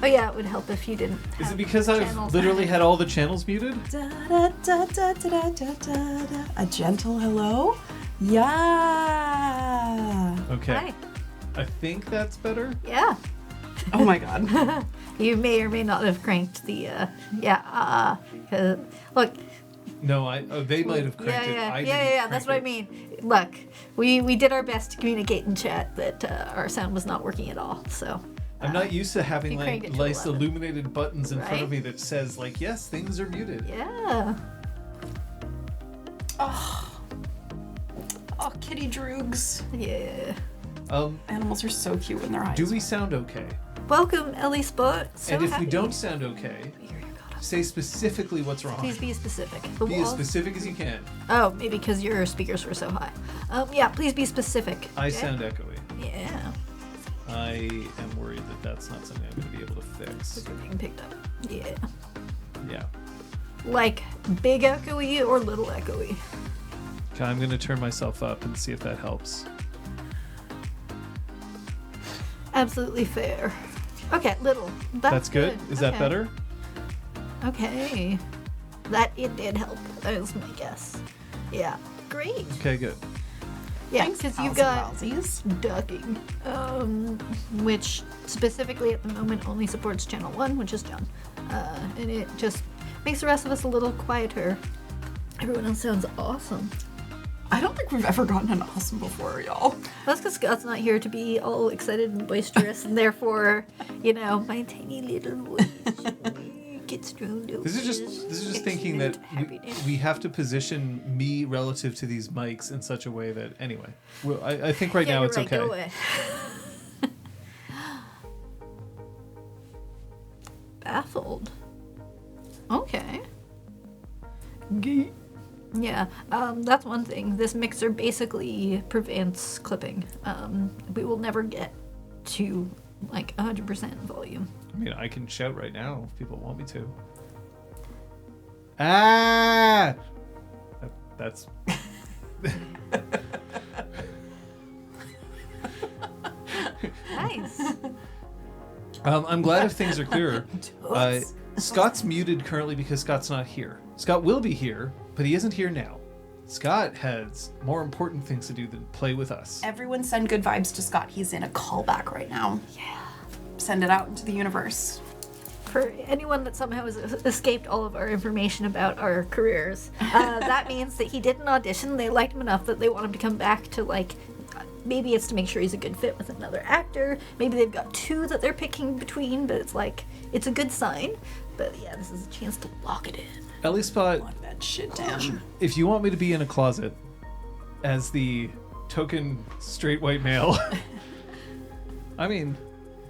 Oh yeah, it would help if you didn't. Is it because I've literally had all the channels muted? A gentle hello? Yeah. Okay. Hi. I think that's better. Yeah. Oh my god. You may or may not have cranked the, cause, look. No, they might have cranked it. Yeah, that's what I mean. Look, we did our best to communicate in chat that our sound was not working at all, so. I'm not used to having cranked it to nice 11. illuminated buttons in front of Right? me that says yes, things are muted. Yeah. Oh, kitty droogs. Yeah. Animals are so cute when they're eyes. Do we sound okay? Welcome, Ellie Spot. So And if happy. we don't sound okay, say specifically what's wrong. Please be specific. The Be as walls? specific as you can. Oh, maybe because your speakers were so high. Yeah, please be specific. I okay? sound echoey. Yeah. I am worried that that's not something I'm going to be able to fix. You're being picked up. Yeah. Yeah. Like big echoey or little echoey? Okay, I'm going to turn myself up and see if that helps. Absolutely fair. Okay, little. That's good. Is that Okay. better? Okay. That it did help. That was my guess. Yeah. Great. Okay, good. Yeah, Thanks, because you've pals and got wowsies. ducking, which specifically at the moment only supports channel 1, which is John. And it just makes the rest of us a little quieter. Everyone else sounds awesome. I don't think we've ever gotten an awesome before, y'all. That's because Scott's not here to be all excited and boisterous, and therefore, my tiny little voice gets thrown to This is just thinking that we have to position me relative to these mics in such a way that anyway. Well, I think right now it's okay. Go away. Baffled. Okay. Yeah, that's one thing. This mixer basically prevents clipping. We will never get to 100% volume. I mean, I can shout right now if people want me to. Ah! That's... Nice. I'm glad if things are clearer. Scott's muted currently because Scott's not here. Scott will be here, but he isn't here now. Scott has more important things to do than play with us. Everyone send good vibes to Scott. He's in a callback right now. Yeah. Send it out into the universe. For anyone that somehow has escaped all of our information about our careers, that means that he did an audition. They liked him enough that they want him to come back to maybe it's to make sure he's a good fit with another actor. Maybe they've got two that they're picking between, but it's a good sign. But yeah, this is a chance to lock it in. Ellie Spot, Lock that shit down. if you want me to be in a closet as the token straight white male, I mean,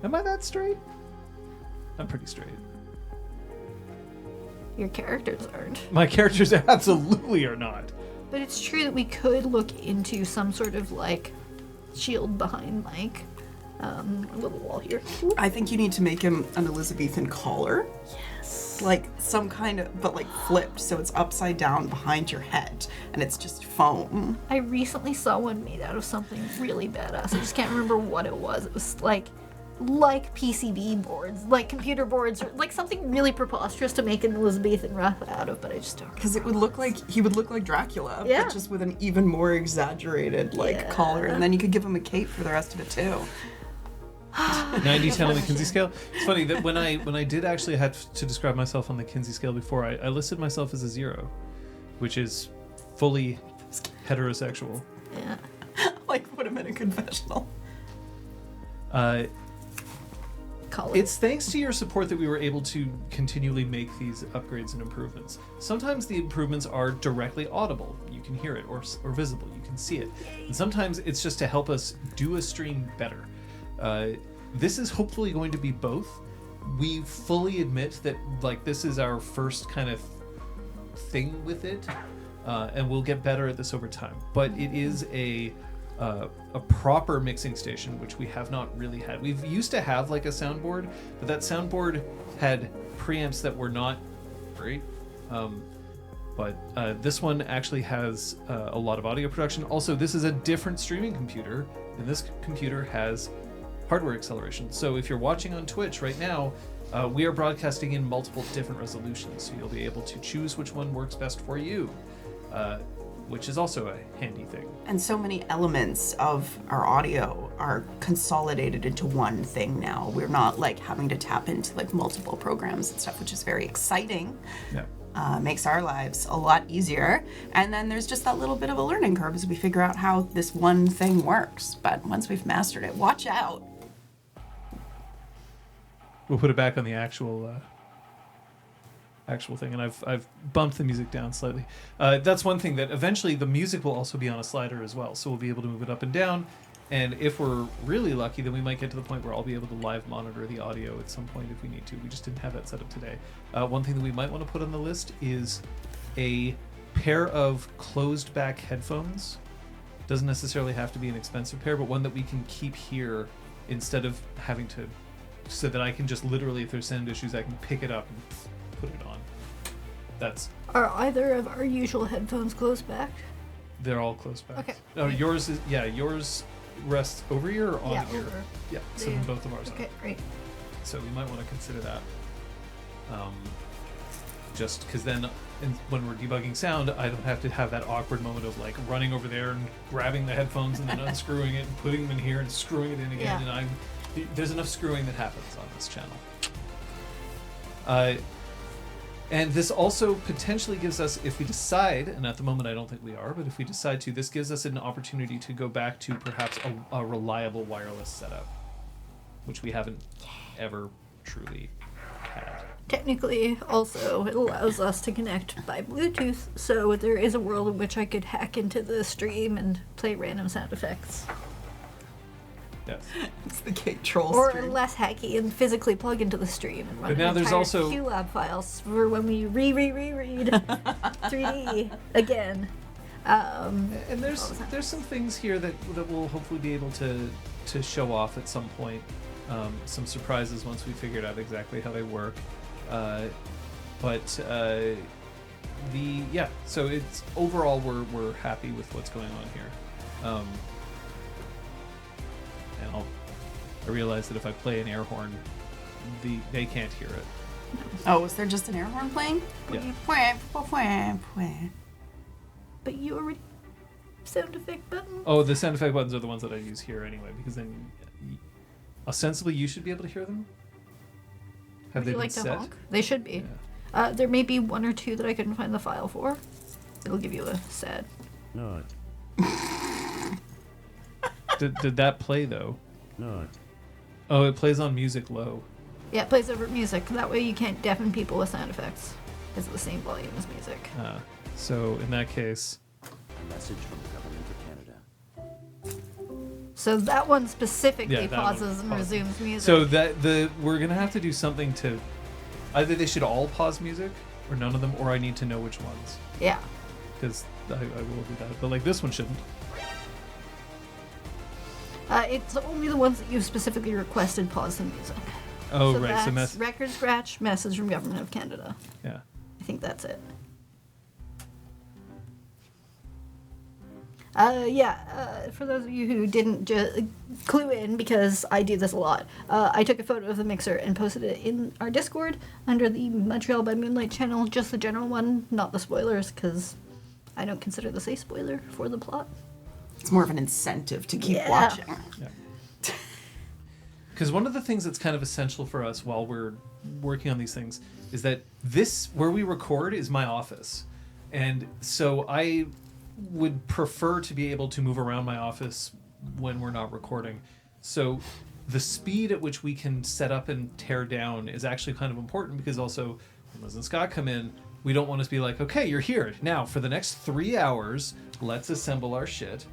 am I that straight? I'm pretty straight. Your characters aren't. My characters absolutely are not. But it's true that we could look into some sort of shield behind Mike. A little wall here. I think you need to make him an Elizabethan collar. Yes. Some kind of, but flipped, so it's upside down behind your head, and it's just foam. I recently saw one made out of something really badass. I just can't remember what it was. It was like PCB boards, computer boards, or something really preposterous to make an Elizabethan ruff out of, but I just don't. Because it would look like, he would look like Dracula, Yeah. but just with an even more exaggerated, collar, and then you could give him a cape for the rest of it, too. 90-10 on the Kinsey scale. It's funny that when I did actually have to describe myself on the Kinsey scale before, I listed myself as a 0, which is fully heterosexual. Yeah. Put him in a confessional. It's thanks to your support that we were able to continually make these upgrades and improvements. Sometimes the improvements are directly audible. You can hear it, or visible. You can see it. And sometimes it's just to help us do a stream better. This is hopefully going to be both. We fully admit that this is our first kind of thing with it, and we'll get better at this over time. But it is a proper mixing station, which we have not really had. We've used to have a soundboard, but that soundboard had preamps that were not great. But this one actually has a lot of audio production. Also, this is a different streaming computer, and this computer has hardware acceleration. So if you're watching on Twitch right now, We are broadcasting in multiple different resolutions, so you'll be able to choose which one works best for you, which is also a handy thing. And so many elements of our audio are consolidated into one thing now. We're not like having to tap into like multiple programs and stuff, which is very exciting. Yeah. Makes our lives a lot easier. And then there's just that little bit of a learning curve as we figure out how this one thing works. But once we've mastered it, watch out. We'll put it back on the actual thing, and I've bumped the music down slightly. That's one thing, that eventually the music will also be on a slider as well, so we'll be able to move it up and down. And if we're really lucky, then we might get to the point where I'll be able to live monitor the audio at some point if we need to. We just didn't have that set up today. One thing that we might want to put on the list is a pair of closed back headphones. Doesn't necessarily have to be an expensive pair, but one that we can keep here instead of having to, so that I can just literally, if there's sound issues, I can pick it up and put it on. That's... Are either of our usual headphones closed back? They're all closed back. Okay. Oh, yours is, yours rests over here or on here? Over. Yeah, so then both of ours Okay, great. So we might want to consider that. Just because then when we're debugging sound, I don't have to have that awkward moment of like running over there and grabbing the headphones and then unscrewing it and putting them in here and screwing it in again. Yeah. And there's enough screwing that happens on this channel. And this also potentially gives us, if we decide, and at the moment I don't think we are, but if we decide to, this gives us an opportunity to go back to perhaps a reliable wireless setup, which we haven't ever truly had. Technically, also, it allows us to connect by Bluetooth, so there is a world in which I could hack into the stream and play random sound effects. Yes. It's the gate troll Or stream. less hacky and physically plug into the stream and run But now there's entire also- QLab files for when we reread 3D again. And there's some things here that we'll hopefully be able to show off at some point. Some surprises once we figured out exactly how they work. So it's overall we're happy with what's going on here. And I realize that if I play an air horn, they can't hear it. Oh, is there just an air horn playing? Yeah. But you already sound effect button? Oh, the sound effect buttons are the ones that I use here anyway, because then ostensibly you should be able to hear them. Have Would they you been like to set? honk? They should be. Yeah. There may be one or two that I couldn't find the file for. It'll give you a sad. No. Did that play though? No. Oh, it plays on music low. Yeah, it plays over music. That way you can't deafen people with sound effects. It's the same volume as music. So in that case, A message from the government of Canada. So that one specifically Yeah, that one pauses and pauses. resumes music. so we're gonna have to do something to either they should all pause music or none of them, or I need to know which ones, yeah. because I will do that. But like this one shouldn't. It's only the ones that you specifically requested pause the music. Oh so right, so that's record scratch, message from Government of Canada. yeah. I think that's it. For those of you who didn't clue in, because I do this a lot, I took a photo of the mixer and posted it in our Discord under the Montreal by Moonlight channel, just the general one, not the spoilers, because I don't consider this a spoiler for the plot. It's more of an incentive to keep Yeah. watching. Yeah. Because one of the things that's kind of essential for us while we're working on these things is that this, where we record, is my office. And so I would prefer to be able to move around my office when we're not recording. So the speed at which we can set up and tear down is actually kind of important, because also when Liz and Scott come in, we don't want to be like, okay, you're here. Now, for the next 3 hours, let's assemble our shit.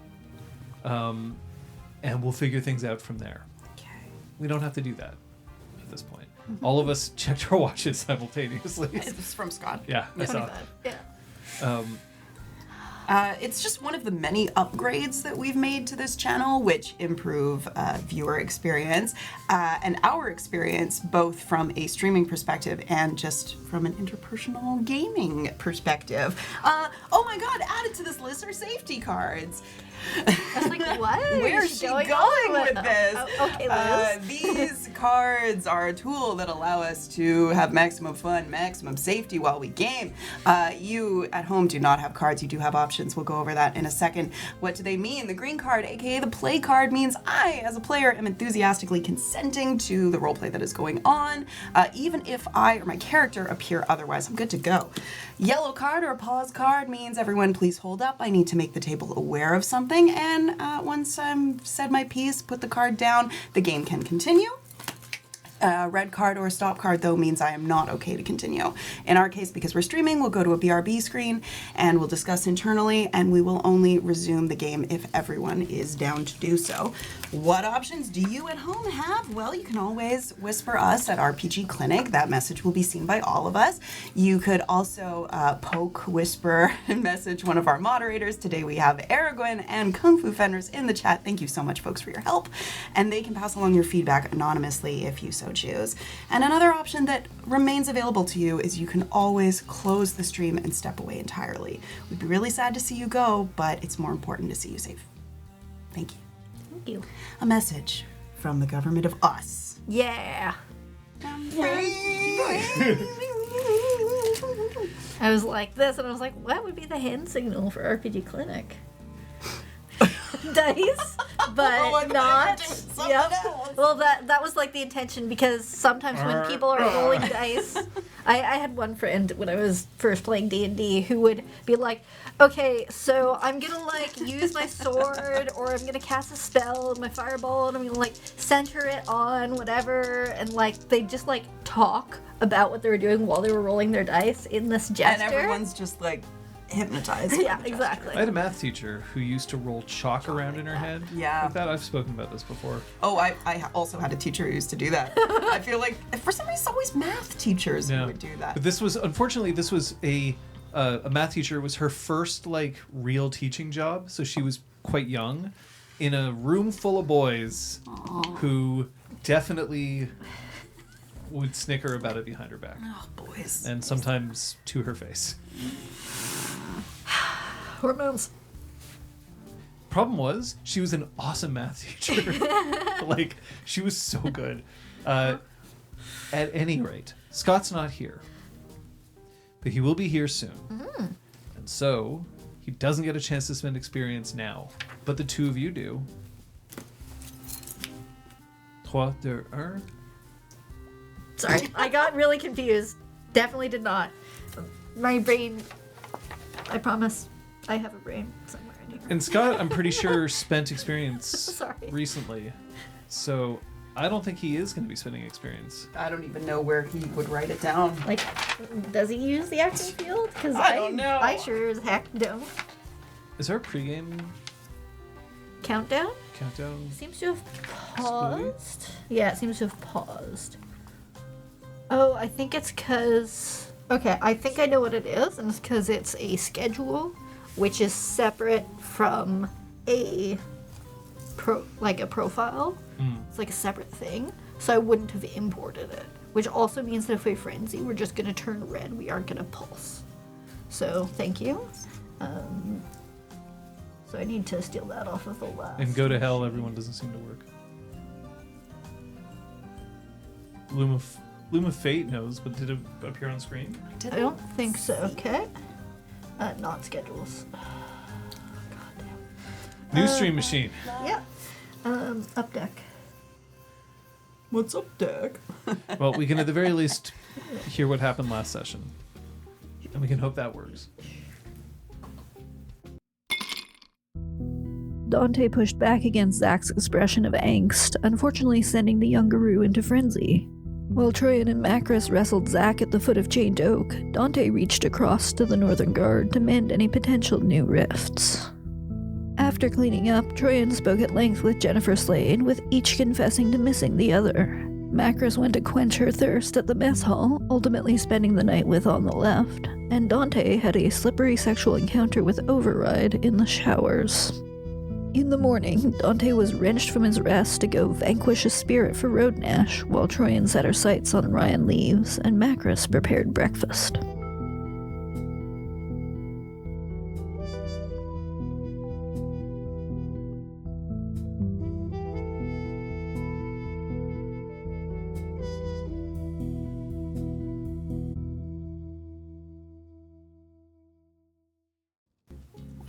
And we'll figure things out from there. Okay. We don't have to do that at this point. All of us checked our watches simultaneously. It's from Scott. Yeah, I saw. 25. Yeah. It's just one of the many upgrades that we've made to this channel, which improve viewer experience and our experience, both from a streaming perspective and just from an interpersonal gaming perspective. Oh my god, added to this list are safety cards. I was like, what? Where's she going with this? Okay, Liz. These cards are a tool that allow us to have maximum fun, maximum safety while we game. You at home do not have cards. You do have options. We'll go over that in a second. What do they mean? The green card, aka the play card, means I, as a player, am enthusiastically consenting to the roleplay that is going on, even if I or my character appear otherwise. I'm good to go. Yellow card or pause card means everyone please hold up. I need to make the table aware of something, and once I've said my piece, put the card down, the game can continue. Red card or stop card, though, means I am not okay to continue. In our case, because we're streaming, we'll go to a BRB screen and we'll discuss internally, and we will only resume the game if everyone is down to do so. What options do you at home have? Well, you can always whisper us at RPG Clinic. That message will be seen by all of us. You could also poke, whisper, and message one of our moderators. Today we have Aragorn and Kung Fu Fenris in the chat. Thank you so much, folks, for your help. And they can pass along your feedback anonymously if you so choose. And another option that remains available to you is you can always close the stream and step away entirely. We'd be really sad to see you go, but it's more important to see you safe. Thank you. Thank you. A message from the government of us. Yeah. I was like this, and I was like, what would be the hand signal for RPG Clinic? Dice, but not. Yep. Well, that was like the intention, because sometimes when people are rolling dice, I had one friend when I was first playing D&D who would be like, okay, so I'm gonna like use my sword, or I'm gonna cast a spell, my fireball, and I'm gonna like center it on whatever, and like they just like talk about what they were doing while they were rolling their dice in this gesture. And everyone's just like hypnotized. Yeah, exactly. I had a math teacher who used to roll chalk around in her head. Yeah. Like that. I've spoken about this before. Oh, I also had a teacher who used to do that. I feel like for some reason it's always math teachers who would do that. But this was, unfortunately, this was a math teacher. It was her first like real teaching job, so she was quite young, in a room full of boys who definitely would snicker about it behind her back. Oh, boys. And sometimes to her face. Hormones. Problem was, she was an awesome math teacher. Like, she was so good. At any rate, Scott's not here. But he will be here soon. Mm-hmm. And so, he doesn't get a chance to spend experience now. But the two of you do. 3, 2, 1. Sorry, I got really confused. Definitely did not. My brain, I promise, I have a brain somewhere in here. And Scott, I'm pretty sure, spent experience Sorry. recently. So, I don't think he is going to be spending experience. I don't even know where he would write it down. Like, does he use the acting field? Because I don't know. I sure as heck don't. Is there a pregame Countdown? countdown? Seems to have paused. Yeah, it seems to have paused. Oh, I think it's because... Okay, I think I know what it is, and it's because it's a schedule, which is separate from a profile. It's like a separate thing, so I wouldn't have imported it. Which also means that if we frenzy, we're just going to turn red. We aren't going to pulse. So, thank you. So I need to steal that off of the last. And go to hell, everyone doesn't seem to work. Loom of Fate knows, but did it appear on screen? I don't think so. Okay. Not schedules. New stream machine. Yeah. Up deck. What's up, Doug? Well, we can at the very least hear what happened last session. And we can hope that works. Dante pushed back against Zach's expression of angst, unfortunately sending the young guru into frenzy. While Troyan and Macris wrestled Zach at the foot of Chained Oak, Dante reached across to the Northern Guard to mend any potential new rifts. After cleaning up, Troyan spoke at length with Jennifer Slade, with each confessing to missing the other. Macris went to quench her thirst at the mess hall, ultimately spending the night with On the Left, and Dante had a slippery sexual encounter with Override in the showers. In the morning, Dante was wrenched from his rest to go vanquish a spirit for Road Nash, while Troyan set her sights on Ryan Leaves, and Macris prepared breakfast.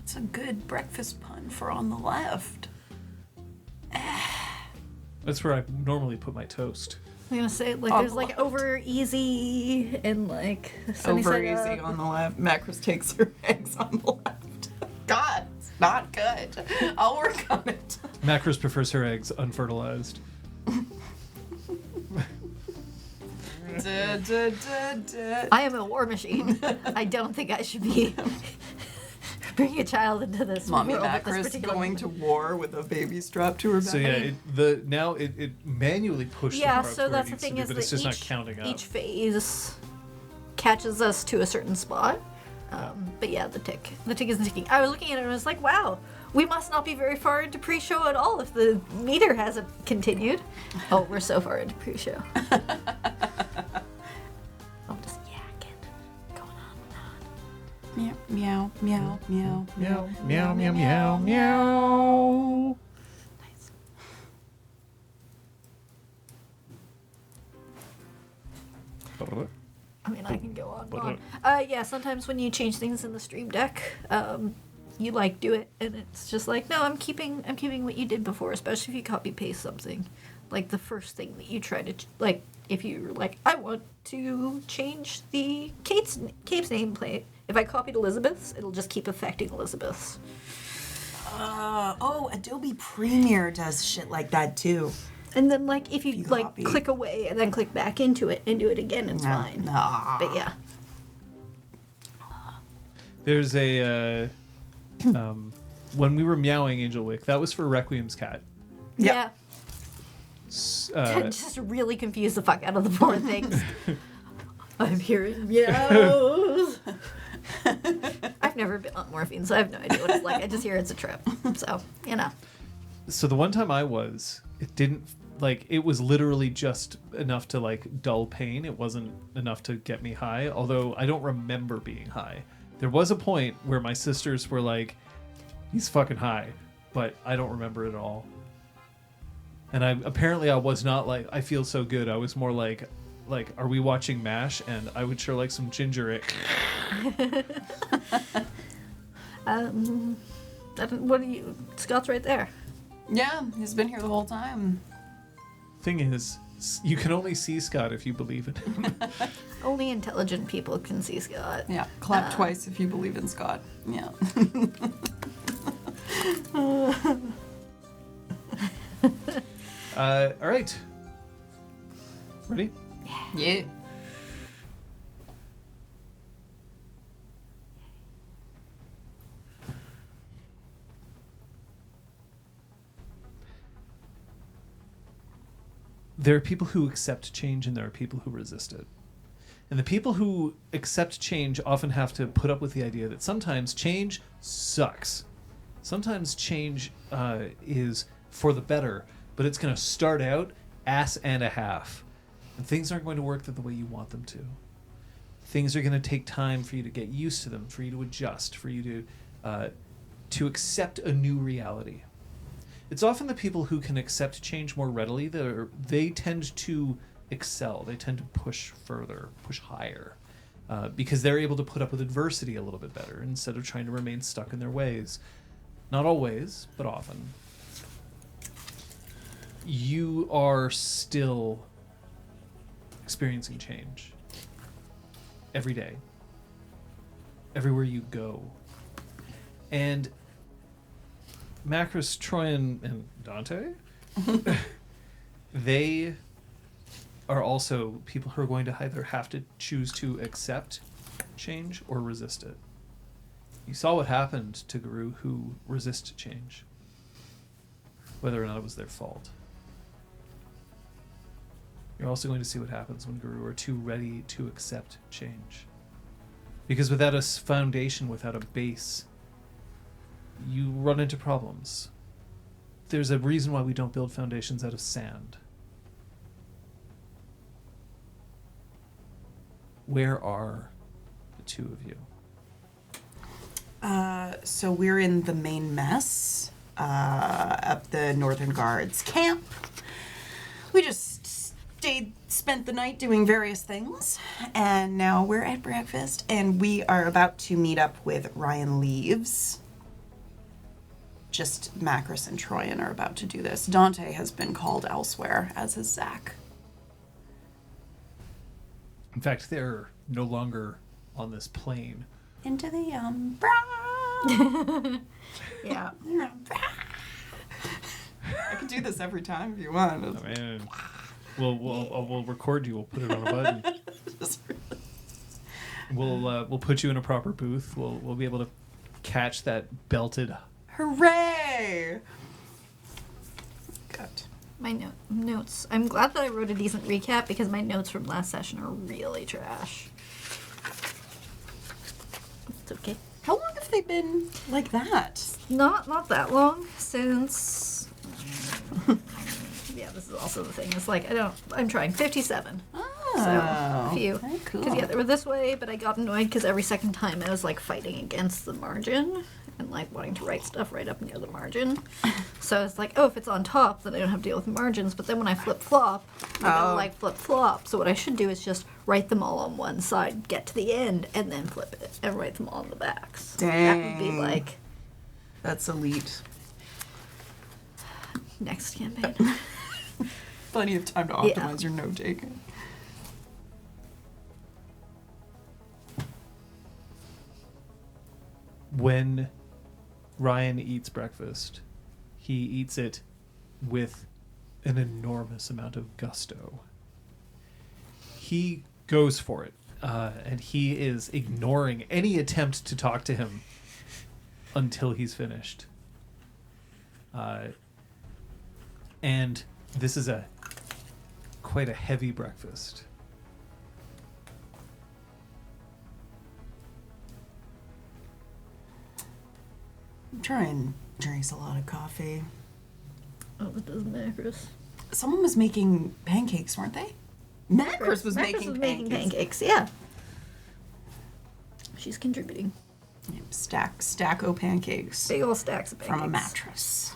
It's a good breakfast pun for on the left. That's where I normally put my toast. I'm gonna say like On there's the like left. over easy and like sunny Over side easy up. on the left. Macros takes her eggs on the left. God, it's not good. I'll work on it. Macros prefers her eggs unfertilized. I am a war machine. I don't think I should be bringing a child into this Mommy world with this Macros particular going to war with a baby strapped to her back. So yeah, it manually pushed Yeah, the part so where that's it the needs to thing be, is but that it's just not counting up. each phase catches us to a certain spot. But yeah, the tick isn't ticking. I was looking at it and I was like, wow, we must not be very far into pre-show at all if the meter hasn't continued. Oh, we're so far into pre-show. I'm just yakking, going on and on. Meow, meow, meow, meow, meow, meow, meow, meow. Nice. I mean, I can go on and on. Yeah, sometimes when you change things in the stream deck, you like do it, and it's just like, no, I'm keeping what you did before, especially if you copy paste something. Like the first thing that you try to like, if you're like, I want to change the Kate's nameplate. If I copied Elizabeth's, it'll just keep affecting Elizabeth's. Adobe Premiere does shit like that too. And then like if you like copy. click away and then click back into it and do it again, it's fine. Nah. But yeah. There's a when we were meowing Angel Wick, that was for Requiem's cat. Yeah. Uh, Just really confuse the fuck out of the poor things. I'm hearing meows. I've never been on morphine, so I have no idea what it's like. I just hear it's a trip. So, you know. so the one time I was, it didn't like it was literally just enough to like dull pain. It wasn't enough to get me high, although I don't remember being high. There was a point where my sisters were like, he's fucking high, but I don't remember it at all. And I was not like, I feel so good. I was more like, are we watching MASH? And I would sure like some ginger ale. What are you? Scott's right there. Yeah, he's been here the whole time. Thing is, you can only see Scott if you believe in him. Only intelligent people can see Scott. Yeah, clap twice if you believe in Scott. Yeah. All right. Ready? Yeah. There are people who accept change and there are people who resist it. And the people who accept change often have to put up with the idea that sometimes change sucks. Sometimes change is for the better, but it's going to start out ass and a half. And things aren't going to work the way you want them to. Things are going to take time for you to get used to them, for you to adjust, for you to accept a new reality. It's often the people who can accept change more readily. They tend to excel. They tend to push further, push higher, because they're able to put up with adversity a little bit better instead of trying to remain stuck in their ways. Not always, but often. You are still experiencing change every day, everywhere you go. And Macros, Troy, and Dante, they are also people who are going to either have to choose to accept change or resist it. You saw what happened to Guru who resisted change, whether or not it was their fault. You're also going to see what happens when Guru are too ready to accept change. Because without a foundation, without a base, you run into problems. There's a reason why we don't build foundations out of sand. Where are the two of you? So we're in the main mess up the Northern Guards camp. We just spent the night doing various things, and now we're at breakfast, and we are about to meet up with Ryan Leaves. just Macris and Troyan are about to do this. Dante has been called elsewhere, as is Zach. In fact, they're no longer on this plane. Into the Yeah. I can do this every time if you want. I mean, we'll record you. We'll put it on a button. We'll put you in a proper booth. We'll be able to catch that belted. Hooray! Good. My notes. I'm glad that I wrote a decent recap because my notes from last session are really trash. It's okay. How long have they been like that? Not that long since. Yeah, this is also the thing. It's like I'm trying 57. Oh, So a few. very cool. Because yeah, they were this way, but I got annoyed because every second time I was like fighting against the margin and like wanting to write stuff right up near the margin. So it's like, oh, if it's on top, then I don't have to deal with margins. But then when I flip flop, I don't like flip flop. So what I should do is just write them all on one side, get to the end, and then flip it and write them all on the backs. That would be Dang. like That's elite. next campaign. Plenty of time to optimize your note taking. When Ryan eats breakfast, he eats it with an enormous amount of gusto. He goes for it, and he is ignoring any attempt to talk to him until he's finished. And this is quite a heavy breakfast. Troyan drinks a lot of coffee. Oh, that does Macris. Someone was making pancakes, weren't they? Macris was making pancakes. Yeah. She's contributing. Yep, stacko pancakes Big old stacks of pancakes. from a mattress.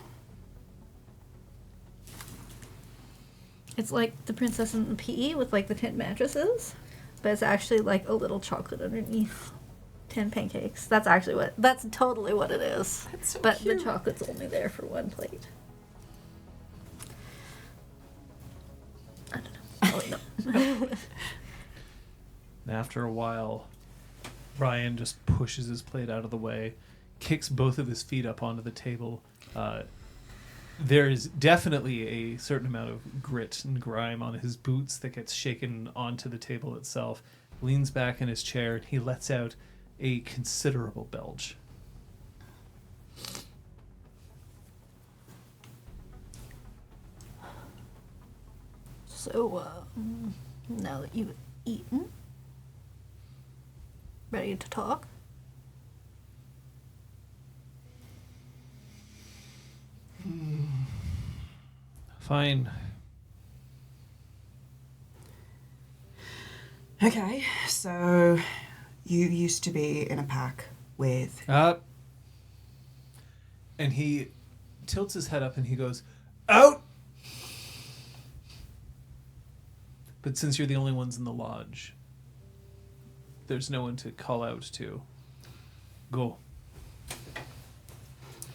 It's like the Princess and the Pea with like the 10 mattresses, but it's actually like a little chocolate underneath 10 pancakes. That's totally what it is. That's so but cute. the chocolate's only there for one plate. I don't know. Oh, no. And after a while, Ryan just pushes his plate out of the way, kicks both of his feet up onto the table. There is definitely a certain amount of grit and grime on his boots that gets shaken onto the table itself. Leans back in his chair and he lets out a considerable belch. So, now that you've eaten, ready to talk? Fine. Okay, so you used to be in a pack with... And he tilts his head up and he goes, "Out!" But since you're the only ones in the lodge, there's no one to call out to. Go.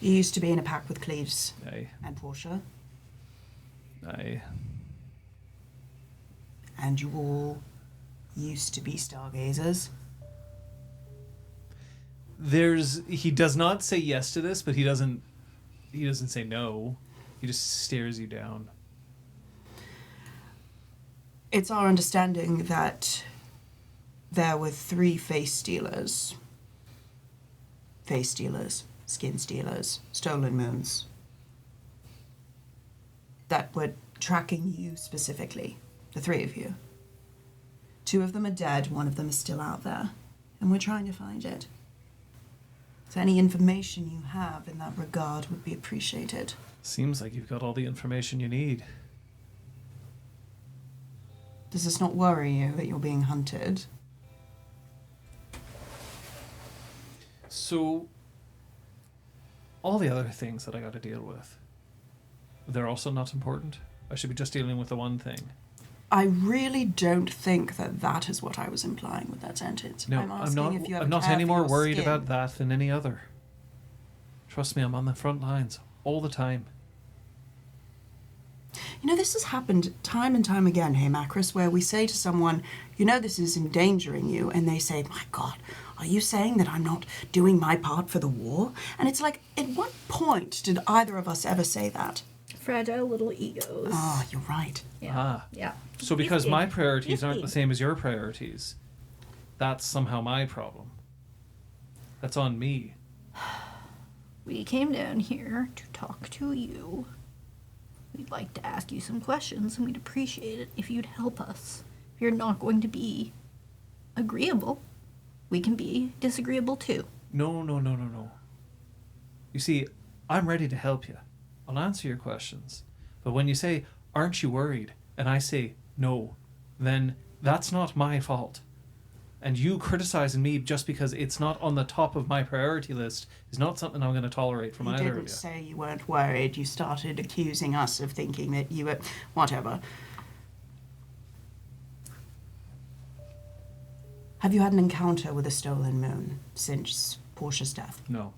You used to be in a pack with Cleves Aye. and Portia, Aye. and you all used to be stargazers. He does not say yes to this, but he doesn't say no. He just stares you down. It's our understanding that there were 3 face stealers. Face stealers, skin stealers, stolen moons. That were tracking you specifically, the 3 of you. 2 of them are dead, 1 of them is still out there, and we're trying to find it. So any information you have in that regard would be appreciated. Seems like you've got all the information you need. Does this not worry you that you're being hunted? So, all the other things that I got to deal with, they're also not important? I should be just dealing with the one thing. I really don't think that is what I was implying with that sentence. No, I'm asking if you have I'm a not care any for more your worried skin. about that than any other. Trust me, I'm on the front lines all the time. You know, this has happened time and time again, hey, Macris, where we say to someone, you know, this is endangering you, and they say, my God, are you saying that I'm not doing my part for the war? And it's like, at what point did either of us ever say that? Fragile little egos. Oh, you're right. Yeah. Ah. Yeah. So because my priorities aren't Yippee. the same as your priorities, that's somehow my problem. That's on me. We came down here to talk to you. We'd like to ask you some questions, and we'd appreciate it if you'd help us. If you're not going to be agreeable, we can be disagreeable too. No. You see, I'm ready to help you. I'll answer your questions. But when you say, aren't you worried? And I say, no, then that's not my fault. And you criticizing me just because it's not on the top of my priority list is not something I'm going to tolerate from You either of didn't you. say you weren't worried. You started accusing us of thinking that you were... Whatever. Have you had an encounter with a stolen moon since Portia's death? No.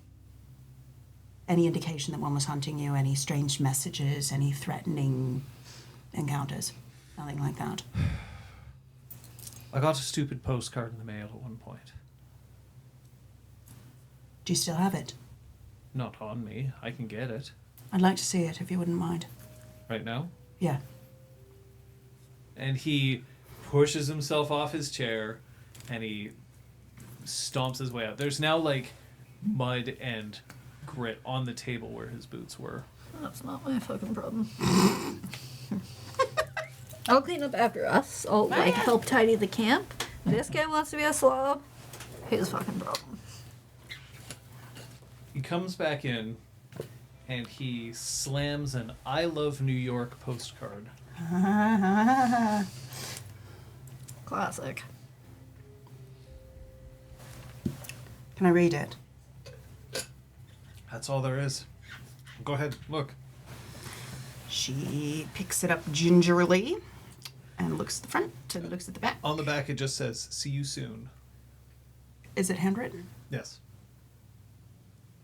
Any indication that one was hunting you? Any strange messages? Any threatening encounters? Nothing like that. I got a stupid postcard in the mail at one point. Do you still have it? Not on me. I can get it. I'd like to see it, if you wouldn't mind. Right now? Yeah. And he pushes himself off his chair and he stomps his way out. There's now like mud and grit on the table where his boots were. That's not my fucking problem. I'll clean up after us. I'll help tidy the camp. This guy wants to be a slob. His fucking problem. He comes back in and he slams an I Love New York postcard. Classic. Can I read it? That's all there is. Go ahead, look. She picks it up gingerly and looks at the front and looks at the back. On the back it just says, see you soon. Is it handwritten? Yes.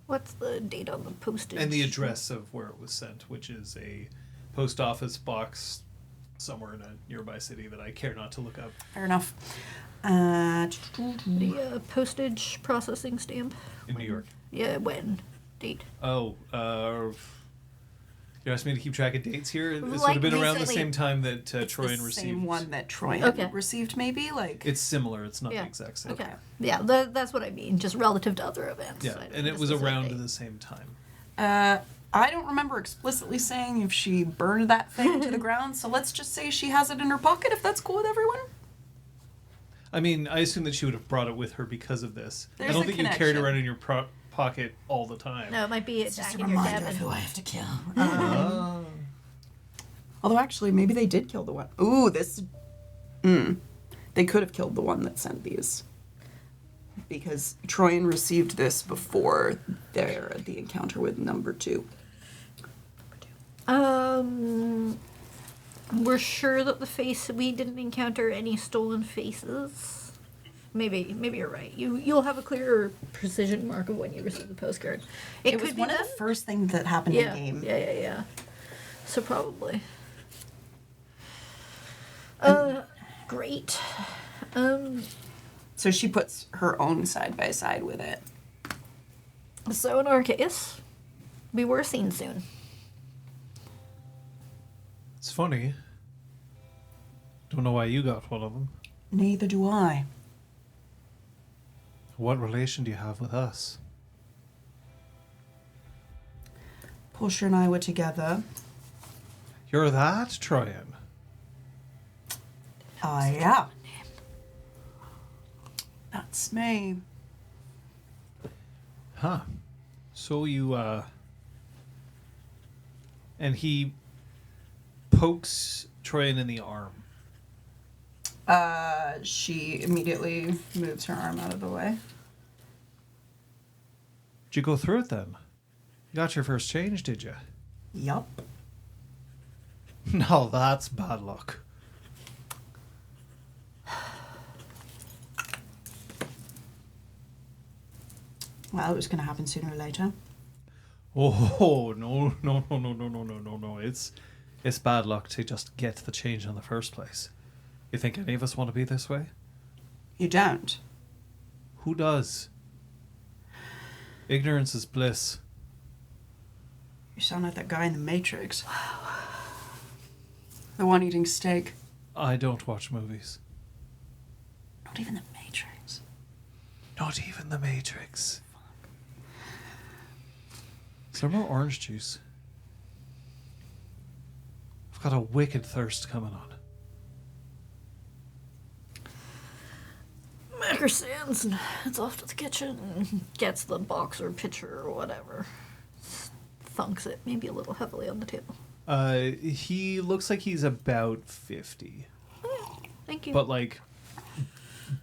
What's the date on the postage? And the address of where it was sent, which is a post office box somewhere in a nearby city that I care not to look up. Fair enough. The postage processing stamp. In New York. Yeah, when? Date. Oh, you asked me to keep track of dates here? This would Like have been around the recently. same time that Troyan the received. same one that Troyan Okay. received, maybe? Like, It's similar. It's not Yeah. the exact same. Okay. Yeah, that's what I mean. Just relative to other events. Yeah, I and it just was the same around date. the same time. I don't remember explicitly saying if she burned that thing to the ground, so let's just say she has it in her pocket, if that's cool with everyone. I mean, I assume that she would have brought it with her because of this. There's I don't a think you carried it connection. around in your pocket all the time. No, it might be It's back just a in your reminder cabin. of who I have to kill. Oh. Although, actually, maybe they did kill the one. Ooh, this... They could have killed the one that sent these. Because Troyan received this before the encounter with number 2. We're sure that we didn't encounter any stolen faces. Maybe you're right. You'll have a clearer precision mark of when you received the postcard. It It could was be one then. of the first things that happened Yeah, in game. yeah. So probably. Great. So she puts her own side by side with it. So in our case, we were seen soon. It's funny. Don't know why you got one of them. Neither do I. What relation do you have with us? Portia and I were together. You're that, Troyan? Yeah. That's me. Huh. So you, And he pokes Troyan in the arm. She immediately moves her arm out of the way. Did you go through it then? You got your first change, did you? Yup. No, that's bad luck. Well, it was going to happen sooner or later. Oh, no. It's bad luck to just get the change in the first place. You think any of us want to be this way? You don't. Who does? Ignorance is bliss. You sound like that guy in the Matrix. The one eating steak. I don't watch movies. Not even the Matrix. Not even the Matrix. Is there more orange juice? I've got a wicked thirst coming on. Macker stands and heads off to the kitchen and gets the box or pitcher or whatever. Thunks it maybe a little heavily on the table. He looks like he's about 50. Thank you. But like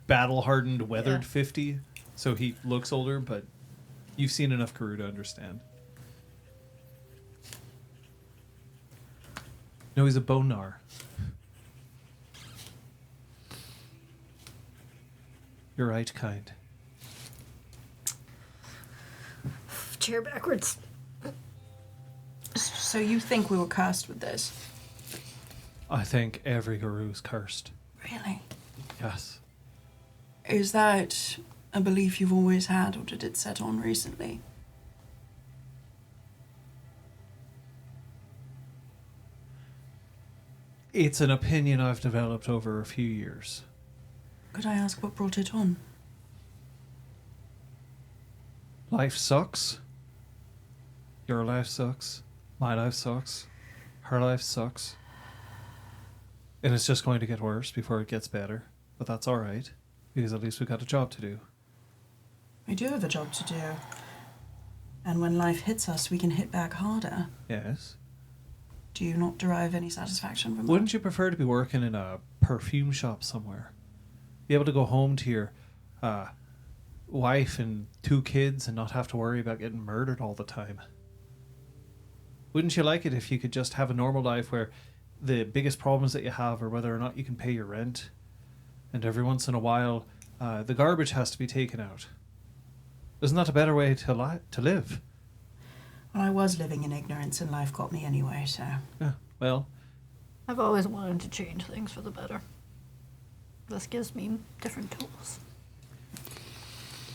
battle-hardened, weathered Yeah. 50. So he looks older, but you've seen enough Karoo to understand. No, he's a bonar. You're right, kind. Chair backwards. So you think we were cursed with this? I think every Karoo's cursed. Really? Yes. Is that a belief you've always had, or did it set on recently? It's an opinion I've developed over a few years. Could I ask what brought it on? Life sucks. Your life sucks. My life sucks. Her life sucks. And it's just going to get worse before it gets better. But that's alright, because at least we've got a job to do. We do have a job to do. And when life hits us, we can hit back harder. Yes. Do you not derive any satisfaction from Wouldn't that? you prefer to be working in a perfume shop somewhere? Be able to go home to your wife and 2 kids and not have to worry about getting murdered all the time? Wouldn't you like it if you could just have a normal life where the biggest problems that you have are whether or not you can pay your rent, and every once in a while the garbage has to be taken out? Isn't that a better way to live? Well, I was living in ignorance and life got me anyway, so... Yeah, well, I've always wanted to change things for the better. This gives me different tools.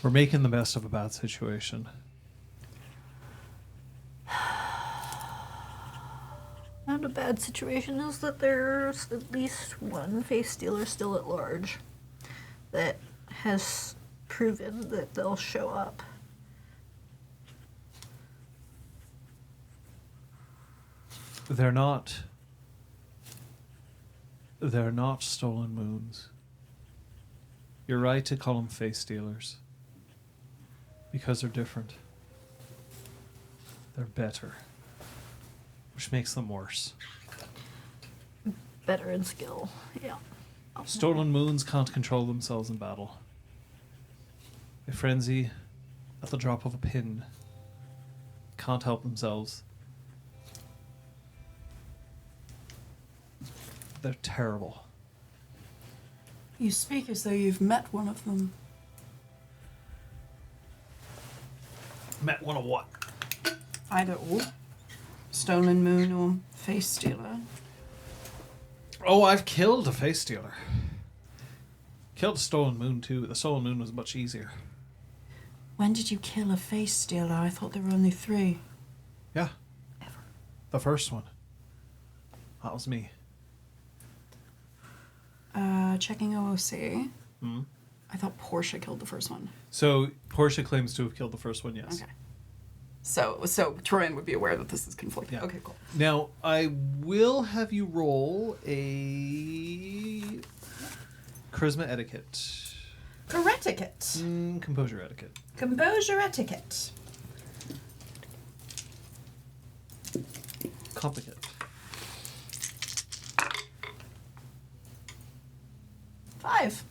we're making the best of a bad situation. And a bad situation is that there's at least one face stealer still at large that has proven that they'll show up. They're not stolen moons. You're right to call them face stealers. Because they're different. They're better. Which makes them worse. Better in skill, yeah. Stolen moons can't control themselves in battle. They frenzy at the drop of a pin. Can't help themselves. They're terrible. You speak as though you've met one of them. Met one of what? Either or. Stolen moon or face stealer. Oh, I've killed a face stealer. Killed a stolen moon too. The stolen moon was much easier. When did you kill a face stealer? I thought there were only 3. Yeah. The first one. That was me. Checking OOC. Hmm. I thought Portia killed the first one. So Portia claims to have killed the first one, yes. Okay. So Troyan would be aware that this is conflicting. Yeah. Okay, cool. Now, I will have you roll a charisma etiquette. Corretiquette. Composure etiquette. Composure etiquette. Complicate. 5.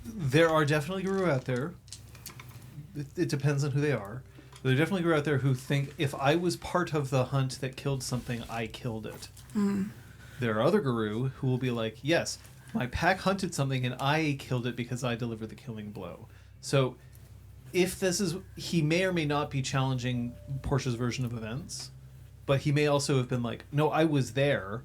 There are definitely guru out there. It depends on who they are. There are definitely guru out there who think if I was part of the hunt that killed something, I killed it. There are other guru who will be like, yes, my pack hunted something and I killed it because I delivered the killing blow. So if this is, he may or may not be challenging Portia's version of events, but he may also have been like, no, I was there,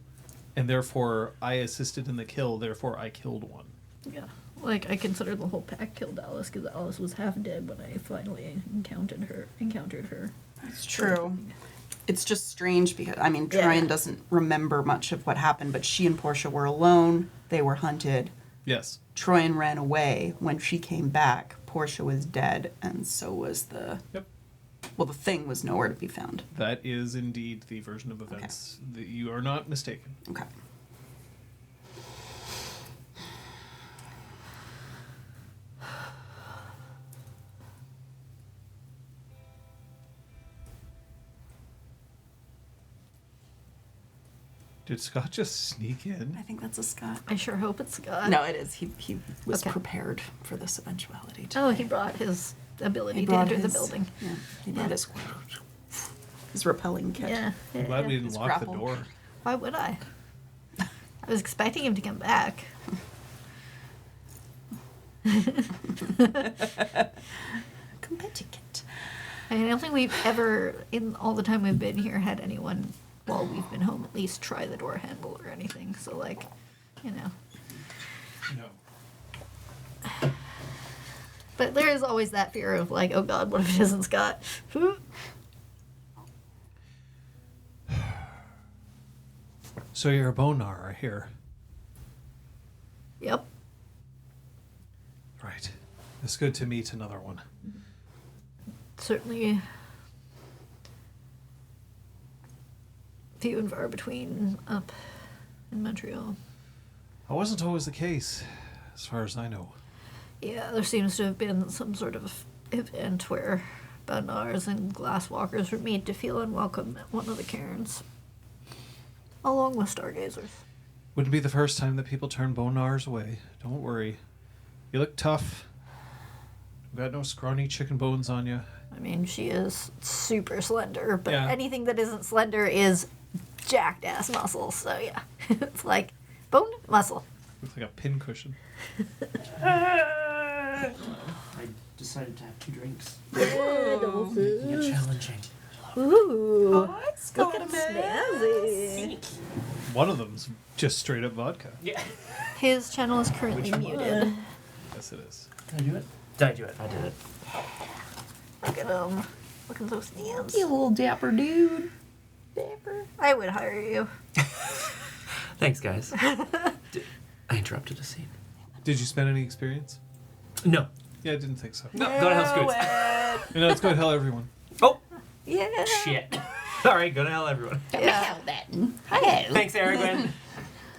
and therefore I assisted in the kill, therefore I killed one. Yeah. Like, I consider the whole pack killed Alice because Alice was half dead when I finally encountered her. That's true. It's just strange because, I mean, Troyan doesn't remember much of what happened, but she and Portia were alone. They were hunted. Yes. Troyan ran away. When she came back, Portia was dead, and so was the... Yep. Well, the thing was nowhere to be found. That is indeed the version of events. Okay. You are not mistaken. Okay. Did Scott just sneak in? I think that's a Scott. I sure hope it's Scott. No, it is. He was prepared for this eventuality. Oh, he brought his ability to enter the building. Yeah, he brought his repelling kit. Yeah. I'm glad we didn't His lock grapple. the door. Why would I? I was expecting him to come back. Competitive. I don't think we've ever, in all the time we've been here, had anyone, while we've been home, at least try the door handle or anything. So, like, you know. No. But there is always that fear of, like, oh god, what if it isn't Scott? So you're a Bonar, I hear. Yep. Right. It's good to meet another one. Certainly few and far between up in Montreal. That wasn't always the case, as far as I know. Yeah, there seems to have been some sort of event where Bonars and Glasswalkers were made to feel unwelcome at one of the cairns, along with Stargazers. Wouldn't be the first time that people turn Bonars away. Don't worry. You look tough. Got no scrawny chicken bones on you. I mean, she is super slender, but Yeah. anything that isn't slender is jacked ass muscle. So yeah, it's like bone muscle. Looks like a pincushion. I decided to have 2 drinks. Making it challenging. Ooh, Let's look at snazzy. One of them's just straight up vodka. Yeah. His channel is currently muted. Yes, it is. Did I do it? Did I do it? I did it. Look at him, looking so snazzy. You little dapper dude. Dapper. I would hire you. Thanks, guys. I interrupted a scene. Did you spend any experience? No. Yeah, I didn't think so. No, go to hell, Scoots. You know, let's go to hell, everyone. Oh, Yeah. shit. All right, go to hell, everyone. Yeah. Hello. Thanks, Aragorn.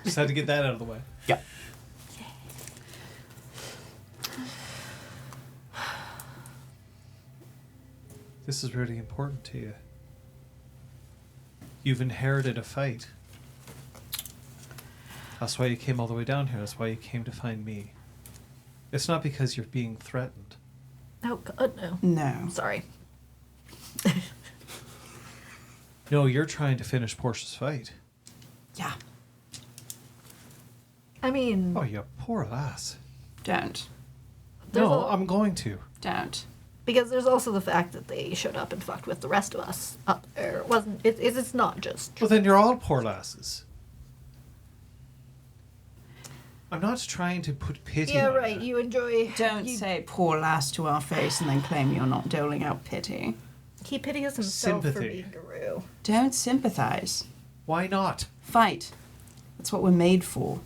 Just had to get that out of the way. Yeah. This is really important to you. You've inherited a fight. That's why you came all the way down here. That's why you came to find me. It's not because you're being threatened. Oh god, no. No. Sorry. No, you're trying to finish Portia's fight. Yeah. I mean, Oh, you poor lass. Don't. There's No, a- I'm going to. Don't. because there's also the fact that they showed up and fucked with the rest of us up there. It wasn't. It's not just. Well, then you're all poor lasses. I'm not trying to put pity Yeah, on right. You enjoy. Don't you, say poor lass to our face and then claim you're not doling out pity. He pities himself for Sympathy. being Guru. Don't sympathize. Why not? Fight. That's what we're made for.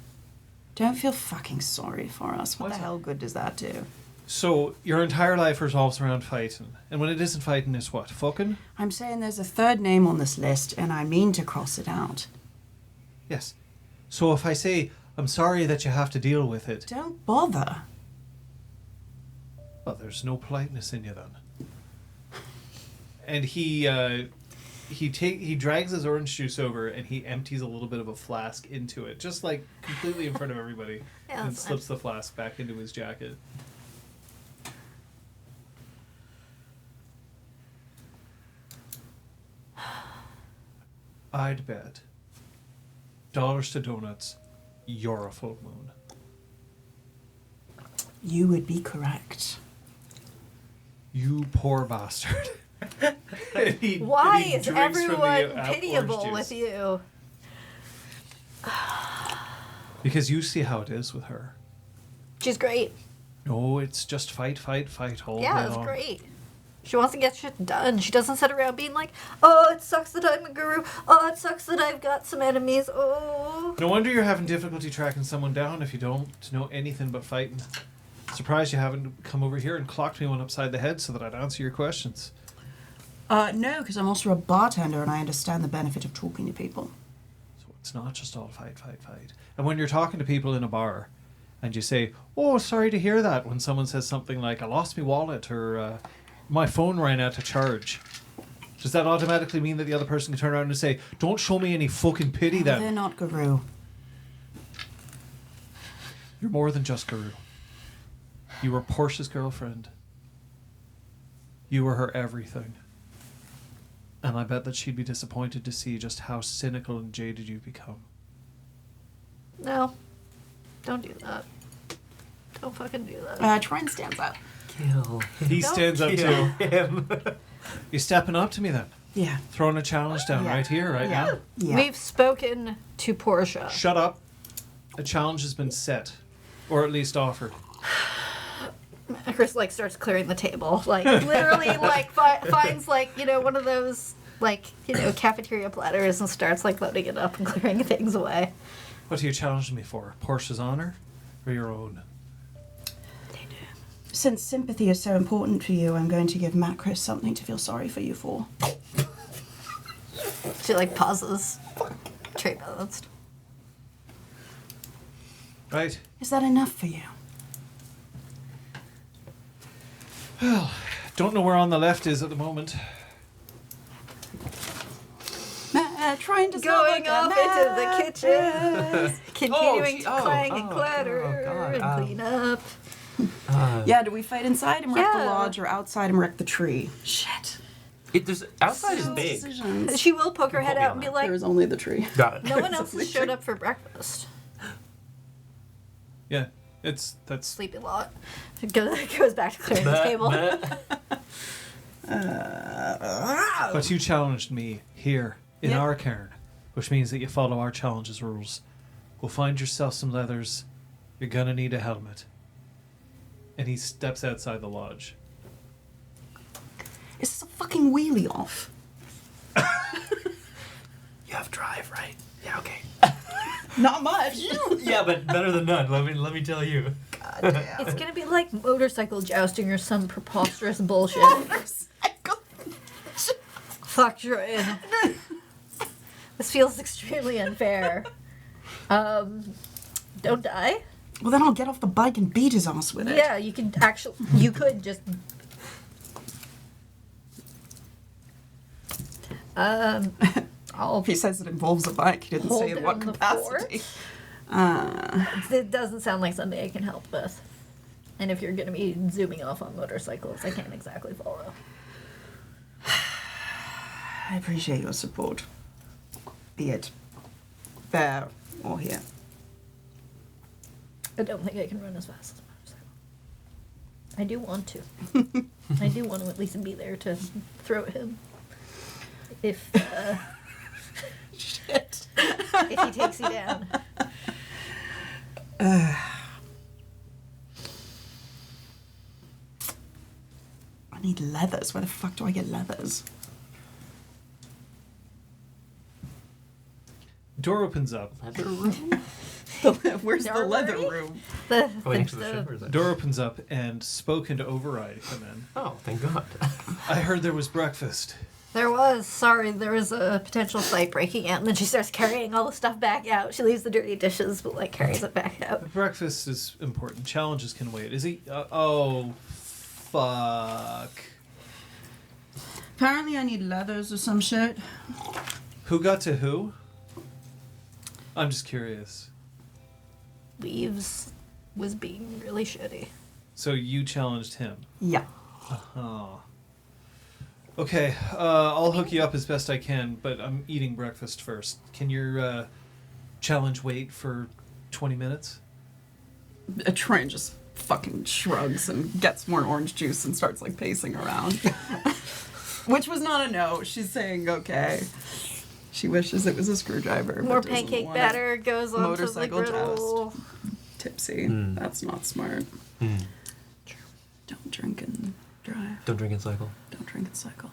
Don't feel fucking sorry for us. What What's the hell good does that do? So, your entire life revolves around fighting. And when it isn't fighting, it's what? Fucking? I'm saying there's a third name on this list, and I mean to cross it out. Yes. So if I say, I'm sorry that you have to deal with it, Don't bother. well, there's no politeness in you then. And he drags his orange juice over and he empties a little bit of a flask into it, just like completely in front of everybody, Yeah, and that's slips the flask back into his jacket. I'd bet dollars to donuts, you're a full moon. You would be correct. You poor bastard. Why he is drinks from the everyone orange pitiable juice. with you? Because you see how it is with her. She's great. No, it's just fight all Yeah, day it's long. great. She wants to get shit done. She doesn't sit around being like, oh, it sucks that I'm a guru. Oh, it sucks that I've got some enemies. Oh. No wonder you're having difficulty tracking someone down if you don't know anything but fighting. Surprised you haven't come over here and clocked me one upside the head so that I'd answer your questions. No, because I'm also a bartender and I understand the benefit of talking to people. So it's not just all fight. And when you're talking to people in a bar and you say, oh, sorry to hear that, when someone says something like, I lost my wallet or my phone ran out of charge, does that automatically mean that the other person can turn around and say, don't show me any fucking pity They're then? not guru. You're more than just Guru. You were Portia's girlfriend. You were her everything. And I bet that she'd be disappointed to see just how cynical and jaded you've become. No. Don't do that. Don't fucking do that. Try and stand up. Kill He Don't stands up too. him. You stepping up to me then? Yeah. Throwing a challenge down Yeah. right here, right Yeah. now? Yeah. We've spoken to Portia. Shut up. A challenge has been set. Or at least offered. Chris like starts clearing the table, like literally like finds like one of those like cafeteria platters and starts like loading it up and clearing things away. What are you challenging me for? Portia's honor? Or your own? Since sympathy is so important for you, I'm going to give Macros something to feel sorry for you for. She like pauses. Trait balanced. Right? Is that enough for you? Well, don't know where on the left is at the moment. Trying to Going off into the kitchen, continuing to clang and oh, clatter God, and clean up. Yeah, do we fight inside and wreck the Yeah. lodge or outside and wreck the tree? Shit. There's outside is big. Decisions. She will poke her head Quote me out on and be that. like, There is only the tree. Got it. no one else has showed up for breakfast. Yeah, that's Sleepy lot. Goes back to clearing the table. But you challenged me here in Yep. our cairn, which means that you follow our challenges rules. Go find yourself some leathers. You're gonna need a helmet. And he steps outside the lodge. Is this a fucking wheelie off? You have drive, right? Yeah, okay. Not much. Yeah, but better than none. Let me tell you. It's gonna be like motorcycle jousting or some preposterous bullshit. Fuck Jordan. This feels extremely unfair. Don't die. Well, then I'll get off the bike and beat his ass with it. Yeah, you could just. I'll. He says it involves a bike. He didn't Hold say in what down the capacity. It doesn't sound like something I can help with. And if you're gonna be zooming off on motorcycles, I can't exactly follow. I appreciate your support. Be it there or here. I don't think I can run as fast as a motorcycle. I do want to. I do want to at least be there to throw at him. If Shit. if he takes you down. I need leathers. Where the fuck do I get leathers? Door opens up. Leather room? Where's the leather Armory? room? Probably next to the ship, or is it? Door opens up and Spoke and Override come in. Oh, thank God. I heard there was breakfast. There was. Sorry, there was a potential fight breaking out, and then she starts carrying all the stuff back out. She leaves the dirty dishes, but like carries it back out. Breakfast is important. Challenges can wait. Is he? Oh, fuck. Apparently I need leathers or some shit. Who got to who? I'm just curious. Leaves was being really shitty. So you challenged him. Yeah. Oh. Okay, I'll hook you up as best I can, but I'm eating breakfast first. Can your challenge wait for 20 minutes? I try and just fucking shrugs and gets more orange juice and starts like pacing around. Which was not a no. She's saying okay. She wishes it was a screwdriver. More but doesn't pancake want batter goes onto the motorcycle griddle. Tipsy. That's not smart. Don't drink and drive. Don't drink and cycle. Don't drink and cycle.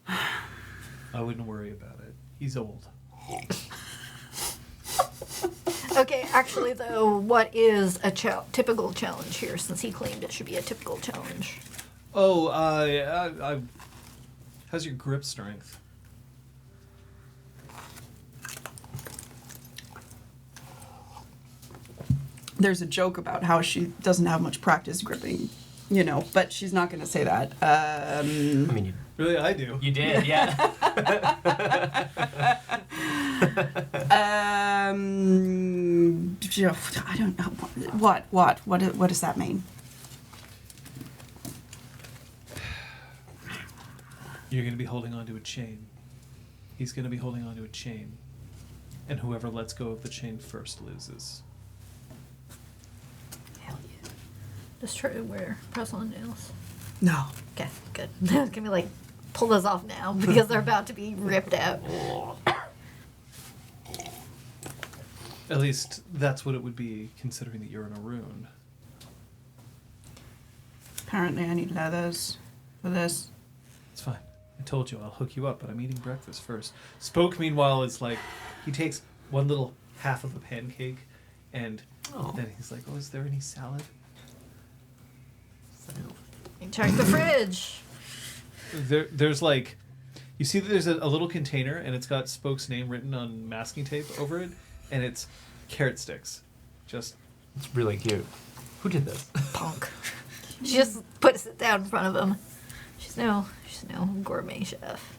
I wouldn't worry about it. He's old. Okay, actually, though, what is a typical challenge here, since he claimed it should be a typical challenge? Oh, how's your grip strength? There's a joke about how she doesn't have much practice gripping, you know, but she's not going to say that. I mean, Really, I do. you did, yeah. I don't know. What does that mean? You're going to be holding onto a chain. He's going to be holding onto a chain. And whoever lets go of the chain first loses. Hell yeah. Just try to wear press-on nails. No. Okay, good. I was gonna be like, pull those off now, because they're about to be ripped out. At least that's what it would be, considering that you're in a rune. Apparently I need leathers for this. It's fine. I told you I'll hook you up, but I'm eating breakfast first. Spoke, meanwhile, is like, he takes one little half of a pancake, and then he's like, oh, is there any salad? Check the fridge. There's like, you see that there's a little container, and it's got Spoke's name written on masking tape over it, and it's carrot sticks. Just, It's really cute. Who did this? Punk. She just puts it down in front of him. She's no gourmet chef.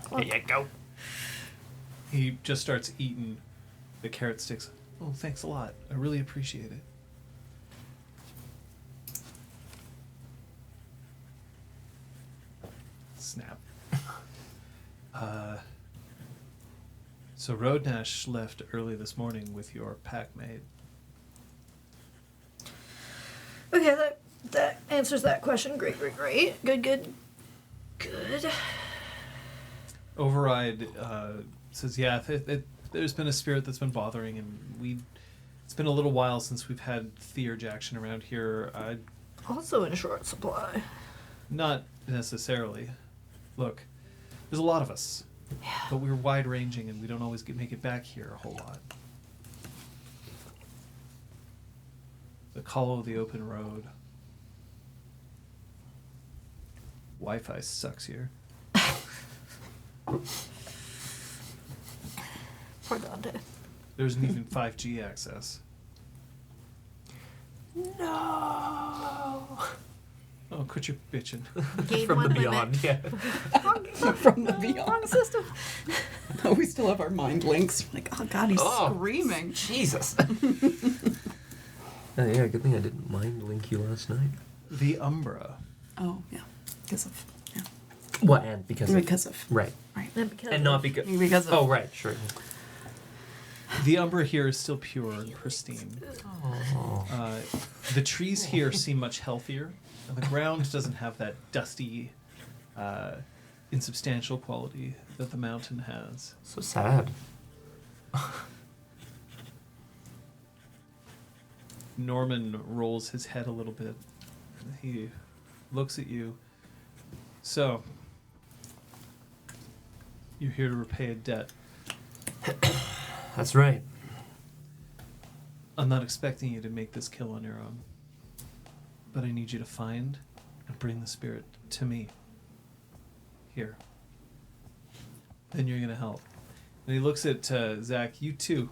Here you go. he just starts eating the carrot sticks. Oh, thanks a lot. I really appreciate it. Snap. So Rodnash left early this morning with your pack mate. Okay, that answers that question. Great. Good. Override says, yeah, there's been a spirit that's been bothering, and it's been a little while since we've had theurge action around here. Also in short supply. Not necessarily. Look, there's a lot of us, but we're wide-ranging, and we don't always make it back here a whole lot. The call of the open road. Wi-Fi sucks here. Poor Dante. There isn't even 5G access. No. Oh, quit your bitching. Gain From one the limit. beyond, yeah. From the beyond. Wrong system. No, we still have our mind links. Like, oh god, he's Oh. screaming. Jesus. Yeah, good thing I didn't mind link you last night. The Umbra. Oh, yeah. Because of, yeah. What? And because Because of, right. right. And Not because. Because of, Oh, right, sure. The Umbra here is still pure and pristine. Oh. The trees here seem much healthier, and the ground doesn't have that dusty, insubstantial quality that the mountain has. So sad. Norman rolls his head a little bit. He looks at you. So, you're here to repay a debt. That's right. I'm not expecting you to make this kill on your own. But I need you to find and bring the spirit to me. Here. Then you're going to help. And he looks at Zach. You too.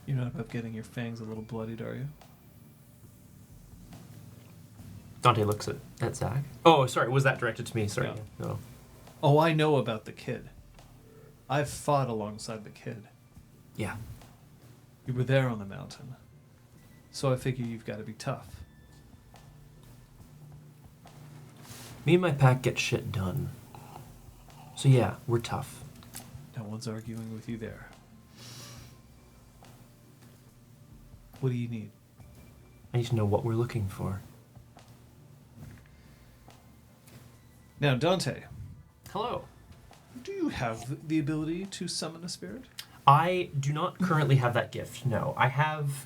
You're not about getting your fangs a little bloodied, are you? Dante looks at Zach. Oh, sorry. Was that directed to me? Sorry. Yeah. No. Oh, I know about the kid. I've fought alongside the kid. Yeah. You were there on the mountain. So I figure you've got to be tough. Me and my pack get shit done. So yeah, we're tough. No one's arguing with you there. What do you need? I need to know what we're looking for. Now, Dante, Hello. do you have the ability to summon a spirit? I do not currently have that gift, no. I have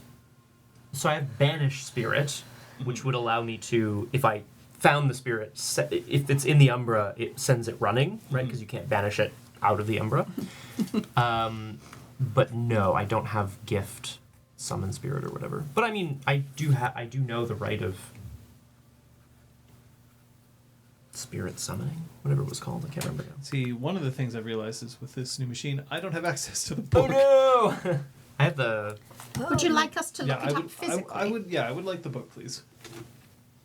Banish Spirit, which would allow me to, if I found the spirit, if it's in the Umbra, it sends it running, right? Because you can't banish it out of the Umbra. But no, I don't have gift, summon spirit or whatever. But I mean, I do know the right of spirit summoning, whatever it was called. I can't remember now. See, one of the things I've realized is with this new machine, I don't have access to the book. Oh no! I have the... Would you like us to look I it would, up physically? I would like the book, please.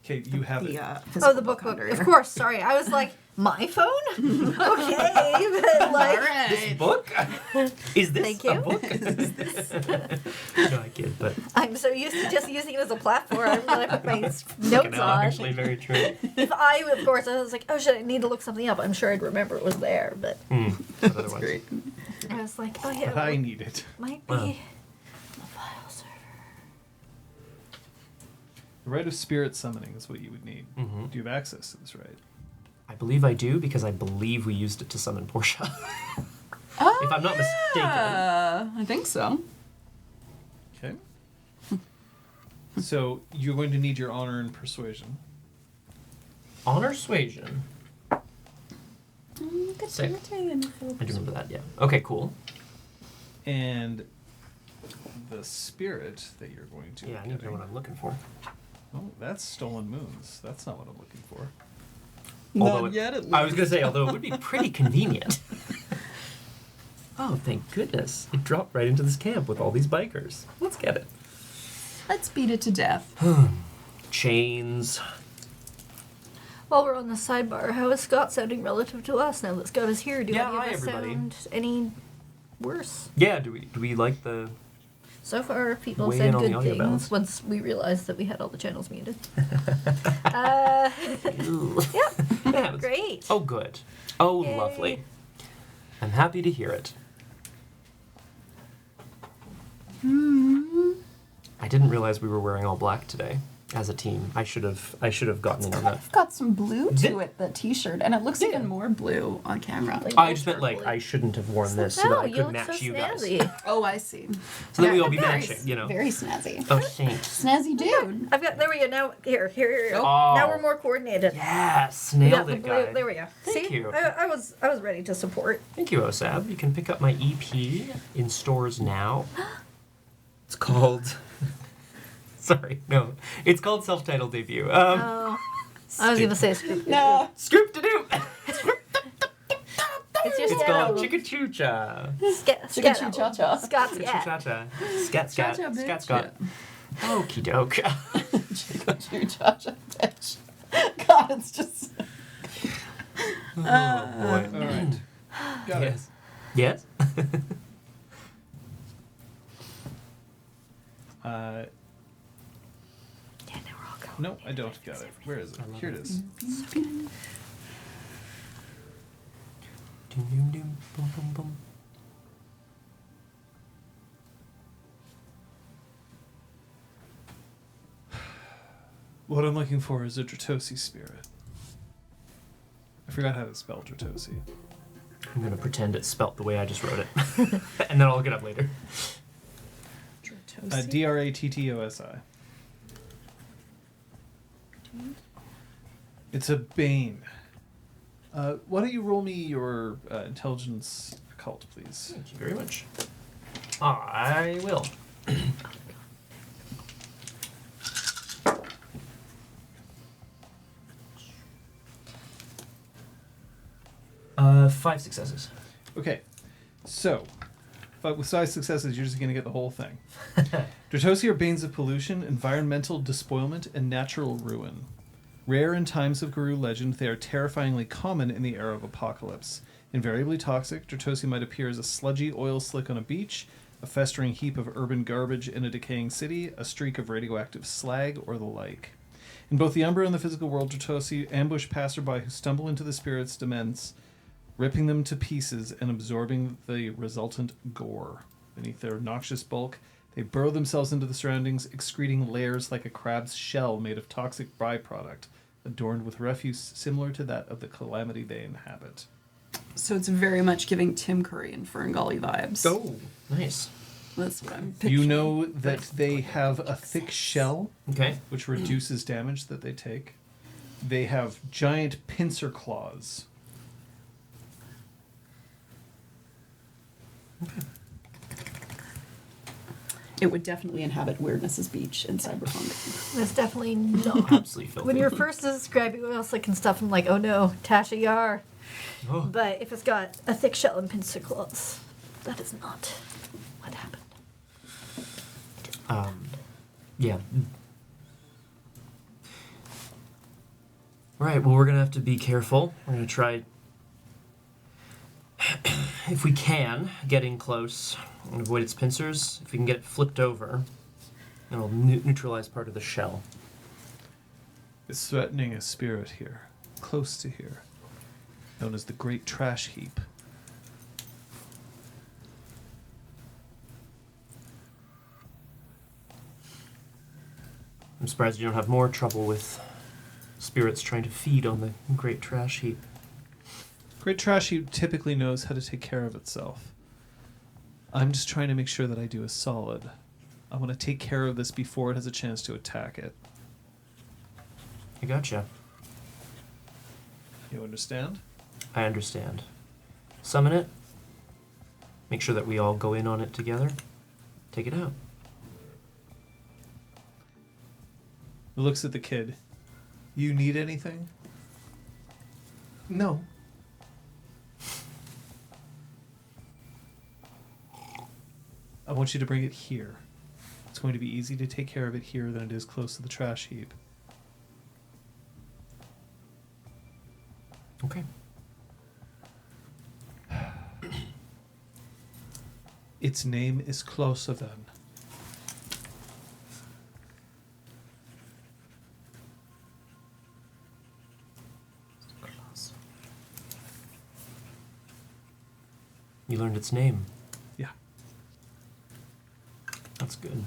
Okay, you have it. Oh, the book. Of course. Sorry, I was like, my phone? Okay, but like, This book? Is this Thank you. a book? No, I kid, but... I'm so used to just using it as a platform that I put my Fucking notes hell, on. actually, very true. If of course, I was like, oh shit, I need to look something up. I'm sure I'd remember it was there, but But otherwise. Great. I was like, oh yeah, But I it need it. might be Wow. the file server. The right of spirit summoning is what you would need. Mhm. Do you have access to this right? I believe I do, because I believe we used it to summon Portia. Oh, If I'm not mistaken. I think so. Okay. So you're going to need your honor and persuasion. Honor Suasion. Sick. I do remember that, yeah. Okay, cool. And the spirit that you're going to Yeah, I be need to know getting- what I'm looking for. Oh, that's Stolen Moons. That's not what I'm looking for. Although Not yet, at I was going to say, although it would be pretty convenient. Oh, thank goodness. It dropped right into this camp with all these bikers. Let's get it. Let's beat it to death. Chains. While we're on the sidebar, how is Scott sounding relative to us now that Scott is here? Do Yeah, any hi, of us everybody. sound any worse? Yeah, do we like the... So far, people Weigh said in on the good audio things balance. once we realized that we had all the channels muted. Yeah, Great. Oh, good. Oh, Yay. lovely. I'm happy to hear it. I didn't realize we were wearing all black today as a team. I should have gotten in on that. I've got some blue Did- to it, the t-shirt, and it looks Yeah. even more blue on camera. Like- I just meant like I shouldn't have worn this so that No, I you could look match so you guys. snazzy. Oh, I see. So that we Yeah, all be very matching, you know. Very snazzy. Oh, thanks. Snazzy dude. I've got, there we go, now, here. Oh. Now we're more coordinated. Yes, We got nailed the it, blue, guy. there we go. Thank See? you. I was ready to support. Thank you, OSAB. You can pick up my EP in stores now. It's called... Sorry, no. It's called Self-Titled Debut. Oh. I was gonna say scoop. No. Scoop-to-doo! It's just It's called Chicka-choo-cha. Chicka-choo cha-cha. Scott's scat. Chicka-choo-cha. Scat, scat, Cha-cha, bitch. scat, scat. Okie doke. Chicka-choo cha-cha, bitch. God, it's just... Oh, boy. All right. Got it. Yes. Yes? Yeah, now we're all going. No, I don't got it. Where is it? Here it is. Doom, doom, doom, boom, boom, boom. What I'm looking for is a Dratosi spirit. I forgot how to spell Dratosi. I'm gonna pretend it's spelt the way I just wrote it. And then I'll look it up later. Drattosi. It's a bane. Why don't you roll me your intelligence occult, please? Thank you very much. I will. 5 successes. Okay, so, but with 5 successes, you're just going to get the whole thing. Dratosi are banes of pollution, environmental despoilment, and natural ruin. Rare in times of Guru legend, they are terrifyingly common in the era of apocalypse. Invariably toxic, Dratosi might appear as a sludgy oil slick on a beach, a festering heap of urban garbage in a decaying city, a streak of radioactive slag, or the like. In both the Umbra and the physical world, Dratosi ambush passerby who stumble into the spirit's demesne, ripping them to pieces and absorbing the resultant gore. Beneath their noxious bulk, They burrow themselves into the surroundings, excreting layers like a crab's shell made of toxic byproduct, adorned with refuse similar to that of the calamity they inhabit. So it's very much giving Tim Curry and Ferngully vibes. Oh, nice. That's what I'm picturing. You know that they have a thick shell, Okay. which reduces damage that they take. They have giant pincer claws. It would definitely inhabit Weirdness's beach in Cyberpunk. That's definitely not. Absolutely filthy. When you're first describing what else like and stuff, I'm like, oh no, Tasha Yar. Oh. But if it's got a thick shell and pincer claws, that is not what happened. Yeah. Right, well, we're going to have to be careful. We're going to try, if we can, getting close and avoid its pincers. If we can get it flipped over, it'll neutralize part of the shell. It's threatening a spirit here, close to here, known as the Great Trash Heap. I'm surprised you don't have more trouble with spirits trying to feed on the Great Trash Heap. Great Trash Heap typically knows how to take care of itself. I'm just trying to make sure that I do a solid. I want to take care of this before it has a chance to attack it. I gotcha. You understand? I understand. Summon it. Make sure that we all go in on it together. Take it out. He looks at the kid. You need anything? No. I want you to bring it here. It's going to be easy to take care of it here than it is close to the trash heap. Okay. Its name is closer then. You learned its name. Yeah. That's good.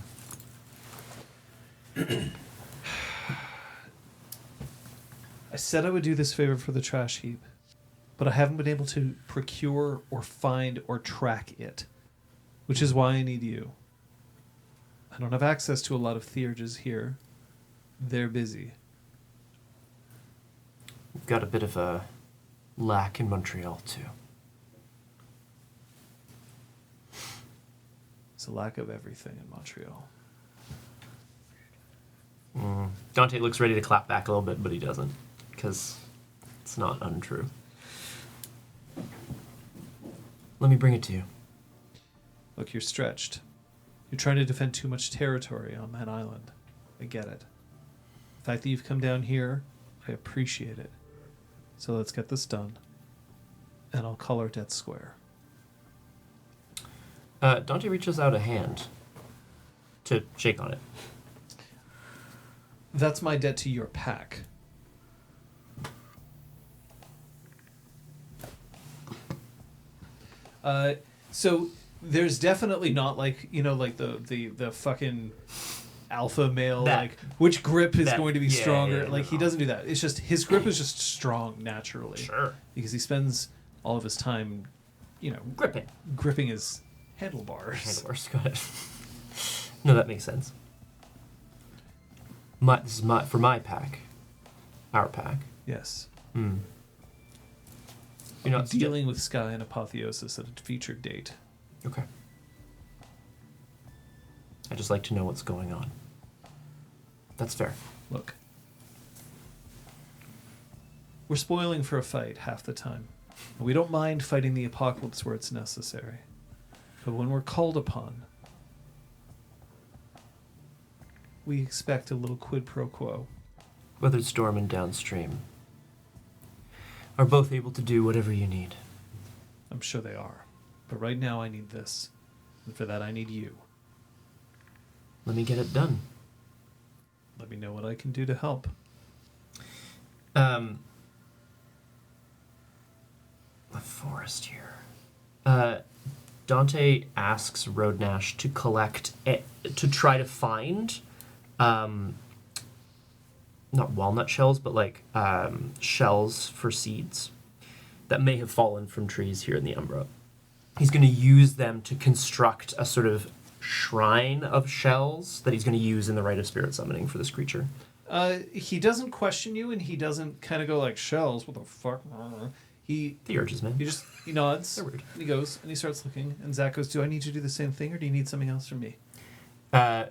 I said I would do this favor for the trash heap, but I haven't been able to procure or find or track it, which is why I need you. I don't have access to a lot of theurges here. They're busy. We've got a bit of a lack in Montreal, too. It's a lack of everything in Montreal. Dante looks ready to clap back a little bit, but he doesn't, because it's not untrue. Let me bring it to you. Look, you're stretched. You're trying to defend too much territory on that island. I get it. The fact that you've come down here, I appreciate it. So let's get this done. And I'll call our debt square. Dante reaches out a hand to shake on it. That's my debt to your pack. So there's definitely not like, you know, like the fucking alpha male, That- like which grip is that- going to be yeah, stronger. yeah, Like he no. doesn't do that. It's just his grip is just strong naturally. Sure. Because he spends all of his time, you know, Gripping. gripping his handlebars. Handlebars, go ahead. No, that makes sense. This is for my pack. Our pack. Yes. You're I'm not dealing with Sky and Apotheosis at a featured date. Okay. I just like to know what's going on. That's fair. Look. We're spoiling for a fight half the time. We don't mind fighting the apocalypse where it's necessary. But when we're called upon, we expect a little quid pro quo. Weathered Storm and Downstream are both able to do whatever you need. I'm sure they are. But right now I need this. And for that I need you. Let me get it done. Let me know what I can do to help. The forest here. Dante asks Roadnash to collect to try to find not walnut shells, but like shells for seeds that may have fallen from trees here in the Umbra. He's going to use them to construct a sort of shrine of shells that he's going to use in the rite of spirit summoning for this creature. He doesn't question you, and he doesn't kind of go like, shells, what the fuck? The urges, man. He nods. They're weird. And he goes, and he starts looking, and Zach goes, do I need to do the same thing, or do you need something else from me? Yeah,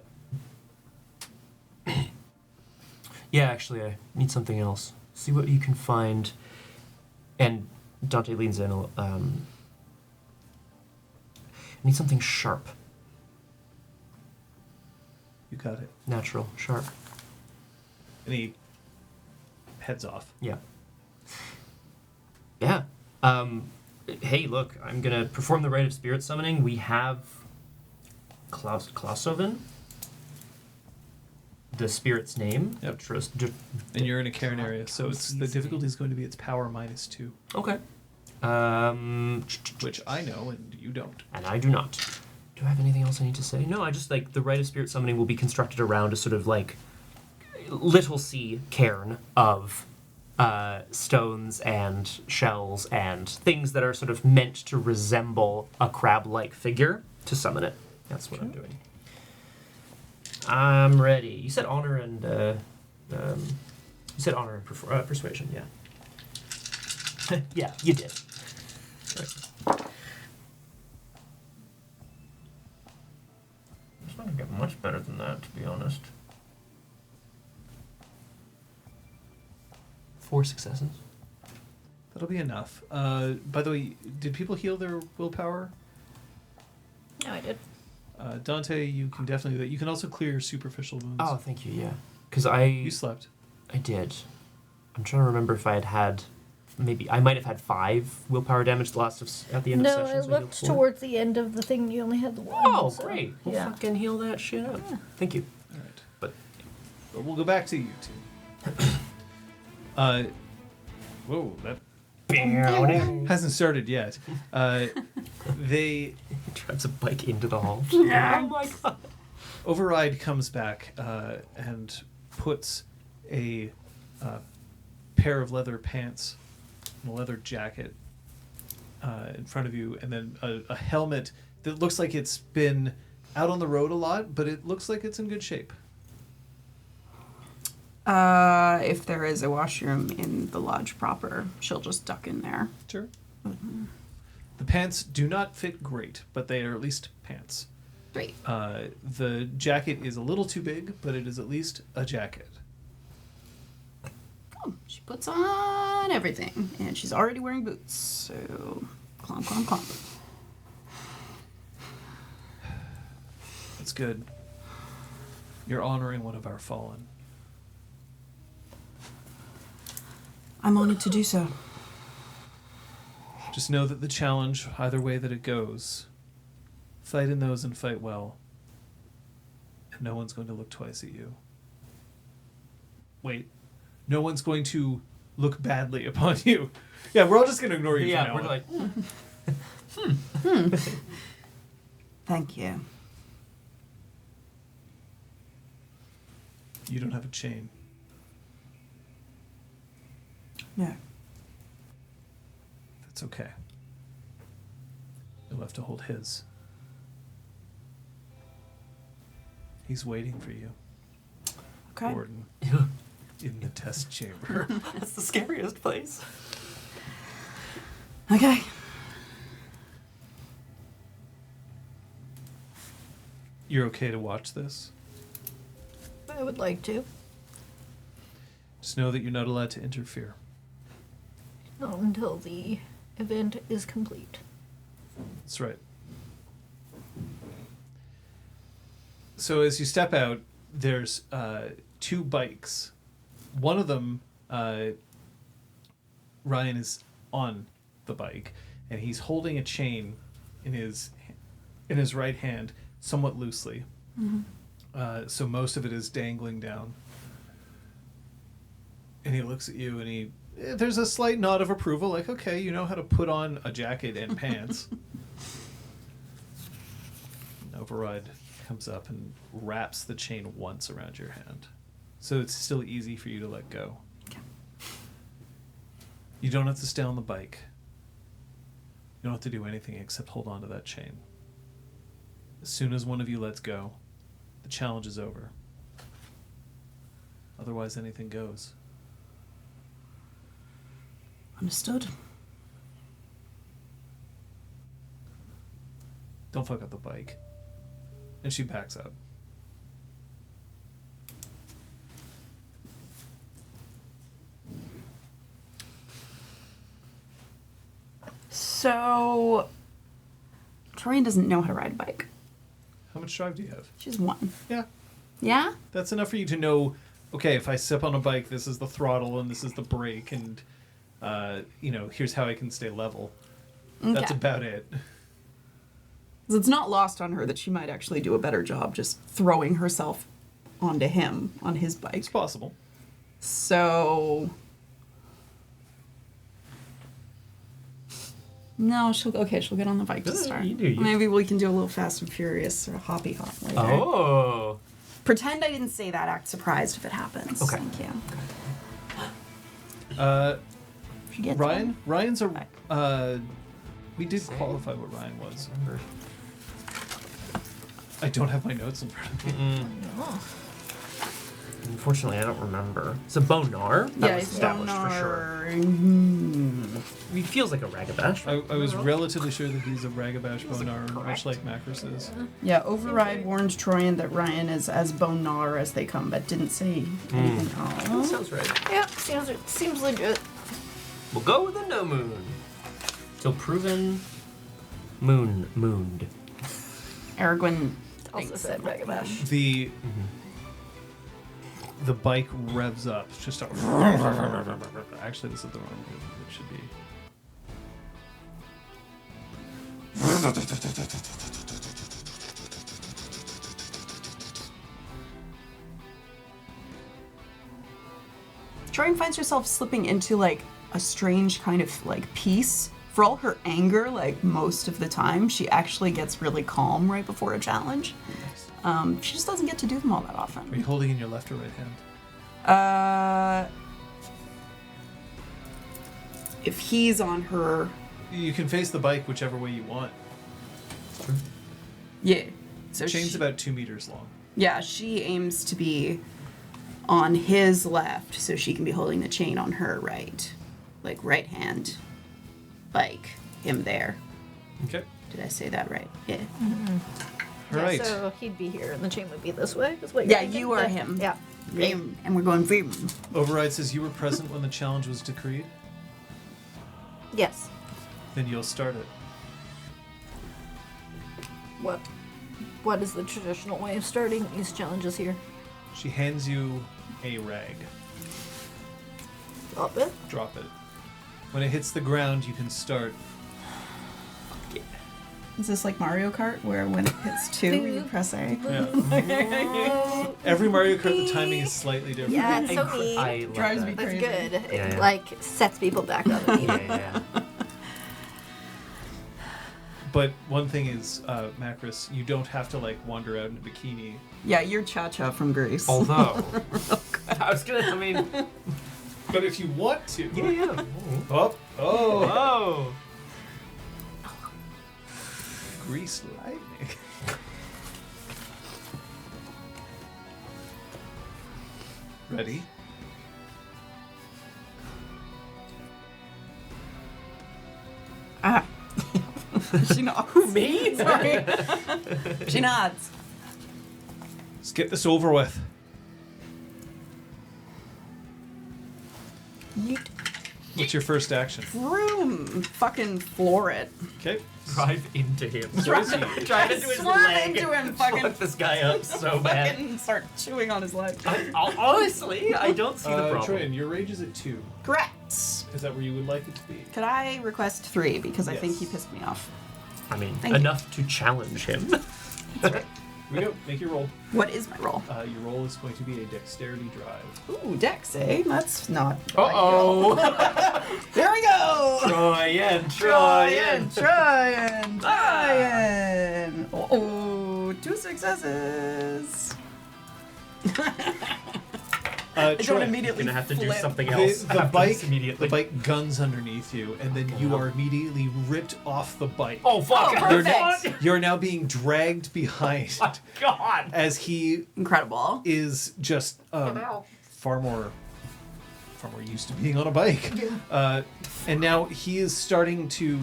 actually, I need something else. See what you can find. And Dante leans in. I need something sharp. You got it. Natural, sharp. And he heads off. Yeah. Yeah. Hey, look, I'm going to perform the rite of spirit summoning. We have Klausoven, the spirit's name. Yep. And you're in a Cairn area, so the difficulty is going to be its power -2. Okay. Which I know, and you don't. And I do not. Do I have anything else I need to say? No, I just, like, the rite of spirit summoning will be constructed around a sort of, like, little c cairn of stones and shells and things that are sort of meant to resemble a crab-like figure to summon it. That's what I'm doing. I'm ready. You said honor and persuasion, yeah. Yeah, you did. Right. It's not gonna get much better than that, to be honest. 4 successes. That'll be enough. By the way, did people heal their willpower? No, I did. Dante, you can definitely do that. You can also clear your superficial wounds. Oh, thank you, yeah. Because You slept. I did. I'm trying to remember if I had maybe... I might have had 5 willpower damage at the end of No, session. I so looked towards the end of the thing. You only had the 1. Oh, so, great. We'll yeah. fucking heal that shit up. Yeah. Thank you. All right. But we'll go back to you two. Whoa, that hasn't started yet. They drives a bike into the hall. Oh my god. Override comes back and puts a pair of leather pants and a leather jacket in front of you, and then a helmet that looks like it's been out on the road a lot, but it looks like it's in good shape. If there is a washroom in the lodge proper, she'll just duck in there. Sure. Mm-hmm. The pants do not fit great, but they are at least pants. Great. The jacket is a little too big, but it is at least a jacket. Oh, she puts on everything, and she's already wearing boots, so clomp, clomp, clomp. That's good. You're honoring one of our fallen. I'm honored to do so. Just know that the challenge, either way that it goes, fight in those and fight well. And no one's going to look twice at you. Wait. No one's going to look badly upon you. Yeah, we're all just going to ignore you for now. We're like... Thank you. You don't have a chain. No. That's okay. You'll have to hold his. He's waiting for you, Okay. Gordon, in the test chamber. That's the scariest place. Okay. You're okay to watch this? I would like to. Just know that you're not allowed to interfere. Not until the event is complete. That's right. So as you step out, there's 2 bikes. One of them, Ryan is on the bike, and he's holding a chain in his right hand, somewhat loosely. Mm-hmm. So most of it is dangling down. And he looks at you, and there's a slight nod of approval, like, okay, you know how to put on a jacket and pants. Override comes up and wraps the chain once around your hand. So it's still easy for you to let go. Okay. You don't have to stay on the bike. You don't have to do anything except hold on to that chain. As soon as one of you lets go, the challenge is over. Otherwise, anything goes. Understood. Don't fuck up the bike. And she backs up. So, Torian doesn't know how to ride a bike. How much drive do you have? She's 1. Yeah. Yeah? That's enough for you to know, okay, if I step on a bike, this is the throttle and this is the brake, and, here's how I can stay level. That's Okay. about it. 'Cause it's not lost on her that she might actually do a better job just throwing herself onto him on his bike. It's possible. So... No, she'll get on the bike to start. You do you. Maybe we can do a little Fast and Furious or a hoppy hop later. Oh. Pretend I didn't say that. Act surprised if it happens. Okay. Thank you. She gets Ryan? Ryan's a... we did qualify what Ryan was. I don't have my notes in front of me. Unfortunately, I don't remember. It's a Bonar. That was it's established for sure. Bonar. He feels like a Ragabash. I was relatively sure that he's a Ragabash Bonar, much like Macros is. Yeah, Override warned Troyan that Ryan is as Bonar as they come, but didn't say anything That else. sounds right. Yeah, seems legit. We'll go with the no moon. Till proven mooned. Aragorn Also thinks said that Ragabash. The bike revs up. It's just a... Actually, this is the wrong move. It should be... Troyan finds herself slipping into like a strange kind of like peace. For all her anger, like most of the time, she actually gets really calm right before a challenge. She just doesn't get to do them all that Are often. you holding in your left or right hand? If he's on her, You can face the bike whichever way you want. yeah. So The chain's she, about 2 meters long. yeah, she aims to be on his left, so she can be holding the chain on her right, like right hand, bike, him there. Okay. Did I say that right? Yeah. All right. So he'd be here, and the chain would be this way. Is what you're Yeah, thinking? you are him. Yeah. Vroom, and we're going vroom. Override says you were present when the challenge was decreed. Yes. Then you'll start it. What is the traditional way of starting these challenges here? She hands you a rag. Drop it. Drop it. When it hits the ground, you can start. Is this like Mario Kart, where when it hits 2, you press A? Yeah. Every Mario Kart, the timing is slightly different. Yeah, it's so neat. I love Drives that. me That's crazy. good. It Yeah, yeah. like sets people back on the Yeah. But one thing is, Macros, you don't have to like wander out in a bikini. Yeah, you're Cha-Cha from Greece. Although, I was gonna. I mean, But if you want to. yeah. Oh. Oh. Grease lightning. Ready? Ah. She nods. Me? Sorry. She nods. Let's get this over with. What's your first action? Vroom. Fucking floor it. Okay. Drive into him. Drive Drive into his Swerve leg. into him, fucking- Fuck this guy up so bad. Fucking start chewing on his leg. Honestly, I don't see the problem. Troyan, your rage is at 2. Correct. Is that where you would like it to be? Could I request 3 because I think Yes. he pissed me off. I mean, Thank you. enough to challenge him. Here we go. Make your roll. What is my roll? Your roll is going to be a dexterity drive. Ooh, Dex, eh? That's not. Uh-oh. There we go. Troyan. Trying. Oh, successes. Troy, don't immediately You're gonna have to do flip. something else. the after bike, this immediately. the bike guns underneath you, and then you are immediately ripped off the bike. Oh fuck! Oh, You're, perfect. you're now being dragged behind Oh God! as he Incredible. is just far more used to being on a bike. And now he is starting to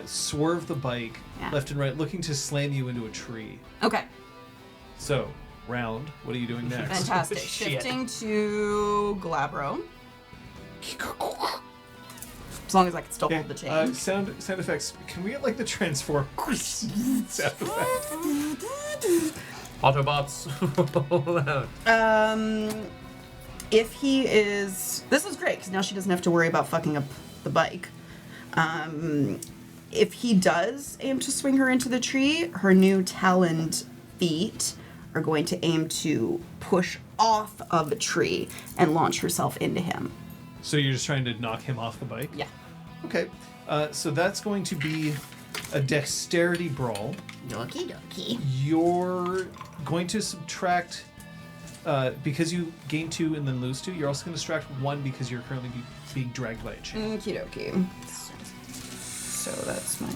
swerve the bike left and right, looking to slam you into a tree. Okay. So, round, what are you doing next? Fantastic. Shit. Shifting to Glabro. As long as I can still hold the chain. Sound effects. Can we get like the transform sound effect? Autobots. If he is... This is great, because now she doesn't have to worry about fucking up the bike. If he does aim to swing her into the tree, her new taloned feet are going to aim to push off of a tree and launch herself into him. So you're just trying to knock him off the bike? Yeah. Okay. So that's going to be a dexterity brawl. Okie dokie. You're going to subtract... because you gain 2 and then lose 2, you're also going to subtract 1 because you're currently being dragged by a chain. Okie dokie. So that's my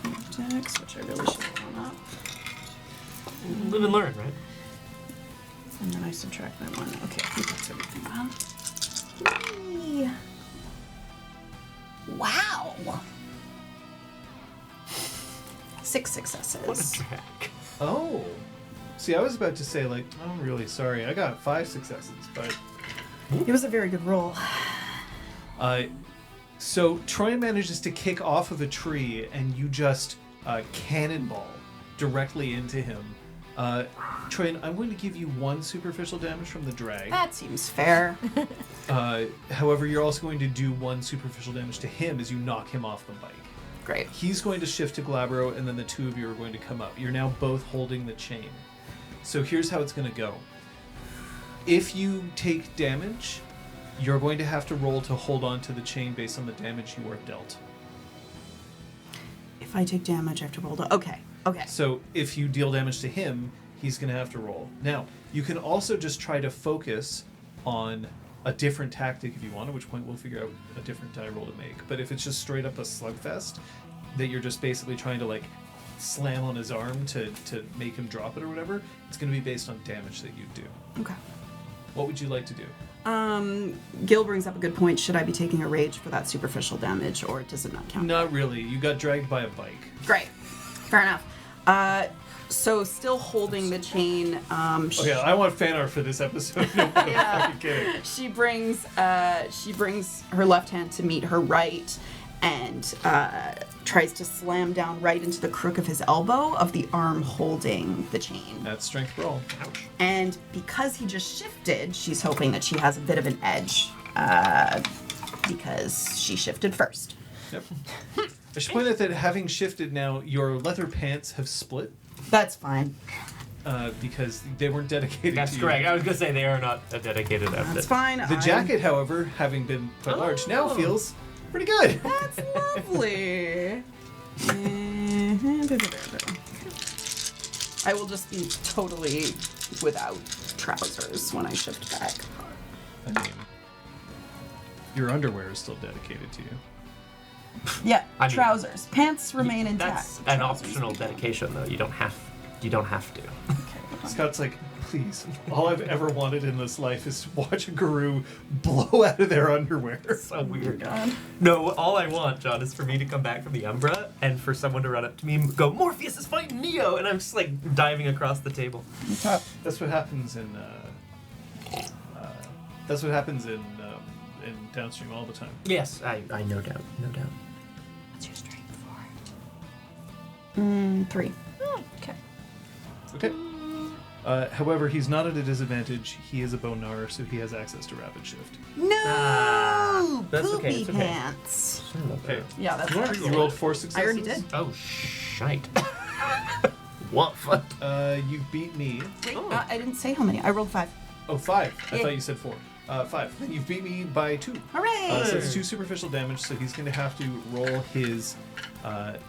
dex, which I really should have gone up. Live and learn, right? And then I subtract that 1. Okay, I think that's everything done. Wow! 6 successes. What a drag. Oh. See, I was about to say, like, I'm really sorry. I got 5 successes, but... It was a very good roll. So Troy manages to kick off of a tree, and you just cannonball directly into him. Troy, I'm going to give you 1 superficial damage from the drag. That seems fair. However, you're also going to do 1 superficial damage to him as you knock him off the bike. Great. He's going to shift to Glabro, and then the 2 of you are going to come up. You're now both holding the chain. So here's how it's going to go. If you take damage, you're going to have to roll to hold on to the chain based on the damage you are dealt. If I take damage, I have to roll to... Okay. So if you deal damage to him, he's going to have to roll. Now, you can also just try to focus on a different tactic if you want, at which point we'll figure out a different die roll to make. But if it's just straight up a slugfest, that you're just basically trying to, like, slam on his arm to make him drop it or whatever, it's going to be based on damage that you do. Okay. What would you like to do? Gil brings up a good point. Should I be taking a rage for that superficial damage, or does it not count? Not really. You got dragged by a bike. Great. Fair enough. So still holding the chain. Okay, I want fan art for this episode. No fucking kidding. She brings her left hand to meet her right, and tries to slam down right into the crook of his elbow of the arm holding the chain. That's strength roll. Ouch. And because he just shifted, she's hoping that she has a bit of an edge because she shifted first. Yep. I should point out that having shifted now, your leather pants have split That's fine. because they weren't dedicated That's to you. correct. I was gonna say they are not a dedicated outfit. That's fine. The jacket, however, having been quite large, now feels pretty good. That's lovely. I will just be totally without trousers when I shift back. I mean, your underwear is still dedicated to you. Yeah, I mean, trousers. Pants remain intact. That's an Trousers optional remain. dedication, though. You don't have to. Scott's like, please, all I've ever wanted in this life is to watch a guru blow out of their underwear. So weird. God. No, all I want, John, is for me to come back from the Umbra and for someone to run up to me and go, Morpheus is fighting Neo, and I'm just like diving across the table. That's what happens in. That's what happens in Downstream all the time. Yes, I no doubt. What's your strength for? 3. Okay. Okay. However, he's not at a disadvantage. He is a Bonar, so he has access to rapid shift. No! That's okay, Poopy it's okay. pants. Okay. Yeah, that's You rolled 4 successes. I already did. Oh, shite. What? You beat me. Wait, I didn't say how many. I rolled 5. Oh, 5. I Yeah. thought you said 4. 5. Then you've beat me by 2. Hooray! So it's 2 superficial damage, so he's going to have to roll his...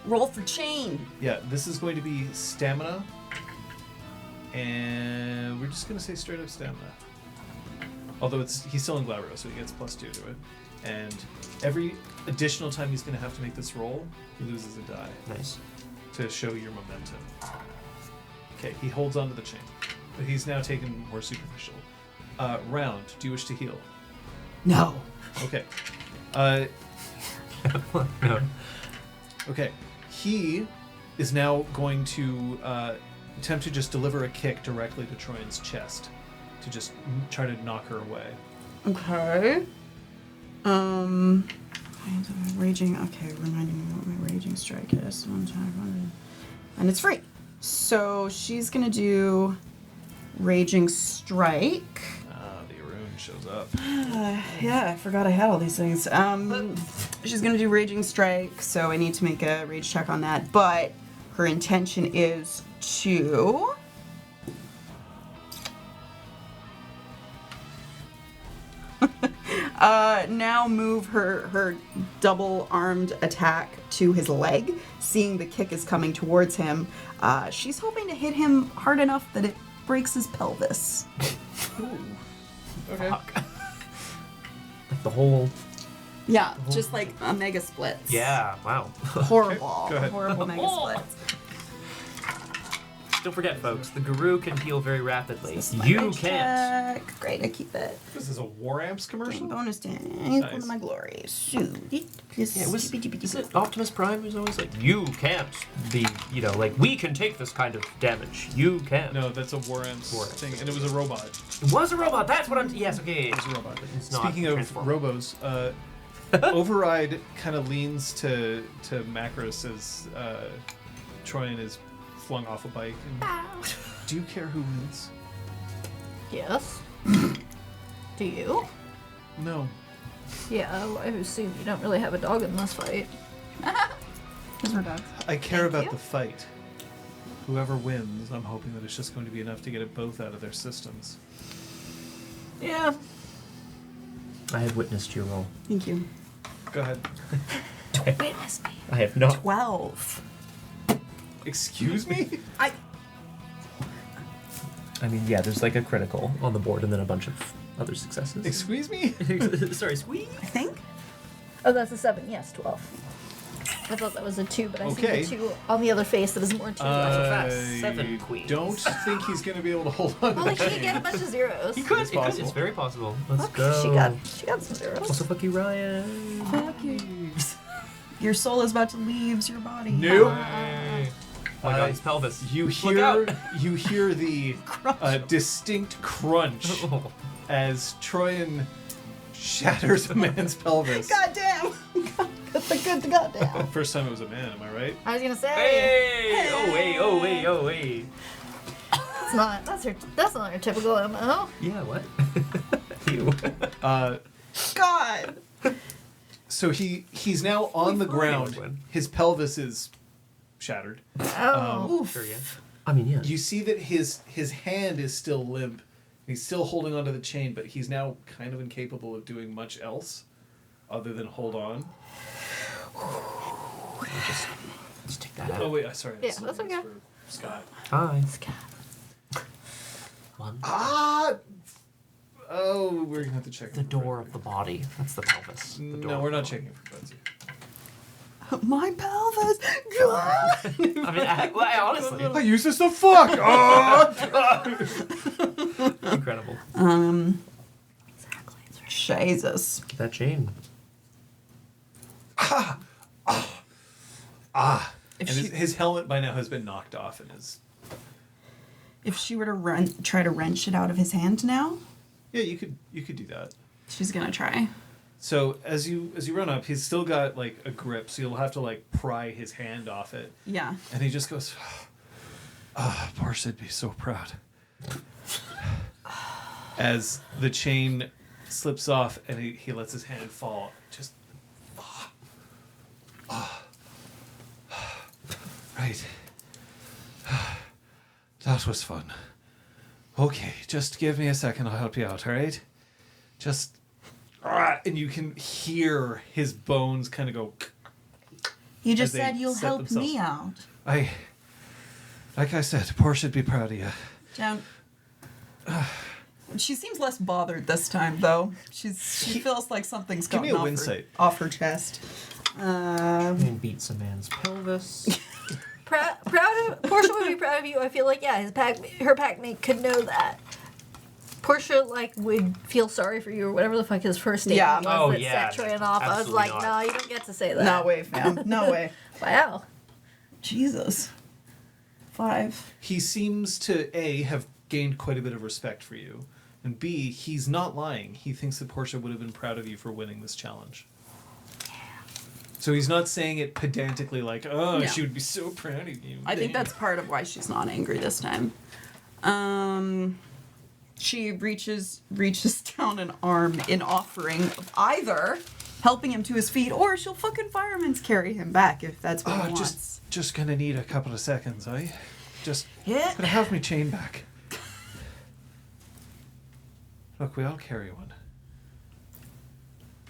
Roll for chain. Yeah, this is going to be stamina. And we're just going to say straight up stamina. Although he's still in Glabro, so he gets +2 to it. And every additional time he's going to have to make this roll, he loses a die. Nice. To show your momentum. Okay, he holds onto the chain. But he's now taken more superficial. Round, do you wish to heal? No. Okay. No. Okay. He is now going to attempt to just deliver a kick directly to Troyan's chest to just try to knock her away. Okay. Raging. Okay, reminding me what my raging strike is. And it's free. So she's gonna do raging strike. The rune shows up. Yeah, I forgot I had all these things. She's gonna do raging strike, so I need to make a rage check on that. But her intention is to now move her double-armed attack to his leg, seeing the kick is coming towards him. She's hoping to hit him hard enough that it breaks his pelvis. Okay. Fuck. Like the whole. Yeah, just like a mega splits. Yeah. Wow. Horrible. Go ahead. Horrible mega splits. Don't forget, folks. The guru can heal very rapidly. This is my You rage can't. check. Great, I keep it. This is a War Amps commercial? Bonus damage. Nice. One of my glories. Yeah, was it Optimus Prime who's always like, you can't be, like, we can take this kind of damage. You can't. No, that's a War Amps thing, and it was a robot. It was a robot. That's what I'm. Yes. Okay. It was a robot. It's not Speaking of Transformer. robos, Override kind of leans to Macros as Troyan is flung off a bike. And, do you care who wins? Yes. Do you? No. Yeah, well, I assume you don't really have a dog in this fight. Because we're dogs. I care Thank about you. the fight. Whoever wins, I'm hoping that it's just going to be enough to get it both out of their systems. Yeah. I have witnessed your role. Thank you. Go ahead. Witness me. I have not. 12. Excuse me? I mean, yeah. There's like a critical on the board, and then a bunch of other successes. Excuse me? Sorry, squeeze. I think. Oh, that's a 7. Yes, 12. I thought that was a 2, but I Okay. see the 2 on the other face that is more 2. fast. 7 queens. Don't think he's going to be able to hold on to Well, he that. can't get a bunch of zeros. You could. It's It could. possible. It's very possible. Let's Look, go. she got some zeros. Also, fuck you, Ryan. Fuck you. Your soul is about to leave your body. Nope. Oh my god, his pelvis. You Look out. hear the distinct crunch as Troyan shatters a man's pelvis. Goddamn. Good goddamn. First time it was a man, am I right? I was gonna say Hey! Oh wait! Oh wait! Oh wait! it's not. That's not your typical MO. Yeah. What? Ew. God. So he's now on the ground. One. His pelvis is shattered. Oh. Sure. Yeah. I mean, yeah. You see that his hand is still limp. He's still holding onto the chain, but he's now kind of incapable of doing much else other than hold on. Let's take that out. Oh wait, sorry. Yeah, that's okay. For Scott. Hi. One. Ah! Oh, we're gonna have to check The door of the body. That's the pelvis. The door No, of we're the not body. checking for Betsy. My pelvis. God. I mean, I honestly, I use this to fuck! incredible. Exactly. Jesus. Get that chain. And his helmet by now has been knocked off and is... If she were to try to wrench it out of his hand now, Yeah, you could do that. she's gonna try. So as you run up, he's still got like a grip, so you'll have to like pry his hand off it. Yeah. And he just goes, poor Sid be so proud. As the chain slips off and he lets his hand fall. Just, right. That was fun. Okay, just give me a second, I'll help you out, alright? Just, and you can hear his bones kind of go. You just As they said you'll set help me themselves- out. Like I said, Poor should be proud of you. Down. She seems less bothered this time, though. She feels like something's Give me gotten a off insight. off her chest. And beats a man's pelvis. Proud of Portia would be proud of you. I feel like her packmate could know that. Portia would feel sorry for you or whatever the fuck his first statement Yeah. was Oh, that yeah. set Troyan off. I was Absolutely like, not. no, you don't get to say that. No way, fam. No way. Wow. Jesus. 5. He seems to A, have gained quite a bit of respect for you, and B, he's not lying. He thinks that Portia would have been proud of you for winning this challenge. So he's not saying it pedantically like, oh, Yeah. she would be so proud of you. I think that's part of why she's not angry this time. She reaches down an arm in offering of either helping him to his feet, or she'll fucking fireman's carry him back if that's what he wants. Just gonna need a couple of seconds, eh? Just Yeah. gonna have me chain back. Look, we all carry one.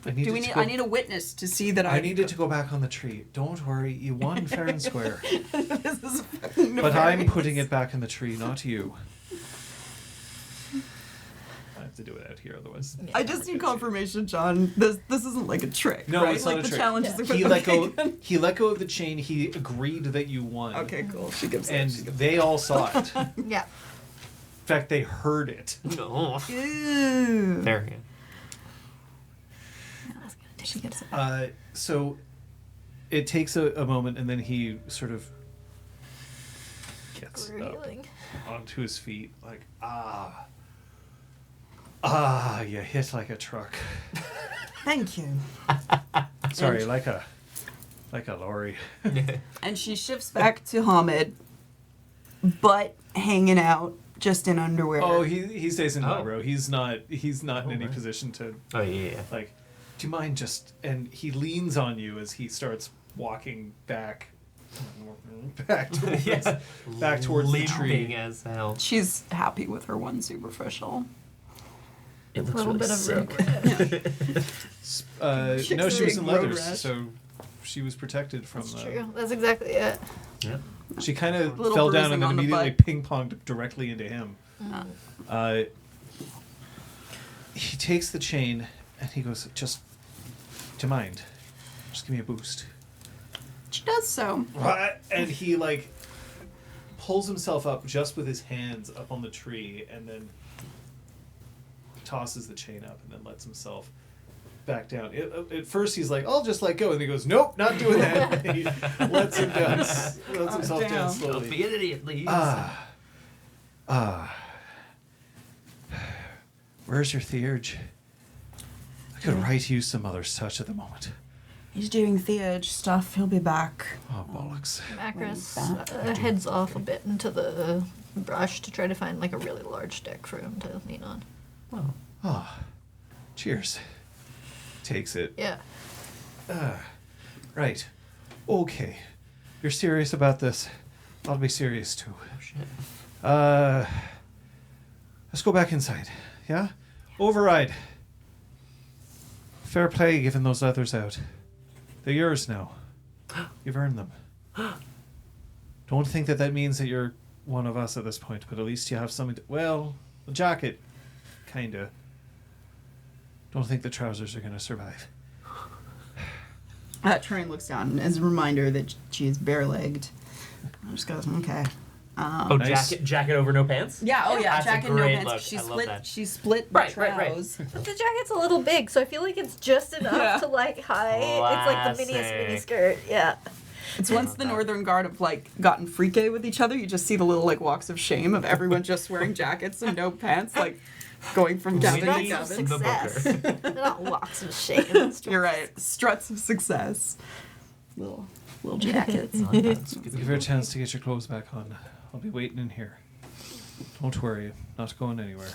I I need a witness to see that I needed to go back on the tree. Don't worry, you won fair and square. This is fucking But I'm nefarious. putting it back in the tree, not you. I have to do it out here, otherwise. I just need confirmation, John. This isn't like a trick. No, right? it's not like a the trick. challenge is He equivalent. he let go of the chain. He agreed that you won. Okay, cool. She gives it. And She gives they all saw it. In Yeah. fact, they heard it. No. it. Ew. There you go. She gives it. So it takes a moment, and then he sort of gets up Grueling. onto his feet, like, you hit like a truck. Thank you. Sorry, like a lorry. And she shifts back to Hamid, butt hanging out, just in underwear. Oh, he stays in Oh. bro. He's not in any right. position to Oh yeah. like. Do you mind just? And he leans on you as he starts walking back towards, Yeah. back towards the tree. Limping as hell. She's happy with her one superficial. It A looks little really bit of sick. road. No, she was in Road leathers, rash. so she was protected from. That's true. That's exactly it. Yeah. She kind of Little fell down bruising and then on the immediately butt. ping ponged directly into him. Uh, He takes the chain and he goes, "Just, do you mind? Just give me a boost." she does so. And he pulls himself up just with his hands up on the tree, and then tosses the chain up, and then lets himself back down. At first, he's like, "I'll just let go," and he goes, "Nope, not doing that." He lets himself down damn. Don't slowly. be an idiot, please. Where's your theurge? I could write you some other such at the moment. He's doing theurge stuff. He'll be back. Oh, bollocks. Macros Right heads off a bit into the brush to try to find a really large stick for him to lean on. Oh, cheers. Takes it. Yeah. Right. Okay. You're serious about this? I'll be serious too. Oh shit. Let's go back inside. Yeah? Override. Fair play giving those leathers out. They're yours now. You've earned them. Don't think that means that you're one of us at this point, but at least you have something to... Well, the jacket. Kinda. Don't think the trousers are gonna survive. Trine looks down as a reminder that she is bare-legged. Just goes, okay. Oh, Nice. jacket over no pants? Yeah, oh yeah, That's a jacket, no great pants. look. She I love split. that. She split the Right, right. trousers. But the jacket's a little big, so I feel like it's just enough Yeah. to hide. It's like the miniest mini Classic. skirt. Yeah. It's once the Northern Guard have gotten freaky with each other, you just see the little walks of shame of everyone just wearing jackets and no pants, going from cabin to Winnie Struts of cabin. the success. Booker. They're not walks of shame. It's You're right. Struts of success. Little jackets. Give her a chance to get your clothes back on. I'll be waiting in here. Don't worry, not going anywhere.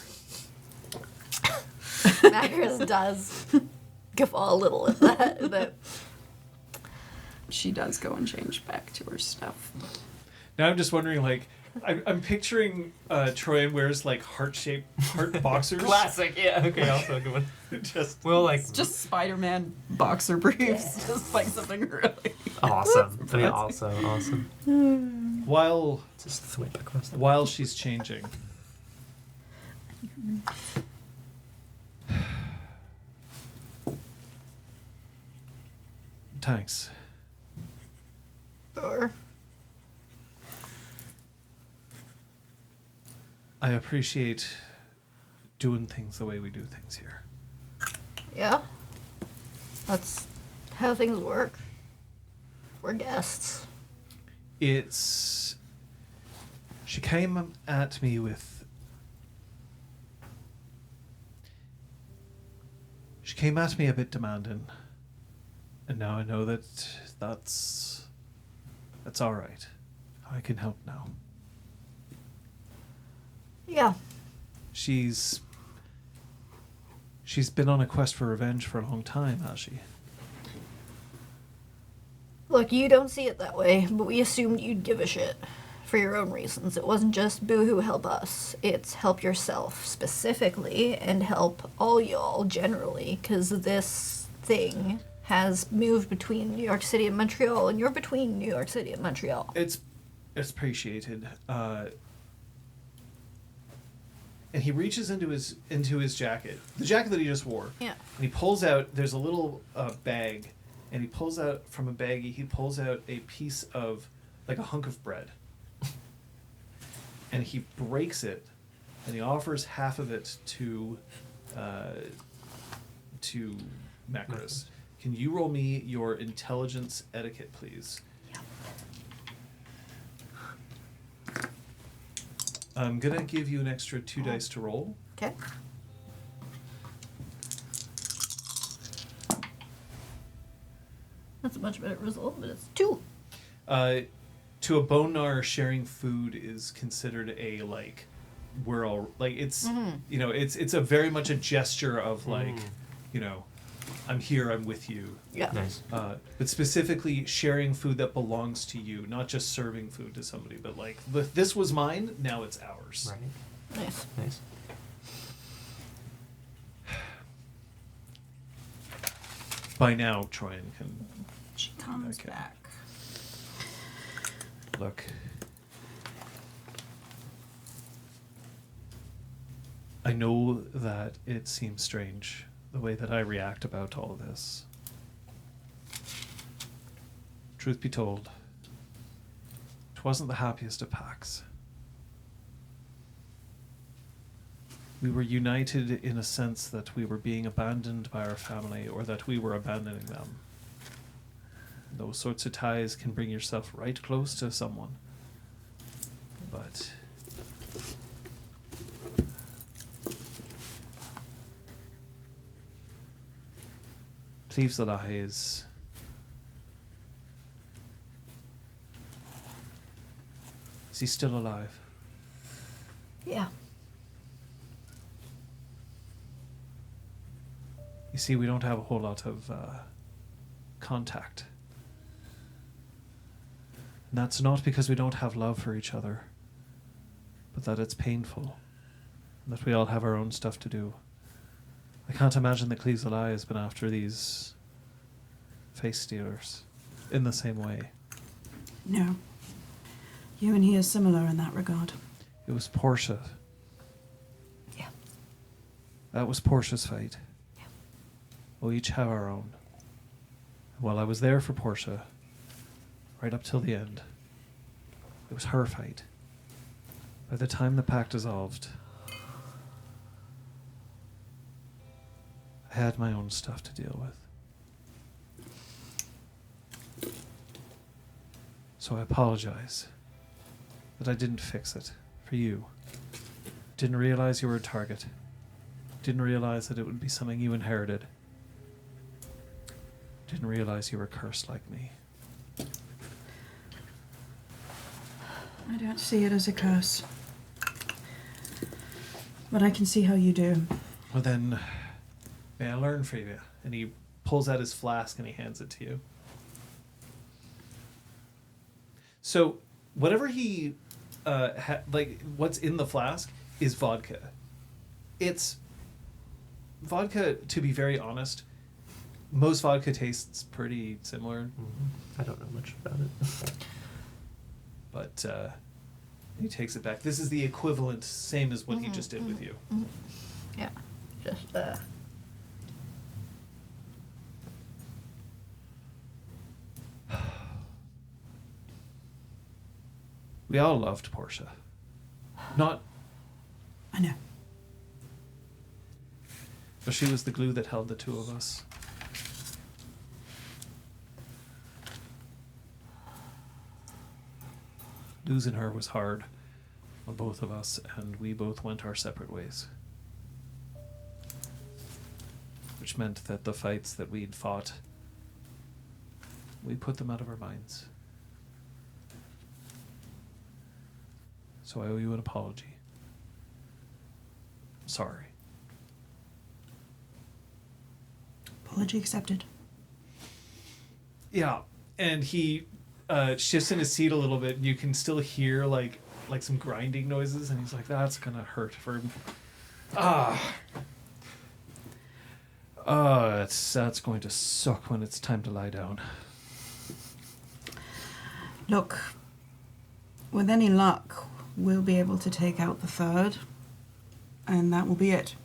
Macros does guffaw a little at that. But She does go and change back to her stuff. Now I'm just wondering, I'm picturing Troy wears heart boxers. Classic, yeah. Okay, also a good one. Just Well, Just Spider-Man boxer briefs. Just something really. awesome. I mean, also awesome. while Just sweep across the. while she's changing, Thanks. Sure. I appreciate doing things the way we do things here. Yeah. That's how things work. We're guests. She came at me with... She came at me a bit demanding. And now I know that's all right. I can help now. Yeah. She's been on a quest for revenge for a long time, has she? Look, you don't see it that way, but we assumed you'd give a shit. For your own reasons. It wasn't just boohoo help us. It's help yourself specifically and help all y'all generally, because this thing has moved between New York City and Montreal, and you're between New York City and Montreal. It's appreciated. And he reaches into his jacket, the jacket that he just wore. Yeah. And he pulls out. There's a little bag, and he pulls out from a baggie. He pulls out a piece of, like, a hunk of bread, and he breaks it, and he offers half of it to Macros. Can you roll me your intelligence etiquette, please? Yeah. I'm gonna give you an extra 2 dice to roll. Okay. That's a much better result, but it's 2. To a Bonar, sharing food is considered a, like, we're all, like, it's, you know, it's a very much a gesture of, like, you know, I'm here, I'm with you. Yeah. Nice. But specifically sharing food that belongs to you, not just serving food to somebody, but, like, this was mine, now it's ours. Right. Nice. Nice. By now, Troyan can... She comes Okay. back. Look. I know that it seems strange, the way that I react about all of this. Truth be told, it wasn't the happiest of packs. We were united in a sense that we were being abandoned by our family, or that we were abandoning them. Those sorts of ties can bring yourself right close to someone. But Cleaves the Lie is he still alive? Yeah. You see, we don't have a whole lot of contact. And that's not because we don't have love for each other, but that it's painful, and that we all have our own stuff to do. I can't imagine that Cleaves the Lie has been after these face stealers in the same way. No. You and he are similar in that regard. It was Portia. Yeah. That was Portia's fight. Yeah. We each have our own. While I was there for Portia, right up till the end, it was her fight. By the time the pact dissolved, I had my own stuff to deal with. So I apologize that I didn't fix it for you. Didn't realize you were a target. Didn't realize that it would be something you inherited. Didn't realize you were cursed like me. I don't see it as a curse. But I can see how you do. Well then, may I learn from you? And he pulls out his flask and he hands it to you. So, whatever he, what's in the flask is vodka. It's vodka, to be very honest, most vodka tastes pretty similar. I don't know much about it. But He takes it back. This is the equivalent, same as what he just did with you. Yeah. Just, We all loved Portia. Not... I know. But she was the glue that held the two of us. Losing her was hard on both of us, and we both went our separate ways. Which meant that the fights that we'd fought, we put them out of our minds. So I owe you an apology. Sorry. Apology accepted. Yeah, and he shifts in his seat a little bit. You can still hear like some grinding noises, and he's like, "That's gonna hurt for him." That's going to suck when it's time to lie down. Look, with any luck, we'll be able to take out the third, and that will be it.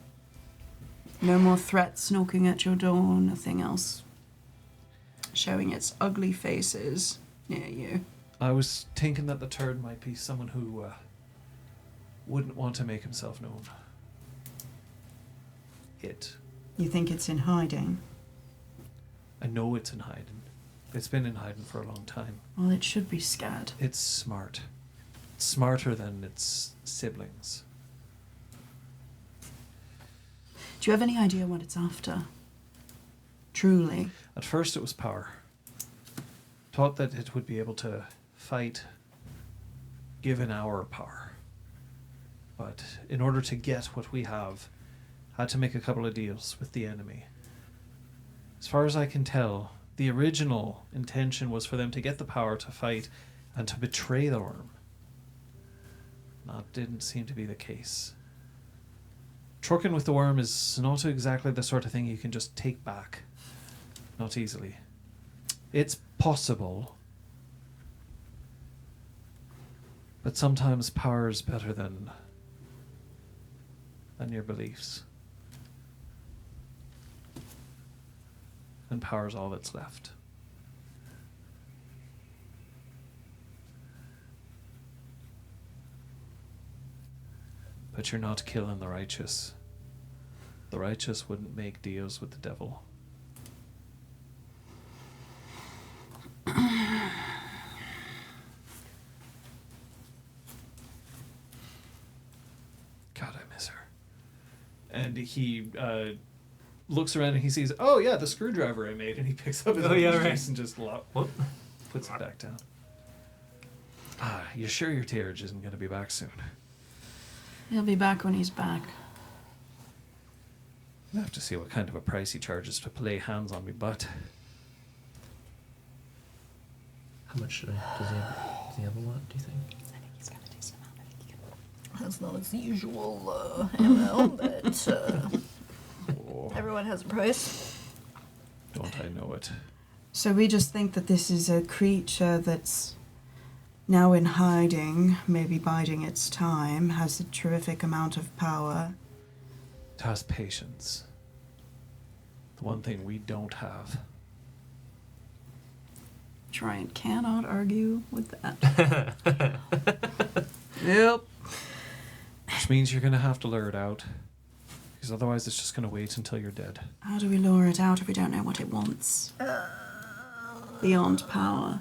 No more threats knocking at your door, nothing else showing its ugly faces near you. I was thinking that the turd might be someone who wouldn't want to make himself known. You think it's in hiding? I know it's in hiding. It's been in hiding for a long time. Well, it should be scared. It's smart. It's smarter than its siblings. Do you have any idea what it's after? Truly. At first it was power. Thought that it would be able to fight given our power. But in order to get what we have, had to make a couple of deals with the enemy. As far as I can tell, the original intention was for them to get the power to fight and to betray the worm. That didn't seem to be the case. Trucking with the worm is not exactly the sort of thing you can just take back. Not easily. It's possible. But sometimes power is better than your beliefs. And power's all that's left. But you're not killing the righteous. The righteous wouldn't make deals with the devil. God, I miss her. And he looks around and he sees, oh yeah, the screwdriver I made, and he picks up his piece and just puts it back down. You sure your Terrage isn't going to be back soon? He'll be back when he's back. I'll have to see what kind of a price he charges to lay hands on me butt. How much should I? Does he have a lot, do you think? I think he's got a decent amount. that's not its usual ML, but everyone has a price. Don't I know it? So we just think that this is a creature that's now in hiding, maybe biding its time, has a terrific amount of power. It has patience. The one thing we don't have. Tryant cannot argue with that. Yep. Which means you're going to have to lure it out. Because otherwise it's just going to wait until you're dead. How do we lure it out if we don't know what it wants? Beyond power.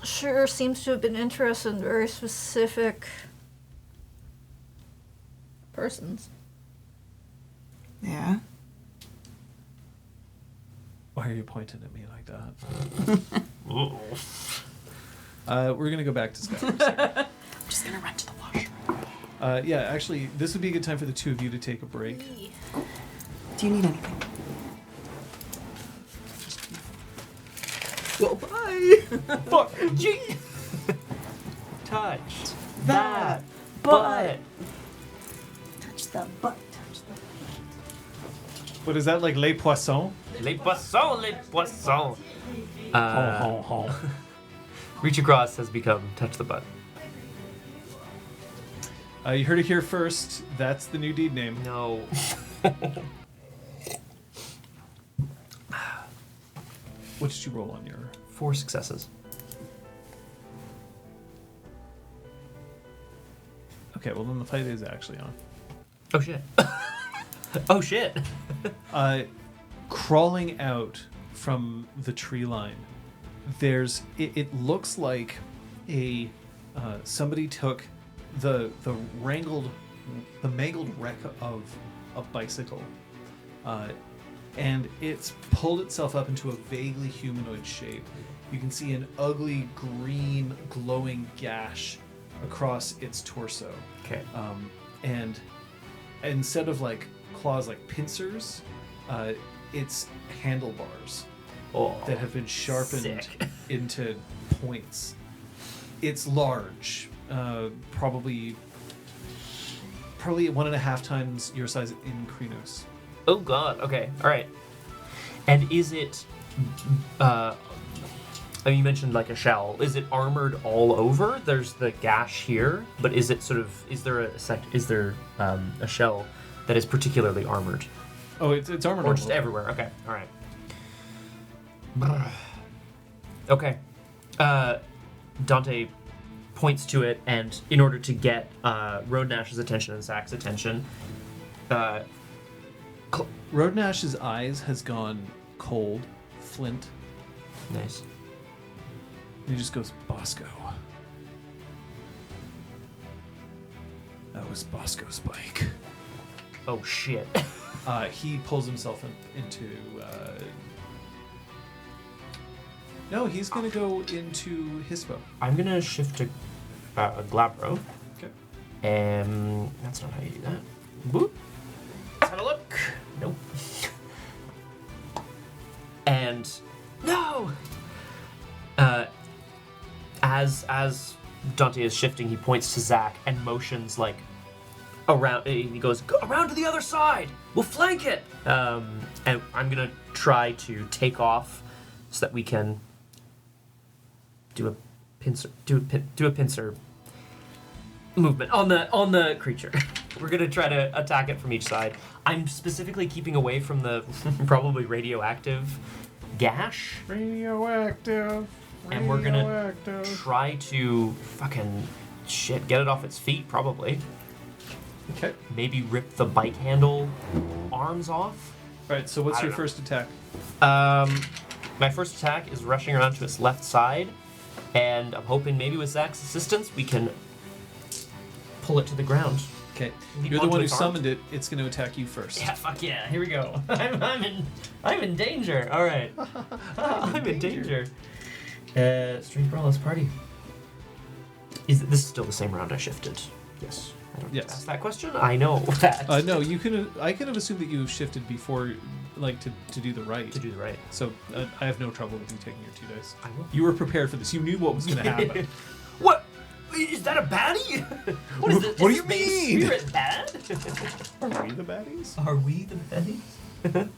Sure seems to have been interested in very specific persons. Yeah. Why are you pointing at me like that? We're going to go back to Scott for a second. I'm just gonna run to the washroom. Yeah, actually, this would be a good time for the two of you to take a break. Do you need anything? Well, bye. Fuck! Gee! Touch that butt! Touch the butt. Touch the What is that, like Les Poissons? Les poissons, les poissons! Hon, hon, hon. Reach across has become touch the butt. You heard it here first. That's the new deed name. No. What did you roll on your... 4 successes. Okay, well then the fight is actually on. Oh shit. Oh shit. Crawling out from the tree line, there's it looks like a somebody took the mangled wreck of a bicycle, and it's pulled itself up into a vaguely humanoid shape. You can see an ugly green glowing gash across its torso. Okay. And instead of like claws like pincers, it's handlebars that have been sharpened sick. into points. It's large, probably 1.5 times your size in Krynos. Oh god. Okay. All right. And is it? I mean, you mentioned like a shell. Is it armored all over? There's the gash here, but is it sort of? Is there a shell that is particularly armored, Oh, it's armored. or all just over. everywhere? Okay. All right. Okay. Dante points to it, and in order to get Roadnash's attention and Zach's attention, Roadnash's eyes has gone cold, flint. nice. And he just goes, Bosco. That was Bosco's bike. Oh shit. He pulls himself into. No, he's gonna go into Hispo. I'm gonna shift to Glabro. Okay. That's not how you do that. Boop. Let's have a look. Nope. And no. As Dante is shifting, he points to Zach and motions like around. He goes, "Go around to the other side. We'll flank it." And I'm gonna try to take off so that we can do a pincer movement on the creature. We're gonna try to attack it from each side. I'm specifically keeping away from the probably radioactive gash. Radioactive. And we're gonna try to fucking get it off its feet, probably. Okay. Maybe rip the bike handle arms off. Alright, so what's I your don't know. first attack? My first attack is rushing around to its left side, and I'm hoping maybe with Zach's assistance we can pull it to the ground. Okay. Leap You're the onto one who its arm. summoned it. It's going to attack you first. Yeah, fuck yeah! Here we go. I'm in danger. All right, I'm in danger. Strength roll, let's party. This is still the same round I shifted? Yes. I don't Yes. ask that question. I know that. No, you can. I could have assumed that you shifted before, like to do the right. To do the right. So I have no trouble with you taking your 2 dice. I will. You were prepared for this. You knew what was going to happen. What? Is that a baddie? What is this? What do Is you this main mean? Spirit bad? Are we the baddies? Are we the baddies?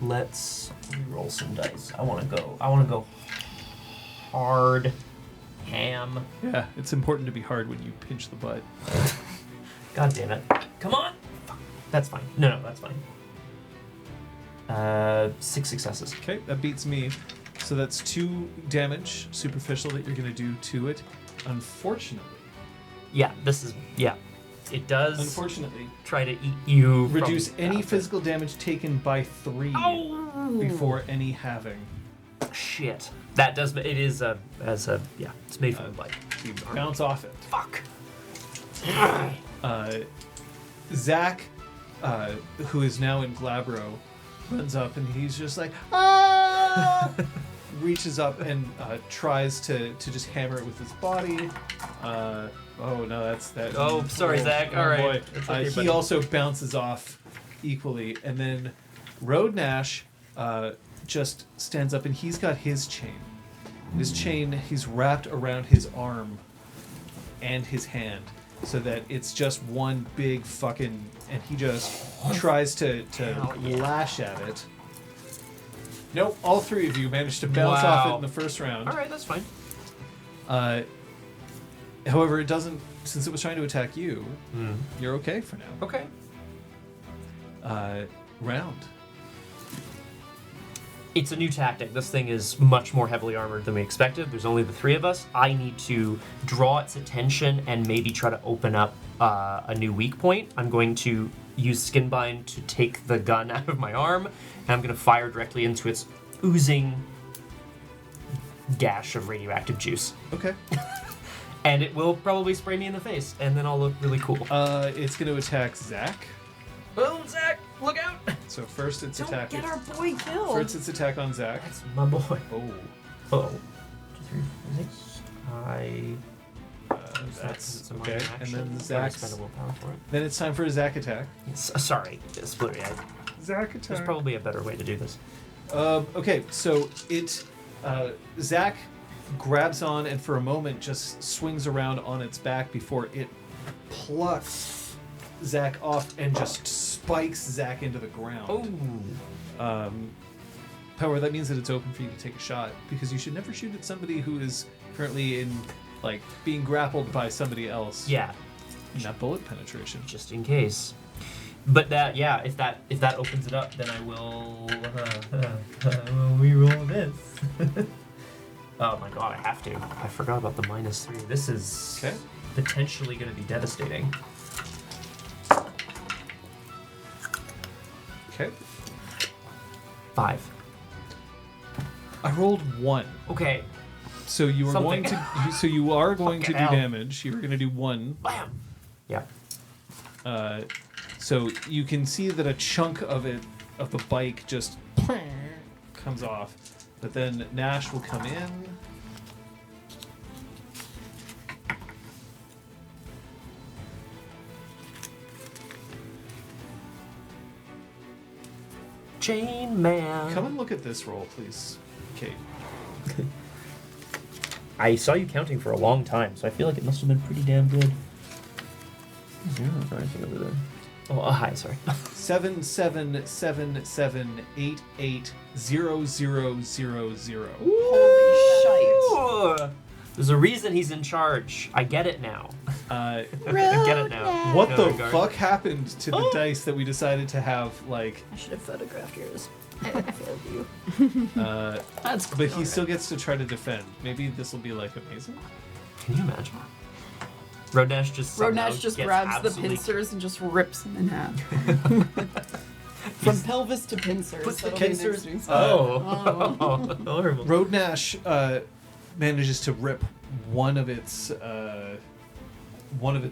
Let's roll some dice. I want to go hard ham. Yeah, it's important to be hard when you pinch the butt. God damn it. Come on. Fuck. That's fine. No, that's fine. 6 successes. Okay, that beats me. So that's 2 damage, superficial, that you're going to do to it. Unfortunately. Yeah, it does Unfortunately. try to eat you. Reduce from any after. physical damage taken by 3 before any halving. Shit. That does. It is it's made from the bike. You bounce off it. Fuck. Zach, who is now in Glabro, runs up and he's just like, ah! Reaches up and tries to just hammer it with his body. Oh no, that's that. Oh, sorry, Zach. All right. Boy. It's okay, He buddy. also bounces off equally, and then Roadnash just stands up and he's got his chain. His chain he's wrapped around his arm and his hand, so that it's just one big fucking. And he just tries to Hell yeah. lash at it. Nope, all 3 of you managed to bounce off it in the first round. All right, that's fine. However, it doesn't. Since it was trying to attack you, you're okay for now. Okay. Round. It's a new tactic. This thing is much more heavily armored than we expected. There's only the 3 of us. I need to draw its attention and maybe try to open up a new weak point. I'm going to use Skinbind to take the gun out of my arm, and I'm going to fire directly into its oozing gash of radioactive juice. Okay. And it will probably spray me in the face, and then I'll look really cool. It's going to attack Zach. Boom, Zach! Look out! So first its attack. Get our boy killed. First its attack on Zach. That's my boy. Oh. Oh. 2, 3, 6. That's a minor okay. And action. then Gotta Zach's. spend a willpower for it. Then it's time for a Zach attack. Sorry, split it. Zach attack. There's probably a better way to do this. Okay, so it. Zach grabs on and for a moment just swings around on its back before it plucks Zach off and just spikes Zach into the ground. Oh. However, that means that it's open for you to take a shot because you should never shoot at somebody who is currently in, like, being grappled by somebody else. Yeah. Not bullet penetration. Just in case. But that, yeah, if that opens it up, then I will reroll this. Oh my god, I have to. I forgot about the -3. This is Okay. potentially going to be devastating. Okay. 5. I rolled 1. Okay. So you are Something. going to. So you are going to do Fucking hell. damage. You're going to do 1. Bam! Yeah. So you can see that a chunk of the bike just comes off, but then Nash will come in. Chain Man. Come and look at this roll, please, Kate. I saw you counting for a long time, so I feel like it must have been pretty damn good. Anything over there? Oh, hi, sorry. 7778800000. Holy shite. There's a reason he's in charge. I get it now. I get it now. What the Guard. fuck happened to the dice that we decided to have, like, I should have photographed yours. I failed you. That's but he still gets to try to defend. Maybe this will be, like, amazing. Can you imagine? Rodnash just somehow Rodnash just gets grabs the absolutely- pincers and just rips him in half. From pelvis to pincers. Puts the That'll be an pincers. interesting Oh, horrible. Rodnash manages to rip one of its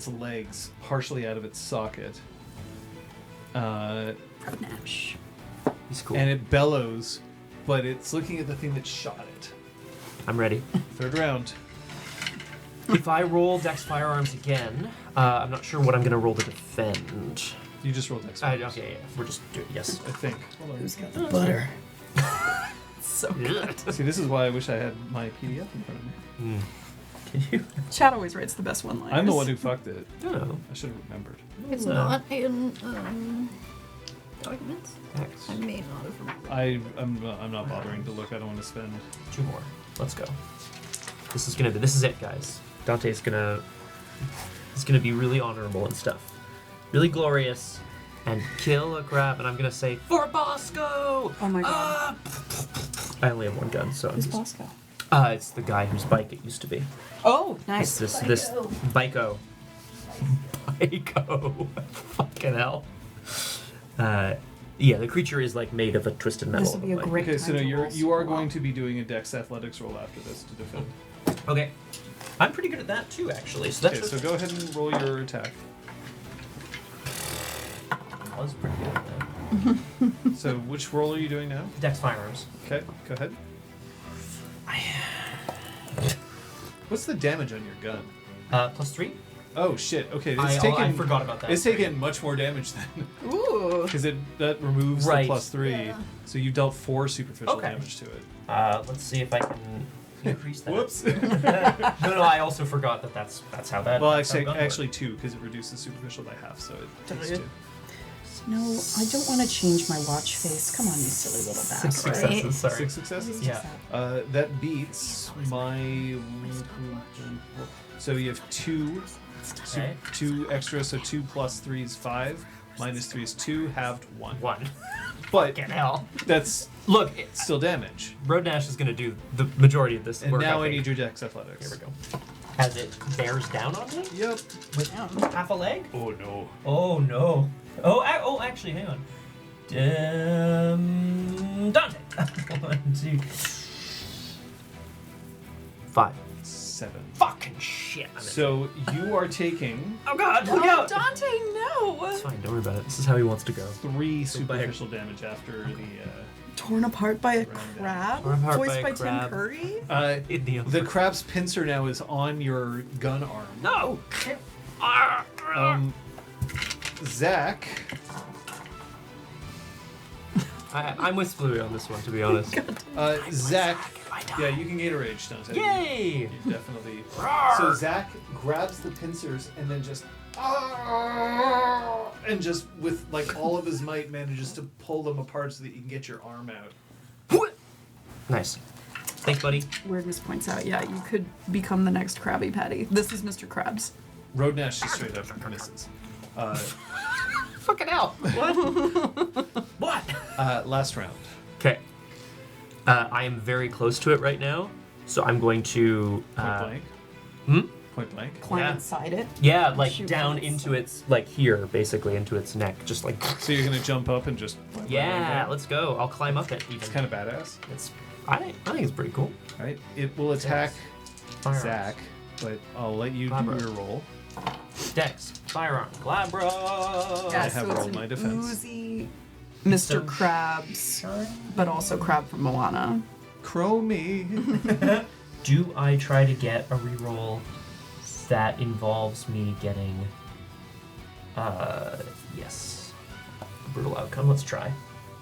legs partially out of its socket. Rodnash. He's cool. And it bellows, but it's looking at the thing that shot it. I'm ready. Third round. If I roll Dex Firearms again, I'm not sure what I'm going to roll to defend. You just rolled Dex. Okay, yeah. We're just doing yes. I think. Hold on. Who's got the butter? So good. See, this is why I wish I had my PDF in front of me. Can you? Chad always writes the best one-liners. I'm the one who fucked it. No. I should have remembered. It's No. not in documents. X. I may not have remembered. I'm not bothering to look. I don't want to spend. 2 more. Let's go. This is it, guys. Dante's gonna be really honorable and stuff. Really glorious. And kill a crap, and I'm gonna say, for Bosco! Oh my god. I only have 1 gun, so I'm Who's just... Bosco? It's the guy whose bike it used to be. Oh, nice. This Biko. Biko. Fucking hell. Yeah, the creature is like made of a twisted metal. This would be a like- great Okay, time so no, to you roll are super going well. to be doing a Dex Athletics roll after this to defend. Okay. I'm pretty good at that too, actually. So that's Okay, so go ahead and roll your attack. I was pretty good at that. So which roll are you doing now? Dex Firearms. Okay, go ahead. What's the damage on your gun? +3. Oh shit! Okay, it's I taken. forgot about that. It's taken much more damage then, Ooh. because that removes Right. the +3. Yeah. So you dealt 4 superficial Okay. damage to it. Let's see if I can increase that. Whoops. No, I also forgot that's how that. Well, that's how gun actually 2, because it reduces superficial by half, so it takes 2. No, I don't want to change my watch face. Come on, you silly little bastard. 6 successes. Sorry. 6 successes. Yeah. That beats my So you have two Okay. extra, so 2 plus 3 is 5, minus 3 is 2, halved 1. 1. But Get hell. that's Look, still damage. Road Nash is going to do the majority of this And work. now I think. need your dex athletics. Here we go. As it bears down on me Yep. with half a leg. Oh no. Oh no. Oh, actually, hang on. Dante. 1, 2, 5. 7. Fucking shit. I'm in. So you are taking Oh god. Look Oh, out. Dante, no! It's fine. Don't worry about it. This is how he wants to go. 3 superficial damage after the. Torn apart by a Round down. crab? Torn apart Voiced by a by crab. Tim Curry? In the The crab's pincer now is on your gun arm. No. Zach. I'm with Bluey on this one, to be honest. Zach. Yeah, you can gain a rage, Dante. Yay! You definitely. So Zach grabs the pincers and then just. And just with like all of his might manages to pull them apart so that you can get your arm out. Nice. Thanks, buddy. Weirdness points out, yeah, you could become the next Krabby Patty. This is Mr. Krabs. Road Nash just straight up misses. Fucking hell. What? What? Last round. Okay. I am very close to it right now, so I'm going to. Point blank. Hmm? Point blank. Climb Yeah. inside it. Yeah, like Shoot down bullets. into its, like here, basically, into its neck. Just like. So you're gonna jump up and just. Yeah, let's go. I'll climb up it even. It's kind of badass. I think it's pretty cool. Right? It will attack Firearms. Zach, but I'll let you do Glabra. your roll. Dex, firearm, glabra. Yeah, I have so it's rolled an my defense. oozy Mr. Krabs, but also Crab from Moana. Crow me. Do I try to get a reroll that involves me getting? Yes. Brutal outcome. Let's try.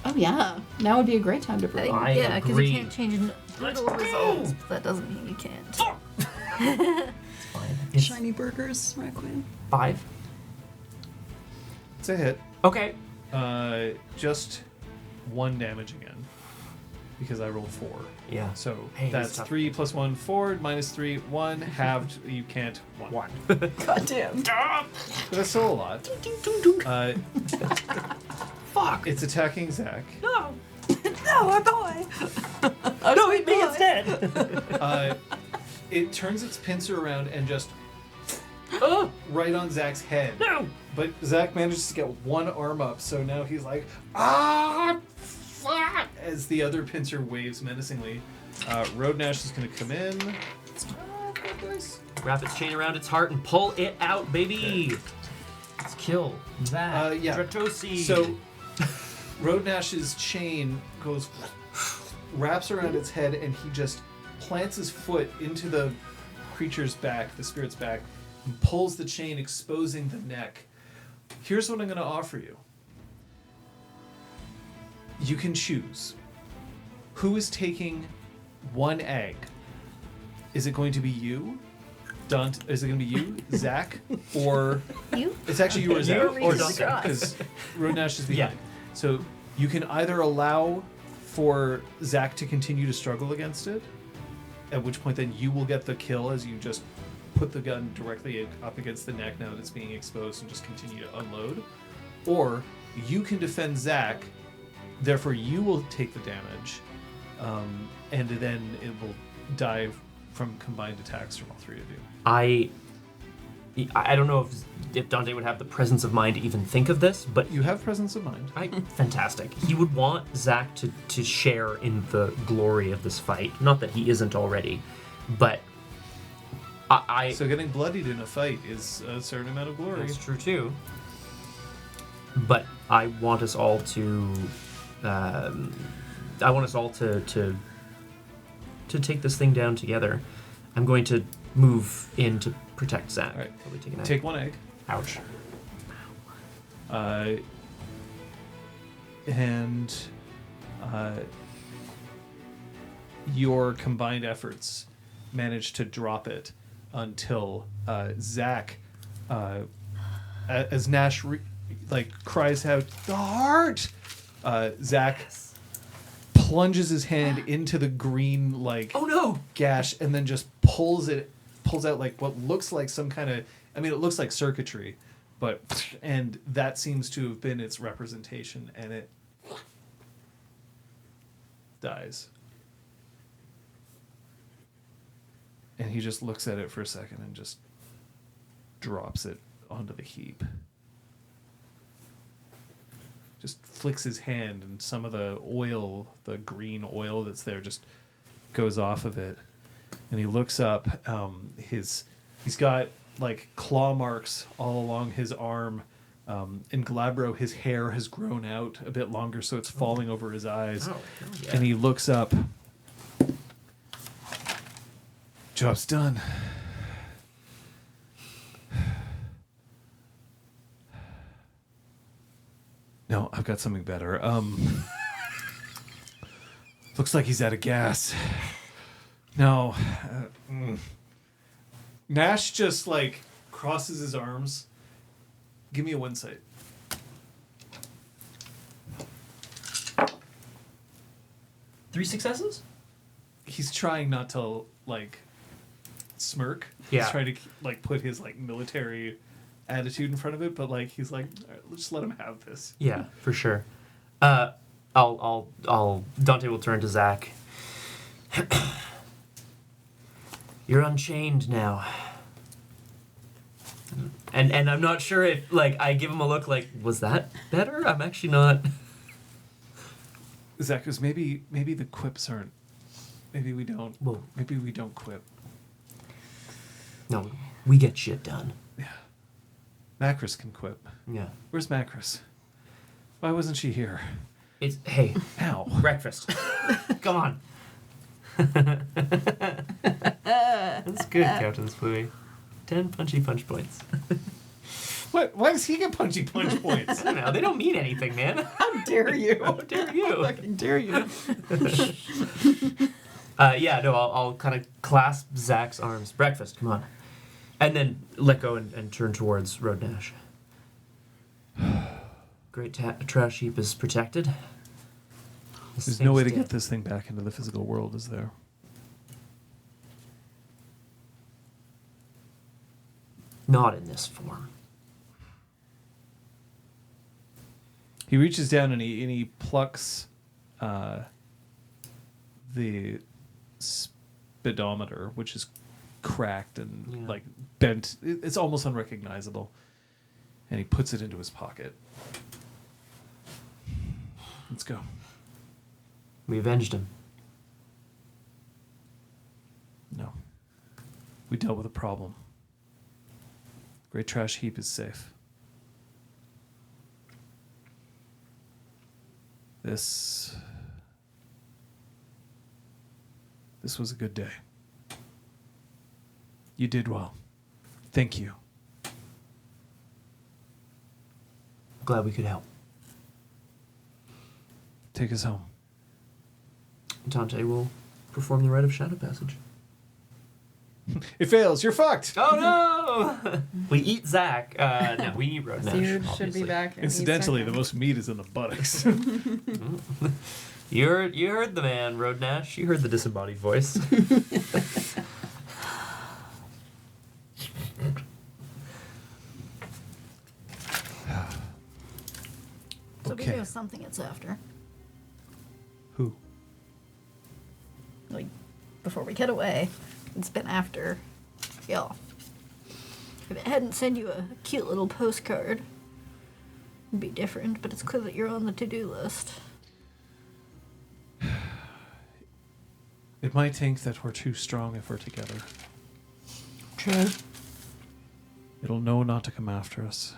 Oh yeah, now would be a great time to bring. I yeah, because agree. you can't change Let's brutal go! results, but that doesn't mean you can't. It's fine. It's Shiny burgers, Requiem. 5. It's a hit. Okay. Just 1 damage again. Because I rolled 4. Yeah. So Hey, that's it's tough. 3 plus 1, 4, minus 3, 1, halved, you can't, 1. Goddamn. But that's still a lot. Fuck. It's attacking Zach. No. No, our boy. No, hit me instead. It turns its pincer around and just Oh right on Zach's head. no. But Zach manages to get one arm up, so now he's like, ah, fuck, as the other pincer waves menacingly. Road Nash is going to come in. Wrap its chain around its heart and pull it out, baby. Let's kill that. Yeah. Dratosi. So, Road Nash's chain goes, wraps around its head, and he just plants his foot into the creature's back, the spirit's back, and pulls the chain, exposing the neck. Here's what I'm going to offer you. You can choose. Who is taking 1 egg? Is it going to be you? Is it going to be you, Zach, or You? it's actually you or Zach? Or Reese Because- Cross. because Road Nash is Yeah. behind. So you can either allow for Zach to continue to struggle against it, at which point then you will get the kill as you just put the gun directly up against the neck now that it's being exposed and just continue to unload. Or you can defend Zach, therefore you will take the damage, and then it will die from combined attacks from all 3 of you. I don't know if Dante would have the presence of mind to even think of this, but You have presence of mind. fantastic. He would want Zach to share in the glory of this fight. Not that he isn't already, but I So getting bloodied in a fight is a certain amount of glory. that's true too. But I want us all to to take this thing down together. I'm going to move in to protect Zach. All right. Probably take an egg. Take 1 egg. Ouch. And your combined efforts manage to drop it until Zach, as Nash cries out, "The heart!" Zach plunges his hand into the green Oh no! gash and then just pulls pulls out like what looks like some kind of, I mean, it looks like circuitry, and that seems to have been its representation, and it dies. And he just looks at it for a second and just drops it onto the heap. Just flicks his hand, and some of the oil, the green oil that's there, just goes off of it. And he looks up. He's got like claw marks all along his arm. In Glabro, his hair has grown out a bit longer, so it's falling over his eyes. Oh, yeah. And he looks up. Job's done. No, I've got something better. Looks like he's out of gas. No. Nash just like crosses his arms. Give me a insight. Three successes? He's trying not to like smirk. Yeah. He's trying to like put his like military attitude in front of it, but like he's like, all right, let's just let him have this. Yeah, for sure. I'll Dante will turn to Zach. You're unchained now. And I'm not sure if like I give him a look like, was that better? I'm actually not. Zach goes, maybe the quips aren't. Maybe we don't. Well, Maybe we don't quip. no, we get shit done. Yeah. Macris can quip. Yeah. Where's Macris? Why wasn't she here? It's hey, Ow. breakfast. Come on. That's good, Captain Spooey. 10 punchy punch points. What? Why does he get punchy punch points? I don't know. They don't mean anything, man. How dare you? How dare you? Fucking dare you? Yeah, no, I'll kind of clasp Zach's arms. Breakfast, come on. And then let go and turn towards Road Nash. Great trash heap is protected. There's no way to get this thing back into the physical world, is there? Not in this form. He reaches down and he plucks the speedometer, which is cracked and like bent. It's almost unrecognizable. And he puts it into his pocket. Let's go. We avenged him. No. We dealt with a problem. Great Trash Heap is safe. This was a good day. You did well. Thank you. Glad we could help. Take us home. Dante will perform the rite of Shadow Passage. It fails. You're fucked. Oh no! We eat Zach. No, we eat Road Nash. Seared should obviously. be back. Incidentally, the most meat is in the buttocks. You heard the man, Road Nash. You heard the disembodied voice. So Okay. we know something it's after. Who? Like, before we get away, it's been after y'all. If it hadn't sent you a cute little postcard, it'd be different, but it's clear that you're on the to-do list. It might think that we're too strong if we're together. True. It'll know not to come after us.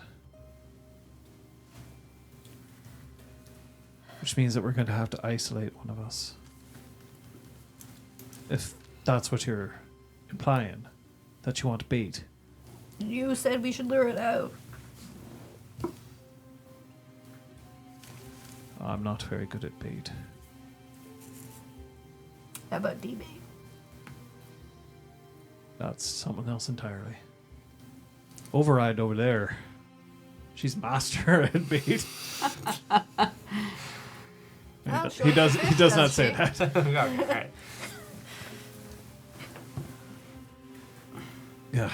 Which means that we're going to have to isolate one of us. If that's what you're implying, that you want bait. You said we should lure it out. I'm not very good at bait. How about DB? That's someone else entirely. Override over there. She's master at bait. Oh, sure. He does not say that. Okay, all right. Yeah.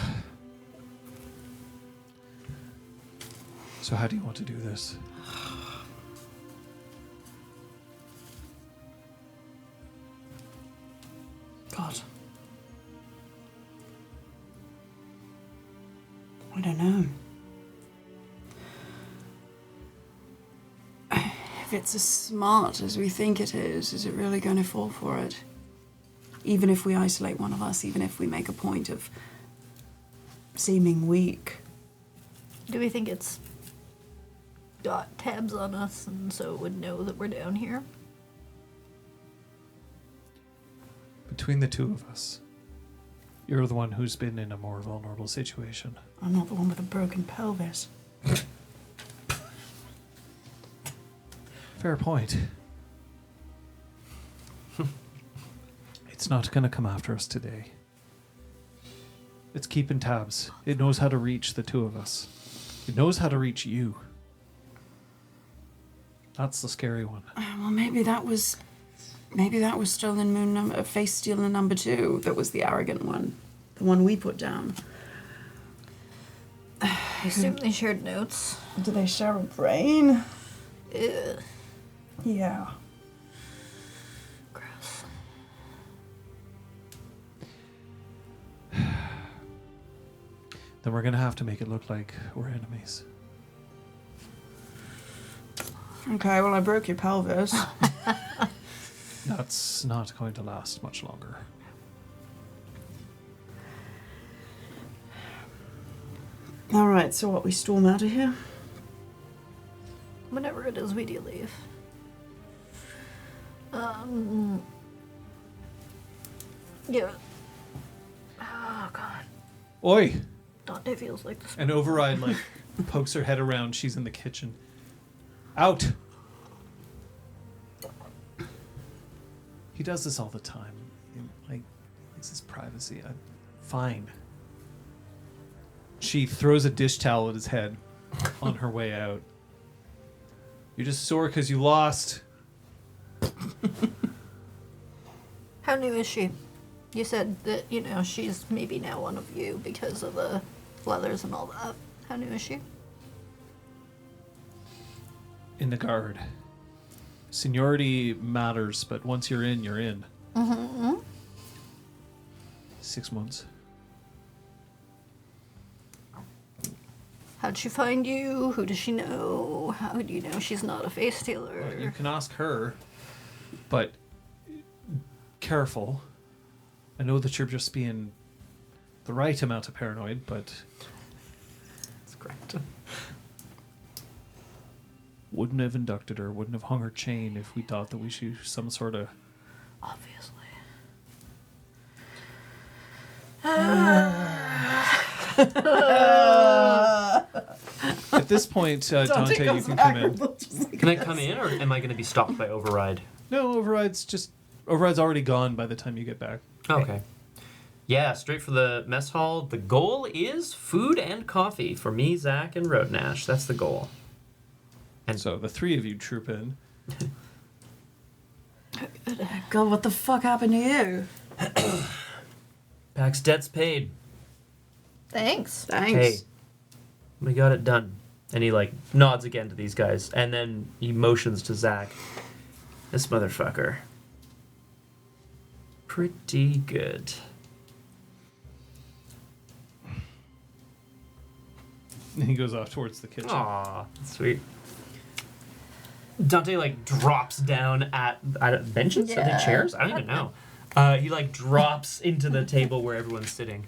So how do you want to do this? God. I don't know. If it's as smart as we think it is it really going to fall for it? Even if we isolate one of us, even if we make a point of seeming weak. Do we think it's got tabs on us and so it would know that we're down here? Between the two of us, you're the one who's been in a more vulnerable situation. I'm not the one with a broken pelvis. Fair point. It's not going to come after us today. It's keeping tabs. It knows how to reach the two of us. It knows how to reach you. That's the scary one. Well, maybe that was stolen moon number, face stealer number 2. That was the arrogant one, the one we put down. I assume they shared notes. Do they share a brain? Ugh, Yeah. gross. Then we're going to have to make it look like we're enemies. Okay, well, I broke your pelvis. That's not going to last much longer. All right, so what, we storm out of here? Whenever it is we do leave. Yeah. Oh god. Oi! Dante feels like this. And Override, like, pokes her head around. She's in the kitchen. Out! He does this all the time. Like, this is privacy. Fine. She throws a dish towel at his head on her way out. You're just sore because you lost. How new is she? You said that, she's maybe now one of you because of the leathers and all that. How new is she? In the guard. Seniority matters, but once you're in, you're in. Mm-hmm. 6 months. How'd she find you? Who does she know? How do you know she's not a face stealer? Well, you can ask her, but careful. I know that you're just being the right amount of paranoid, but That's correct. wouldn't have inducted her, wouldn't have hung her chain if we thought that we should some sort of... Obviously. At this point, Dante, you can come in. Can I come in, or am I going to be stopped by Override? No, Override's already gone by the time you get back. Okay. Yeah, straight for the mess hall. The goal is food and coffee for me, Zach, and Roadnash. That's the goal. And so the three of you troop in. God, what the fuck happened to you? Pax debt's paid. Thanks. Thanks. Hey, we got it done. And he nods again to these guys, and then he motions to Zach. This motherfucker. Pretty good. And he goes off towards the kitchen. Aw, sweet. Dante drops down at benches? Are they Yeah. chairs? I don't even know. He drops into the table where everyone's sitting.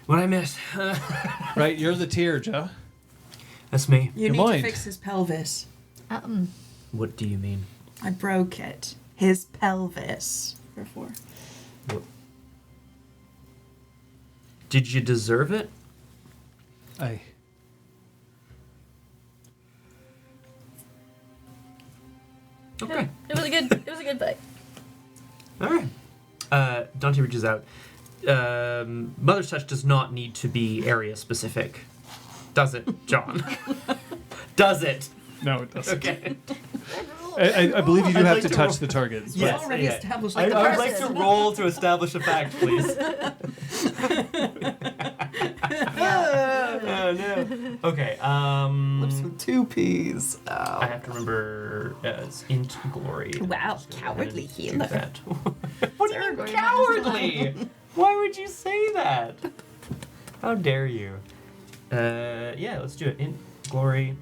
What I missed? Right, you're the tier, Joe. That's me. You Your need mind. to fix his pelvis. What do you mean? I broke it. His pelvis. Before. Did you deserve it? Aye. Okay. It was a good fight. All right. Dante reaches out. Mother's Touch does not need to be area specific. Does it, John? Does it? No, it doesn't. Okay. I believe you do I'd have like to to touch roll- the targets. but- Yes. Already yeah. established I like the would like to person. roll to establish a fact, please. Okay. Lips with 2 P's. Oh. I have to remember it's int glory. Wow, Just go ahead cowardly and do healer. that. What do you mean Aragorn cowardly? Why would you say that? How dare you? Yeah, let's do it. Int glory.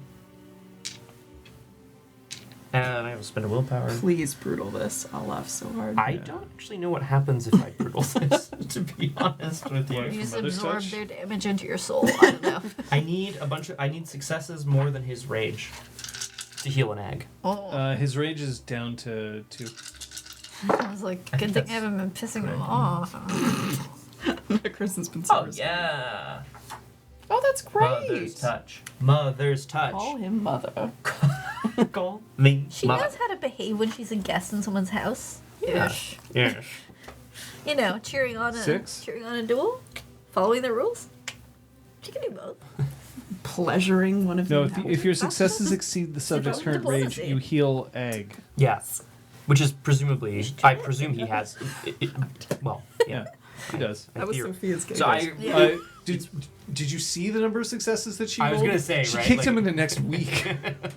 And I will spend a willpower. Please brutal this. I'll laugh so hard. I don't actually know what happens if I brutal this, to be honest with What? you. You just Mother's absorb touch? their damage into your soul. I don't know. I need successes more than his rage to heal an egg. Oh, His rage is down to 2. I was like, I good think thing I haven't been pissing them correct. off. Chris has been so Oh yeah. Oh, that's great. Mother's touch. Mother's touch. Call him mother. Call me. She mother. knows how to behave when she's a guest in someone's house. Yeah. Ish. Yes. You know, cheering on 6? a duel, following the rules. She can do both. Pleasuring one of No, them. if your successes exceed the subject's current rage, Diplomacy. you heal egg. Yes. Which is presumably, I presume he has. Well, Yeah, he does. That was theory. Sophia's game. So I. Did you see the number of successes that she I was rolled? gonna say, she right, kicked like- him into next week.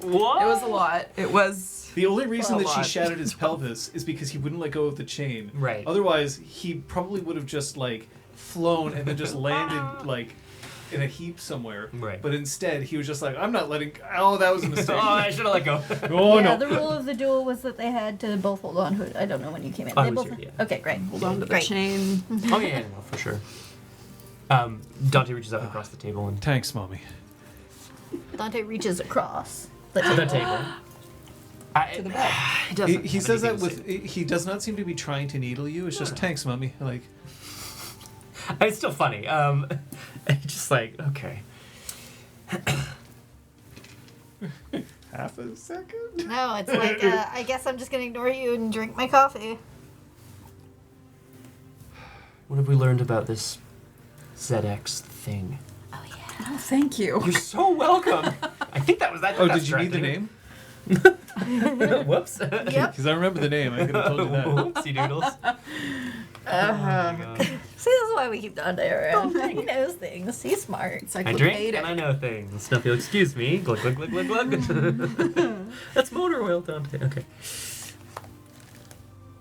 What? It was a lot. It was. The only reason A that she lot. shattered his pelvis is because he wouldn't let go of the chain. Right. Otherwise, he probably would have just like flown and then just landed like in a heap somewhere. Right. But instead, he was just like, "I'm not letting." Oh, that was a mistake. Oh, I should have let go. Oh yeah, no. the rule of the duel was that they had to both hold on to it. I don't know when you came in. I They was both... here, yeah. Okay, great. Hold on to the Great. chain. Oh yeah, no, for sure. Dante reaches up across the table and Thanks, mommy. Dante reaches across to the table. To the bed. He doesn't. He have says that anything to with. He does not seem to be trying to needle you. It's just thanks, mommy. Like say. It's still funny. Just like okay. half a second. No, it's like, I guess I'm just gonna ignore you and drink my coffee. What have we learned about this ZX thing? Oh, thank you. You're so welcome. I think that was that. Oh, that's did you need the name? Whoops. Yep. Because I remember the name. I could have told you that. Whoopsie doodles. See, this is why we keep Dante around. He knows things. He's smart. I drink and I know things. Now, if you'll excuse me, glug glug glug glug glug. That's motor oil, Dante. Okay.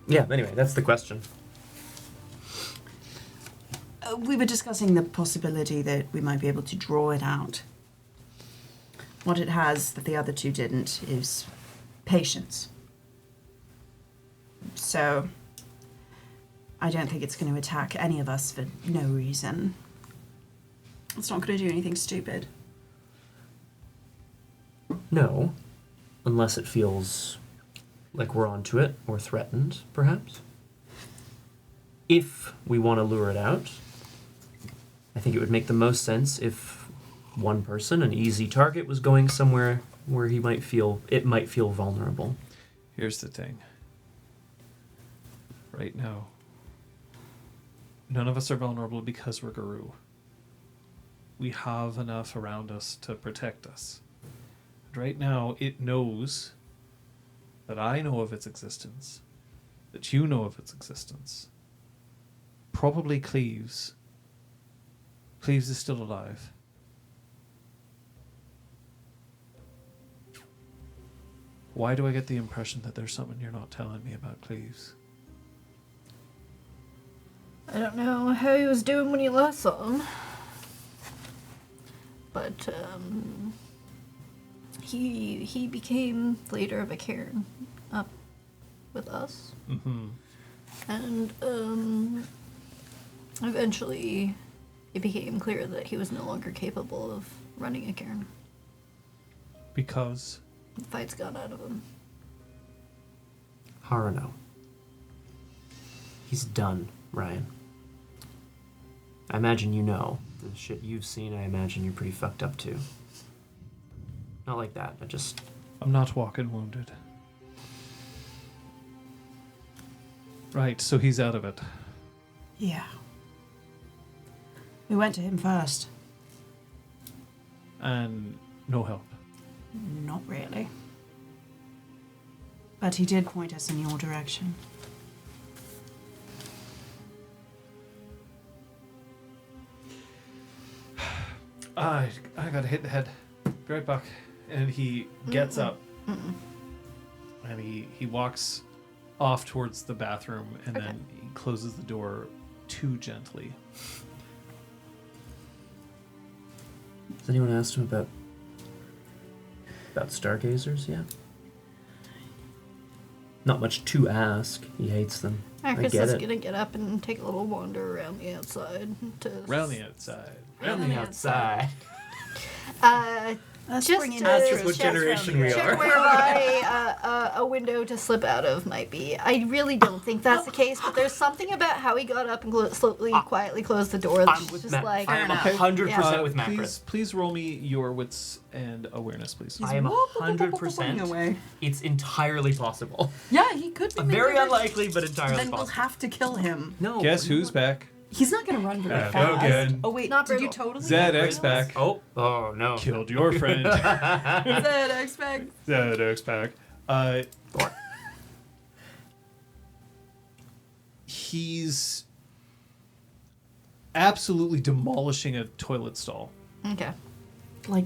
Yeah. Anyway, that's the question. We were discussing the possibility that we might be able to draw it out. What it has that the other two didn't is patience. So, I don't think it's going to attack any of us for no reason. It's not going to do anything stupid. No, unless it feels like we're onto it or threatened, perhaps. If we want to lure it out, I think it would make the most sense if one person, an easy target, was going somewhere where it might feel vulnerable. Here's the thing. Right now, none of us are vulnerable because we're Guru. We have enough around us to protect us. And right now, it knows that I know of its existence, that you know of its existence. Probably Cleves. Cleves is still alive. Why do I get the impression that there's something you're not telling me about Cleves? I don't know how he was doing when you last saw him. But, he became leader of a cairn up with us. Mm-hmm. And, eventually it became clear that he was no longer capable of running a cairn. Because? The fight's gone out of him. Harano. He's done, Ryan. I imagine you know. The shit you've seen, I imagine you're pretty fucked up too. Not like that, but just... I'm not walking wounded. Right, so he's out of it. Yeah. We went to him first. And no help. Not really. But he did point us in your direction. I gotta hit the head. Be right back. And he gets up. And he walks off towards the bathroom, and then he closes the door too gently. Has anyone asked him about stargazers yet? Not much to ask. He hates them. Marcus I get is it. gonna get up and take a little wander around the outside. Round the outside. Round the outside. Let's Just bring in to extras what just generation from we the- check are. where a window to slip out of might be. I really don't think that's the case, but there's something about how he got up and slowly, quietly closed the door that's I'm with just Matt. like. I am Okay. 100% with Macris. Please roll me your wits and awareness, please. I am Running 100%. away. It's entirely possible. Yeah, he could be. Very maybe- unlikely, but entirely Then we'll possible. have to kill him. No. Guess who's back? He's not gonna run very Yeah, fast. good. Oh wait, Not did you brutal. totally? ZX back. Oh no. Killed your friend. ZX back. ZX back. He's absolutely demolishing a toilet stall. Okay. Like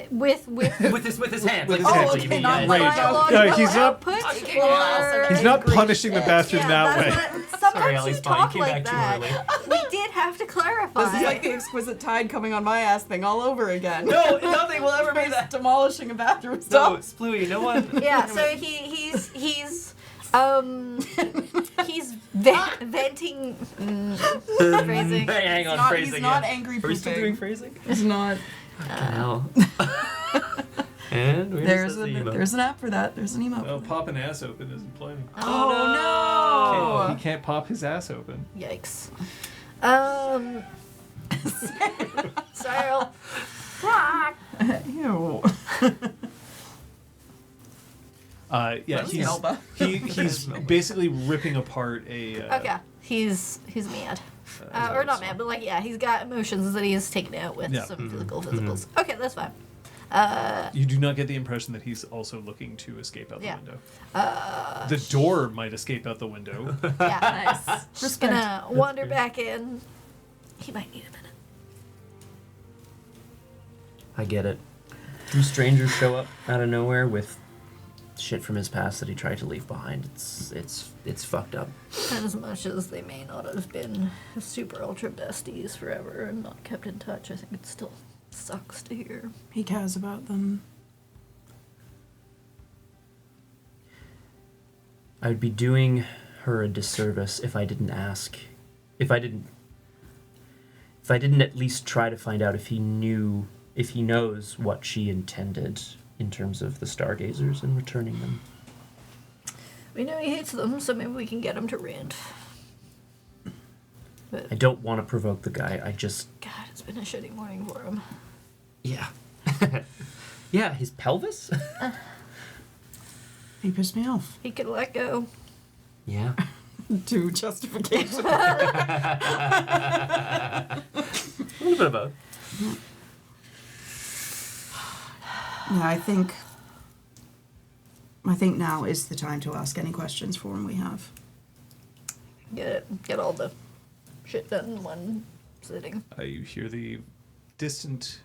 With with his hands. With like, his hands. seriously, you mean, not yeah, like yeah. biological Yeah, he's not- output Taking or- lots of He's not angry punishing the shit. bathroom that way. Sometimes Sorry, you Ellie's fine. talk Came like back too that. We did have to clarify. This is like the exquisite tide coming on my ass thing all over again. No, nothing will ever be that. Demolishing a bathroom No, stall. Splooey, no one. Yeah, so he's venting phrasing. Hey, hang on, Not, phrasing. he's not yeah. angry Are we still doing pooping. phrasing? He's not. Hell. And There's an app for that. There's an emote. Well, popping ass open isn't playing. Oh no! He can't pop his ass open. Yikes. Cyril. Ew. Yeah, That's he's Melba. he's basically ripping apart a. Okay, he's mad. Or not mad, but like, yeah, he's got emotions that he has taken out with Yeah. some physicals. Okay, that's fine. You do not get the impression that he's also looking to escape out the Yeah. window. The door might escape out the window. Yeah. Nice. Just gonna wander back in. He might need a minute. I get it. Two strangers show up out of nowhere with shit from his past that he tried to leave behind. It's fucked up. And as much as they may not have been super ultra besties forever and not kept in touch, I think it still sucks to hear. He cares about them. I would be doing her a disservice if I didn't ask. If I didn't at least try to find out if he knows what she intended in terms of the stargazers and returning them. We know he hates them, so maybe we can get him to rant. But I don't want to provoke the guy. I just God, it's been a shitty morning for him. yeah. Yeah, his pelvis? He pissed me off. He could let go. Yeah. To justification. A little bit of both. Yeah, I think now is the time to ask any questions for him we have. Get all the shit done in one sitting. You hear the distant,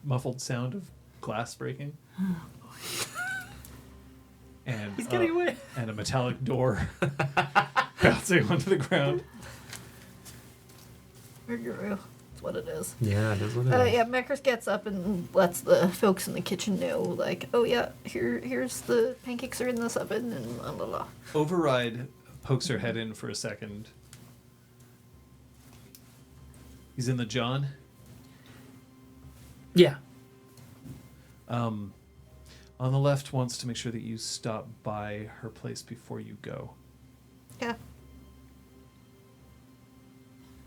muffled sound of glass breaking. And He's getting away. And a metallic door bouncing onto the ground. That's what it is. Yeah, it is what it is. Yeah, Macris gets up and lets the folks in the kitchen know, like, oh yeah, here's the pancakes are in this oven and blah blah blah. Override pokes her head in for a second. He's in the John. Yeah. On the left, wants to make sure that you stop by her place before you go. Yeah.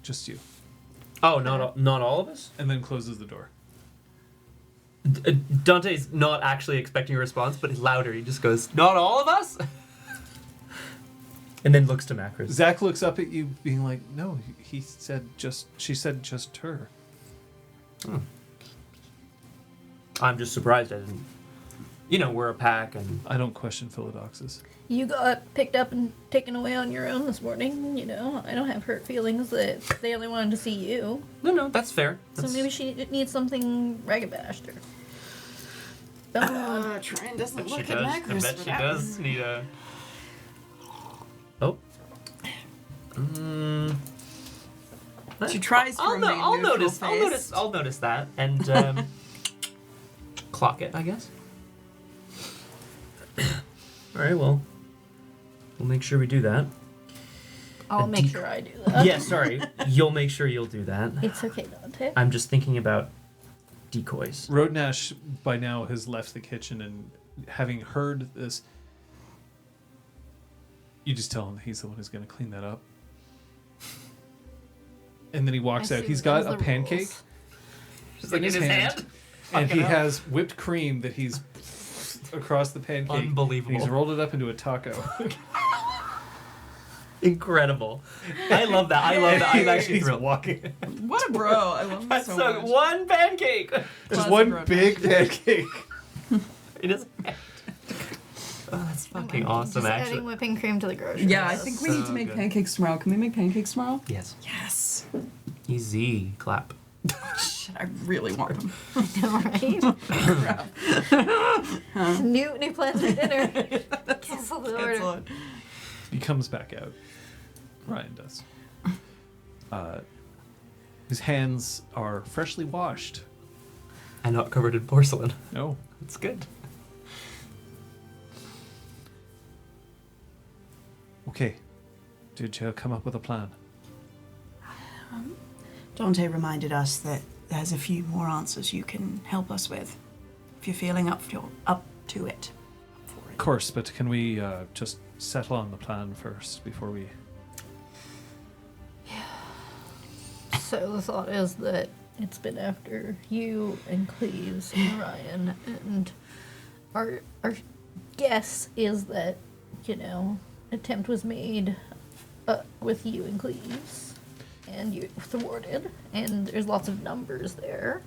Just you. Oh, not all of us? And then closes the door. Dante's not actually expecting a response, but louder. He just goes, "Not all of us?" And then looks to Macris. Zach looks up at you, being like, "No, she said just her." I'm just surprised I didn't we're a pack, and I don't question Philodoxus. You got picked up and taken away on your own this morning, I don't have hurt feelings that they only wanted to see you. no, that's fair. So maybe she needs something raggabashed or... Trine doesn't She look does. at I Macris bet for she that. does need a. Oh. She tries to remain I'll neutral-faced. I'll notice that and clock it, I guess. All right. Well, we'll make sure we do that. I'll make sure I do that. Yeah. Sorry. You'll make sure you'll do that. It's okay, Dante. I'm just thinking about decoys. Roadnash by now has left the kitchen, and having heard this, you just tell him he's the one who's going to clean that up. And then he walks out. He's got a pancake Just like in his hand. and he Fucking hell. has whipped cream that he's across the pancake. Unbelievable. And he's rolled it up into a taco. Incredible. I love that. I'm actually he's thrilled. walking. What a bro. I love him That's so so much. one pancake Just Classic one Roadnash. big pancake. in his hand. Oh, that's fucking awesome, Just actually. adding whipping cream to the grocery Yeah, I list. think we need to So make good. pancakes tomorrow. Can we make pancakes tomorrow? Yes. Yes. Easy. Clap. Shit, I really want them. Right? New plans for dinner. Cancel the order. Cancel it. He comes back out. Ryan does. His hands are freshly washed. And not covered in porcelain. No. That's good. Okay. Did you come up with a plan? Dante reminded us that there's a few more answers you can help us with. If you're feeling up to it. Of course, but can we just settle on the plan first before we... So the thought is that it's been after you and Cleves and Ryan, and our guess is that, attempt was made with you and Cleves, and you thwarted, and there's lots of numbers there,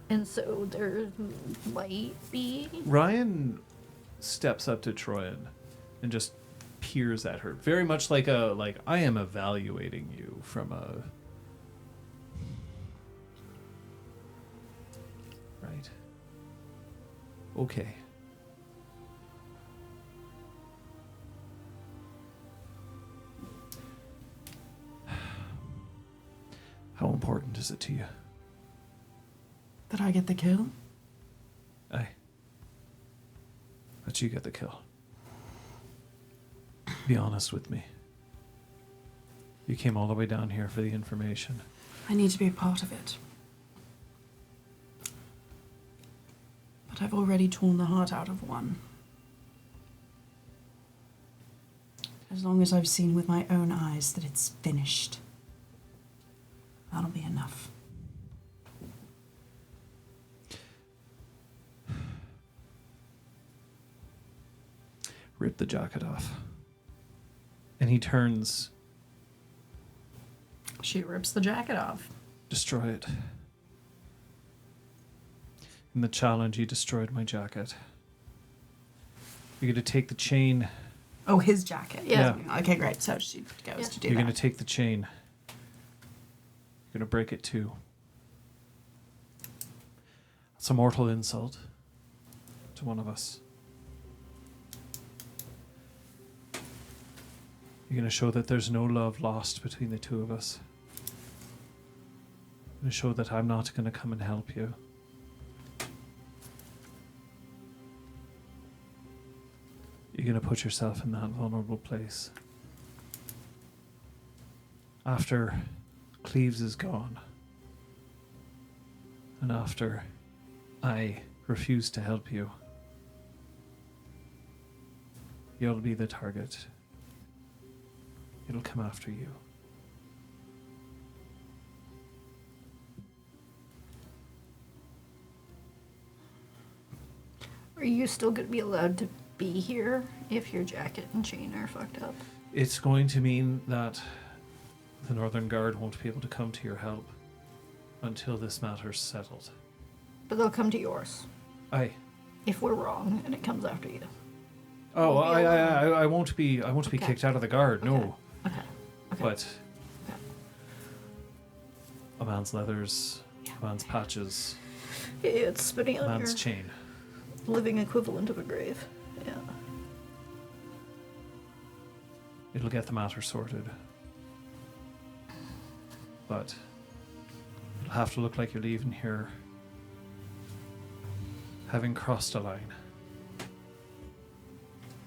and so there might be... Ryan steps up to Troyan and just peers at her. Very much like I am evaluating you from a... Right. Okay. How important is it to you? Did I get the kill? Aye. That you get the kill. Be honest with me. You came all the way down here for the information. I need to be a part of it. But I've already torn the heart out of one. As long as I've seen with my own eyes that it's finished, that'll be enough. Rip the jacket off. And he turns, She rips the jacket off. destroy it. In the challenge, you destroyed my jacket. You're going to take the chain. Oh, his jacket. Yeah. Okay, great. So she goes to do You're that. going to take the chain. You're going to break it too. It's a mortal insult to one of us. You're going to show that there's no love lost between the two of us. You're going to show that I'm not going to come and help you. You're going to put yourself in that vulnerable place. After Cleves is gone, and after I refuse to help you, you'll be the target. It'll come after you. Are you still going to be allowed to be here if your jacket and chain are fucked up? It's going to mean that the Northern Guard won't be able to come to your help until this matter's settled. But they'll come to yours. Aye. if we're wrong and it comes after you. Oh, Won't be I won't be Okay. kicked out of the guard. No, Okay. Okay. but Okay. a man's leathers, a man's patches, It's spitting a on man's your chain. living equivalent of a grave. Yeah. It'll get the matter sorted. But it'll have to look like you're leaving here having crossed a line.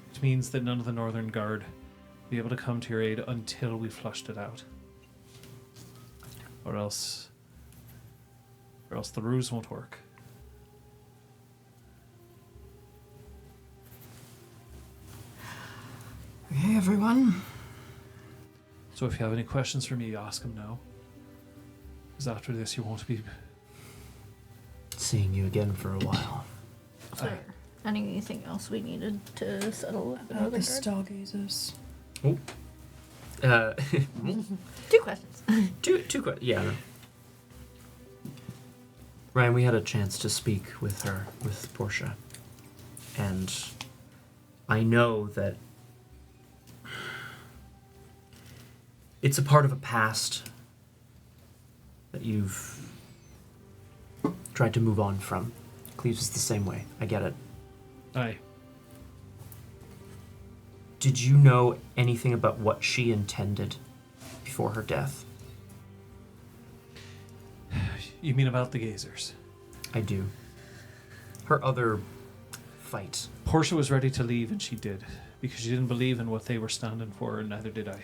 Which means that none of the Northern Guard will be able to come to your aid until we flushed it out. Or else the ruse won't work. Okay, everyone. So if you have any questions for me, ask them now. Because after this, you won't be... Seeing you again for a while. Is there anything else we needed to settle with another guard? stargazers. Oh. 2 questions. two questions. Yeah. No. Ryan, we had a chance to speak with her, with Portia. And I know that it's a part of a past that you've tried to move on from. Cleves is the same way. I get it. Aye. Did you know anything about what she intended before her death? You mean about the gazers? I do. Her other fight. Portia was ready to leave, and she did, because she didn't believe in what they were standing for, and neither did I.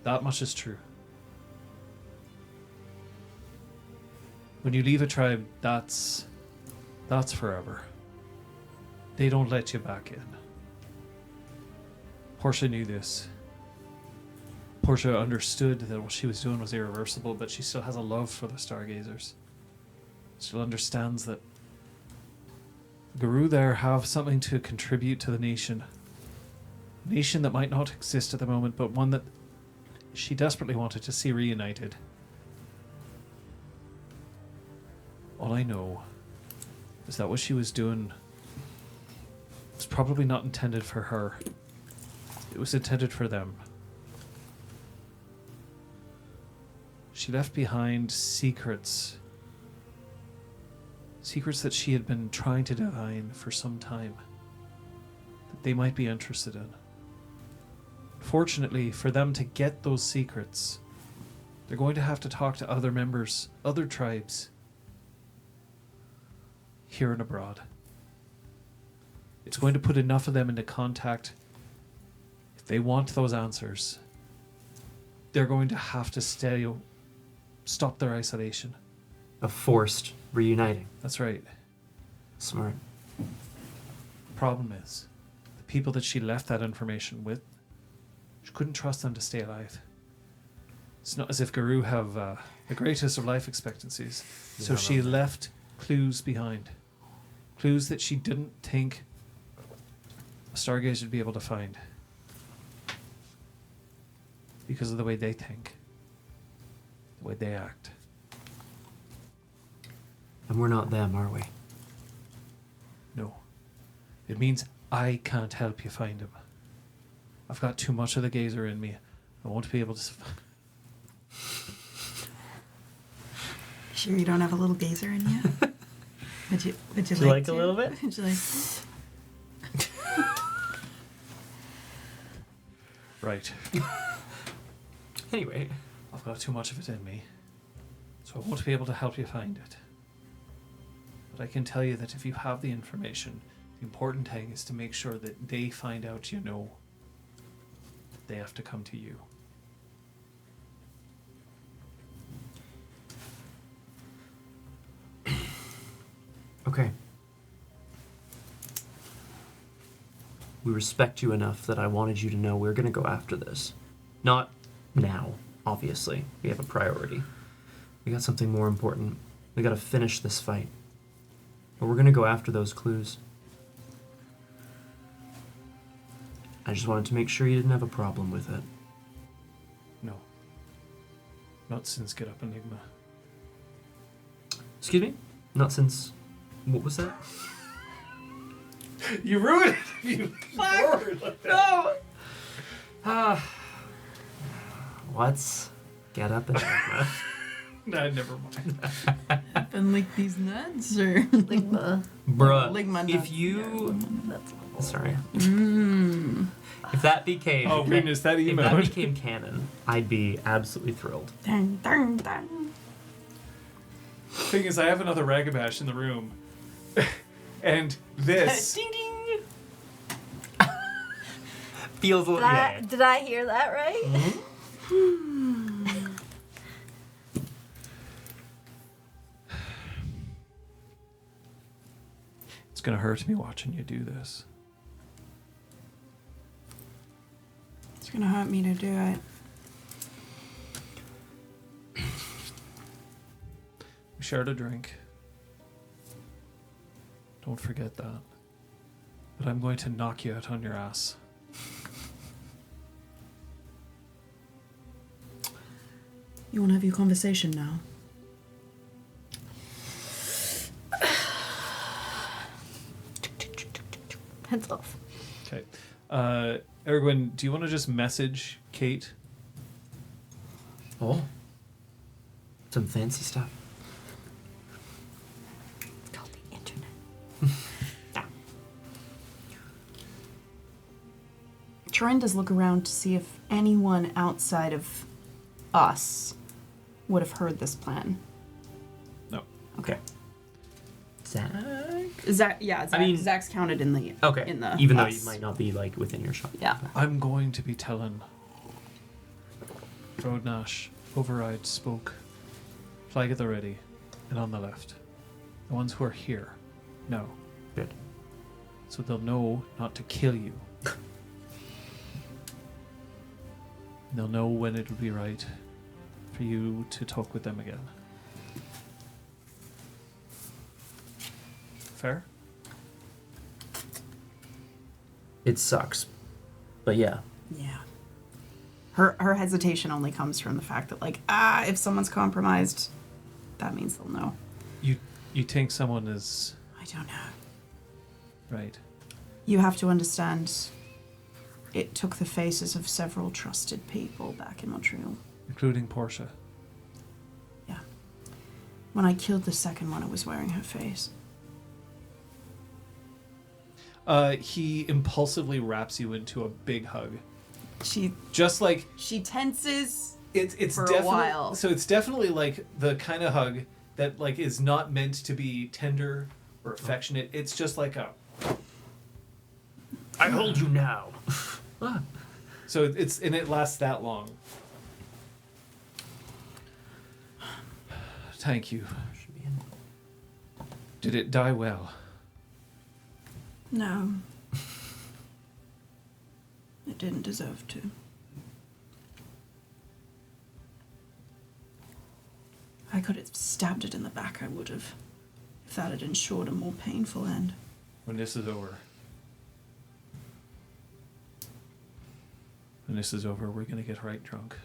That much is true. When you leave a tribe, that's forever. They don't let you back in. Portia knew this. Portia understood that what she was doing was irreversible, but she still has a love for the Stargazers. Still understands that Guru there have something to contribute to the nation. A nation that might not exist at the moment, but one that she desperately wanted to see reunited. All I know is that what she was doing was probably not intended for her. It was intended for them. She left behind secrets. Secrets that she had been trying to divine for some time. That they might be interested in. Fortunately, for them to get those secrets, they're going to have to talk to other members, other tribes, here and abroad. It's going to put enough of them into contact. If they want those answers, they're going to have to stop their isolation. A forced reuniting. That's right. Smart. Problem is, the people that she left that information with, she couldn't trust them to stay alive. It's not as if Guru have the greatest of life expectancies. So No, she no. left clues behind. Clues that she didn't think a stargazer would be able to find. Because of the way they think. The way they act. And we're not them, are we? No. It means I can't help you find him. I've got too much of the gazer in me. I won't be able to... Sure you don't have a little gazer in you? Would you Would you like like to? a little bit? Would you like Right. Anyway. I've got too much of it in me. So I won't be able to help you find it. But I can tell you that if you have the information, the important thing is to make sure that they find out you know. They have to come to you. Okay. We respect you enough that I wanted you to know we're going to go after this. Not now, obviously. We have a priority. We got something more important. We got to finish this fight. But we're going to go after those clues. I just wanted to make sure you didn't have a problem with it. No. Not since Get Up Enigma. Excuse me? Not since What was that? You ruined it. You forward like that. No. Let's get up and Nah, never mind. And lick these nuts, or Ligma. Bruh, Ligma nuts. if you... That's Sorry. If that became... Oh goodness, that If that emote. became canon, I'd be absolutely thrilled. dun, dun, dun. Thing is, I have another Ragabash in the room, and this. Ding ding. Feels a little... Yeah. Did I hear that right? It's gonna hurt me watching you do this. It's gonna hurt me to do it. We shared a drink. Don't forget that. But I'm going to knock you out on your ass. You want to have your conversation now? Heads off. Okay. Erwin, do you want to just message Kate? Oh. Some fancy stuff. It's called the internet. Trorin does look around to see if anyone outside of us would have heard this plan. No. Okay. Zach? Zach, yeah, Zach, I mean- Zach's counted in the Okay. in the Even though us. you might not be, like, within your shot. Yeah. I'm going to be telling Rodnash, Override spoke, Flag at the ready, and on the left. The ones who are here know. Good. So they'll know not to kill you. They'll know when it would be right for you to talk with them again. Fair? It sucks. But yeah. Yeah. Her hesitation only comes from the fact that, like, if someone's compromised, that means they'll know. You think someone is I don't know. right. You have to understand, it took the faces of several trusted people back in Montreal. Including Portia. Yeah. When I killed the second one, I was wearing her face. He impulsively wraps you into a big hug. She Just like tenses. it's For a definitely while. so it's definitely like the kind of hug that like is not meant to be tender or affectionate. It's just like a I hold you now. so it's and it lasts that long. Thank you. Did it die well? No. It didn't deserve to. I could have stabbed it in the back, I would have. If that had ensured a more painful end. When this is over. When this is over, we're gonna get right drunk.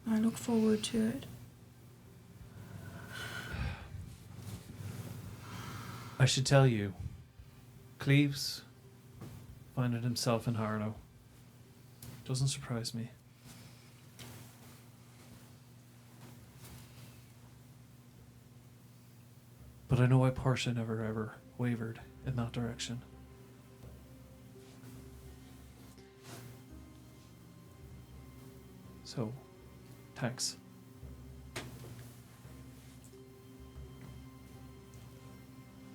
I look forward to it. I should tell you, Cleves finding himself in Harlow. Doesn't surprise me. But I know why Portia never ever wavered in that direction. So, thanks.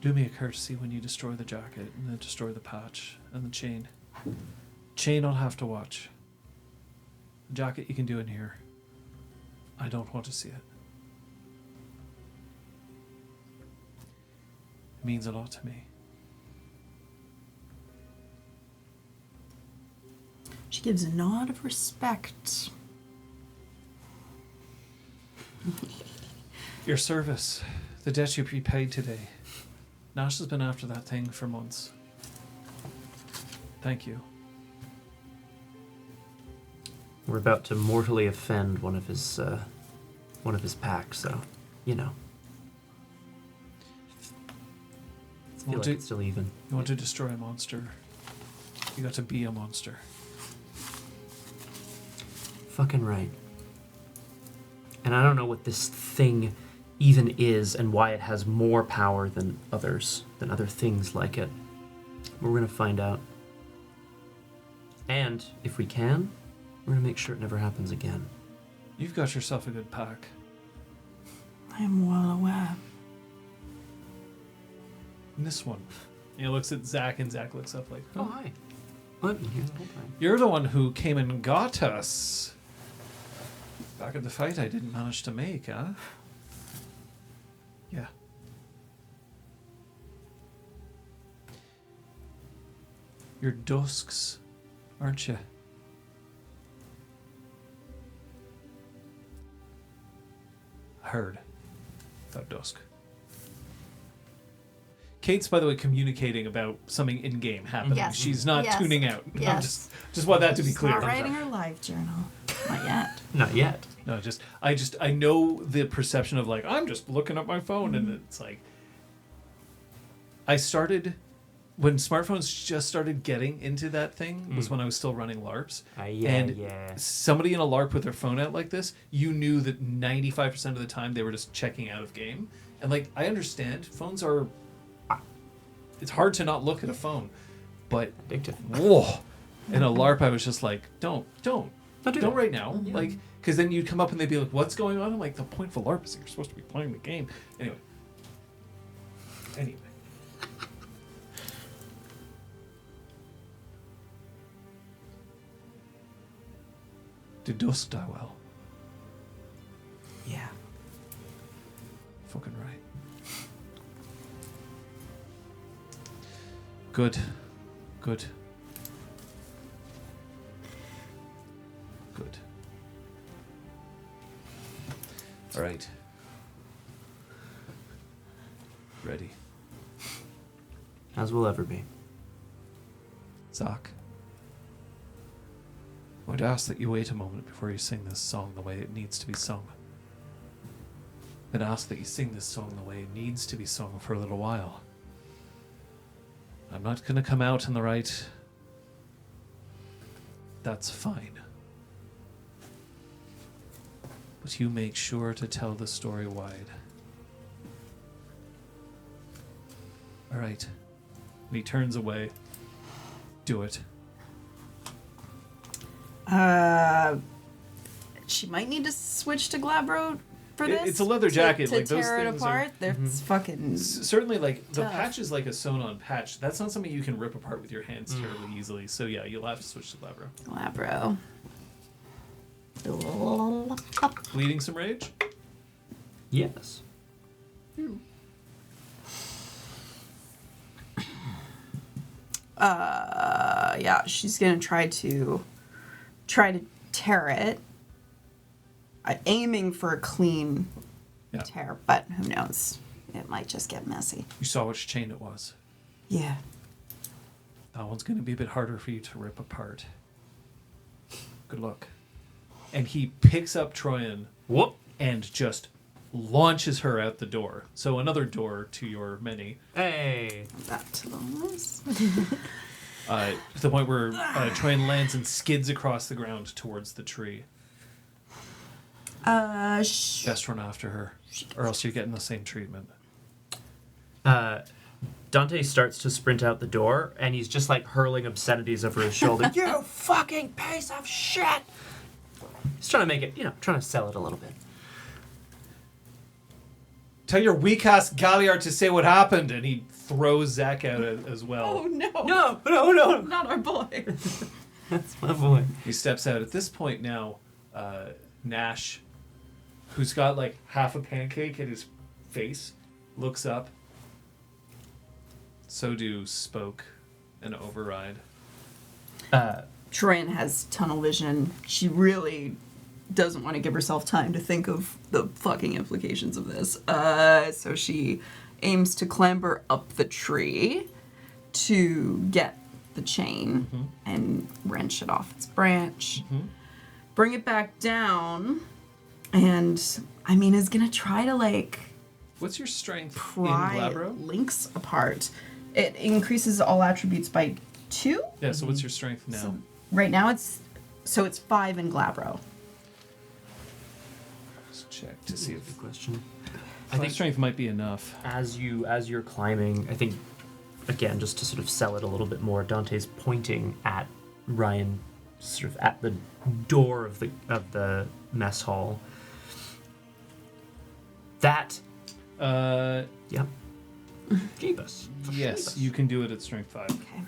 Do me a courtesy when you destroy the jacket and then destroy the patch and the chain. Chain I'll have to watch. The jacket you can do in here. I don't want to see it. It means a lot to me. She gives a nod of respect. Your service. The debt you prepaid today. Nash has been after that thing for months. Thank you. We're about to mortally offend one of his pack, so, you know. feel like it's still even. You want to destroy a monster. You got to be a monster. Fucking right. And I don't know what this thing even is and why it has more power than other things like it. We're gonna find out. And if we can, we're gonna make sure it never happens again. You've got yourself a good pack. I am well aware. And this one. He looks at Zach, and Zach looks up like, Oh, hi. I've been here the whole time. You're the one who came and got us. Back at the fight I didn't manage to make, huh? Yeah. You're Dusks, aren't you? Heard about Dusk. Kate's, by the way, communicating about something in-game happening. Yes. She's not Yes. tuning out. Yes. Just want that to be She's clear. not writing her live journal. Not yet. Not yet. No, I know the perception of like, I'm just looking at my phone, and it's like, I started, when smartphones just started getting into that thing, was when I was still running LARPs. Yeah. Somebody in a LARP with their phone out like this, you knew that 95% of the time they were just checking out of game. And like, I understand, phones are, it's hard to not look at a phone, but Addictive. whoa, in a LARP I was just like, don't do right now. Like, because then you'd come up and they'd be like, what's going on? I'm like, the point of a LARP is that you're supposed to be playing the game. Anyway. Did Dusk die well? Yeah. Fucking right. Good. Good. Good. All right. Ready. As we'll ever be. Zach. I would ask that you wait a moment before you sing this song the way it needs to be sung. Then ask that you sing this song the way it needs to be sung for a little while. I'm not going to come out in the right. That's fine. But you make sure to tell the story wide. All right. And he turns away. Do it. She might need to switch to Glabro for this. It's a leather jacket. To like those tear it things apart. That's fucking. certainly, like the tough. patch is like a sewn-on patch. That's not something you can rip apart with your hands terribly easily. So yeah, you'll have to switch to Glabro. Glabro. Bleeding some rage. Yes. Yeah, she's gonna try to tear it. Aiming for a clean Yeah. tear, but who knows? It might just get messy. You saw which chain it was. Yeah. That one's going to be a bit harder for you to rip apart. Good luck. And he picks up Troyan Whoop. and just launches her out the door. So another door to your many. Hey. Back to those. To the point where Troyan lands and skids across the ground towards the tree. Best run after her, or else you're getting the same treatment. Dante starts to sprint out the door, and he's just like hurling obscenities over his shoulder. You fucking piece of shit! He's trying to make it, trying to sell it a little bit. Tell your weak-ass Galliard to say what happened, and he throws Zach out as well. Oh no! No! Not our boy. That's my boy. He steps out. At this point now, Nash, who's got like half a pancake in his face, looks up. So do Spoke and Override. Troyan has tunnel vision. She really doesn't want to give herself time to think of the fucking implications of this. So she aims to clamber up the tree to get the chain and wrench it off its branch. Bring it back down, and is gonna try to What's your strength in pry Glabro? links apart. It increases all attributes by 2. Yeah, so what's your strength now? So right now it's 5 in Glabro. Let's check to see if Good question. I think strength might be enough. As you're climbing, I think again, just to sort of sell it a little bit more, Dante's pointing at Ryan, sort of at the door of the mess hall. That. Yep. Jeebus. Yes, you can do it at strength 5. Okay.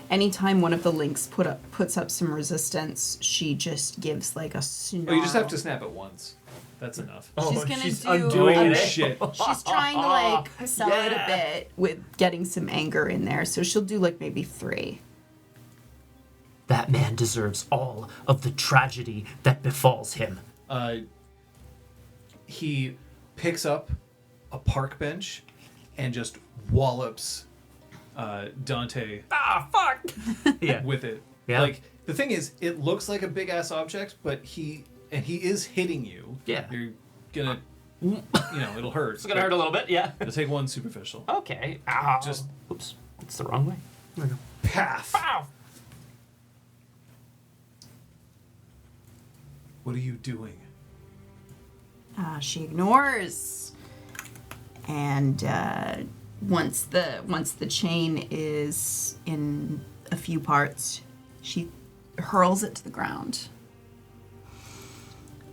Anytime one of the links puts up some resistance, she just gives like a snarl. Oh, you just have to snap it once. That's enough. She's gonna she's do undoing Oh it. shit. She's trying to like sell it a Yeah. bit with getting some anger in there, so she'll do like maybe 3. That man deserves all of the tragedy that befalls him. He picks up a park bench and just wallops Dante Ah, fuck! Yeah. with it. Yeah. Like, the thing is, it looks like a big ass object, but he is hitting you. Yeah. You're gonna, it'll hurt. It's gonna hurt a little bit, yeah. It'll take one superficial. Okay. Ow. Just- Oops. It's the wrong way. There we go. Path. Ow! What are you doing? She ignores, and once the chain is in a few parts, she hurls it to the ground.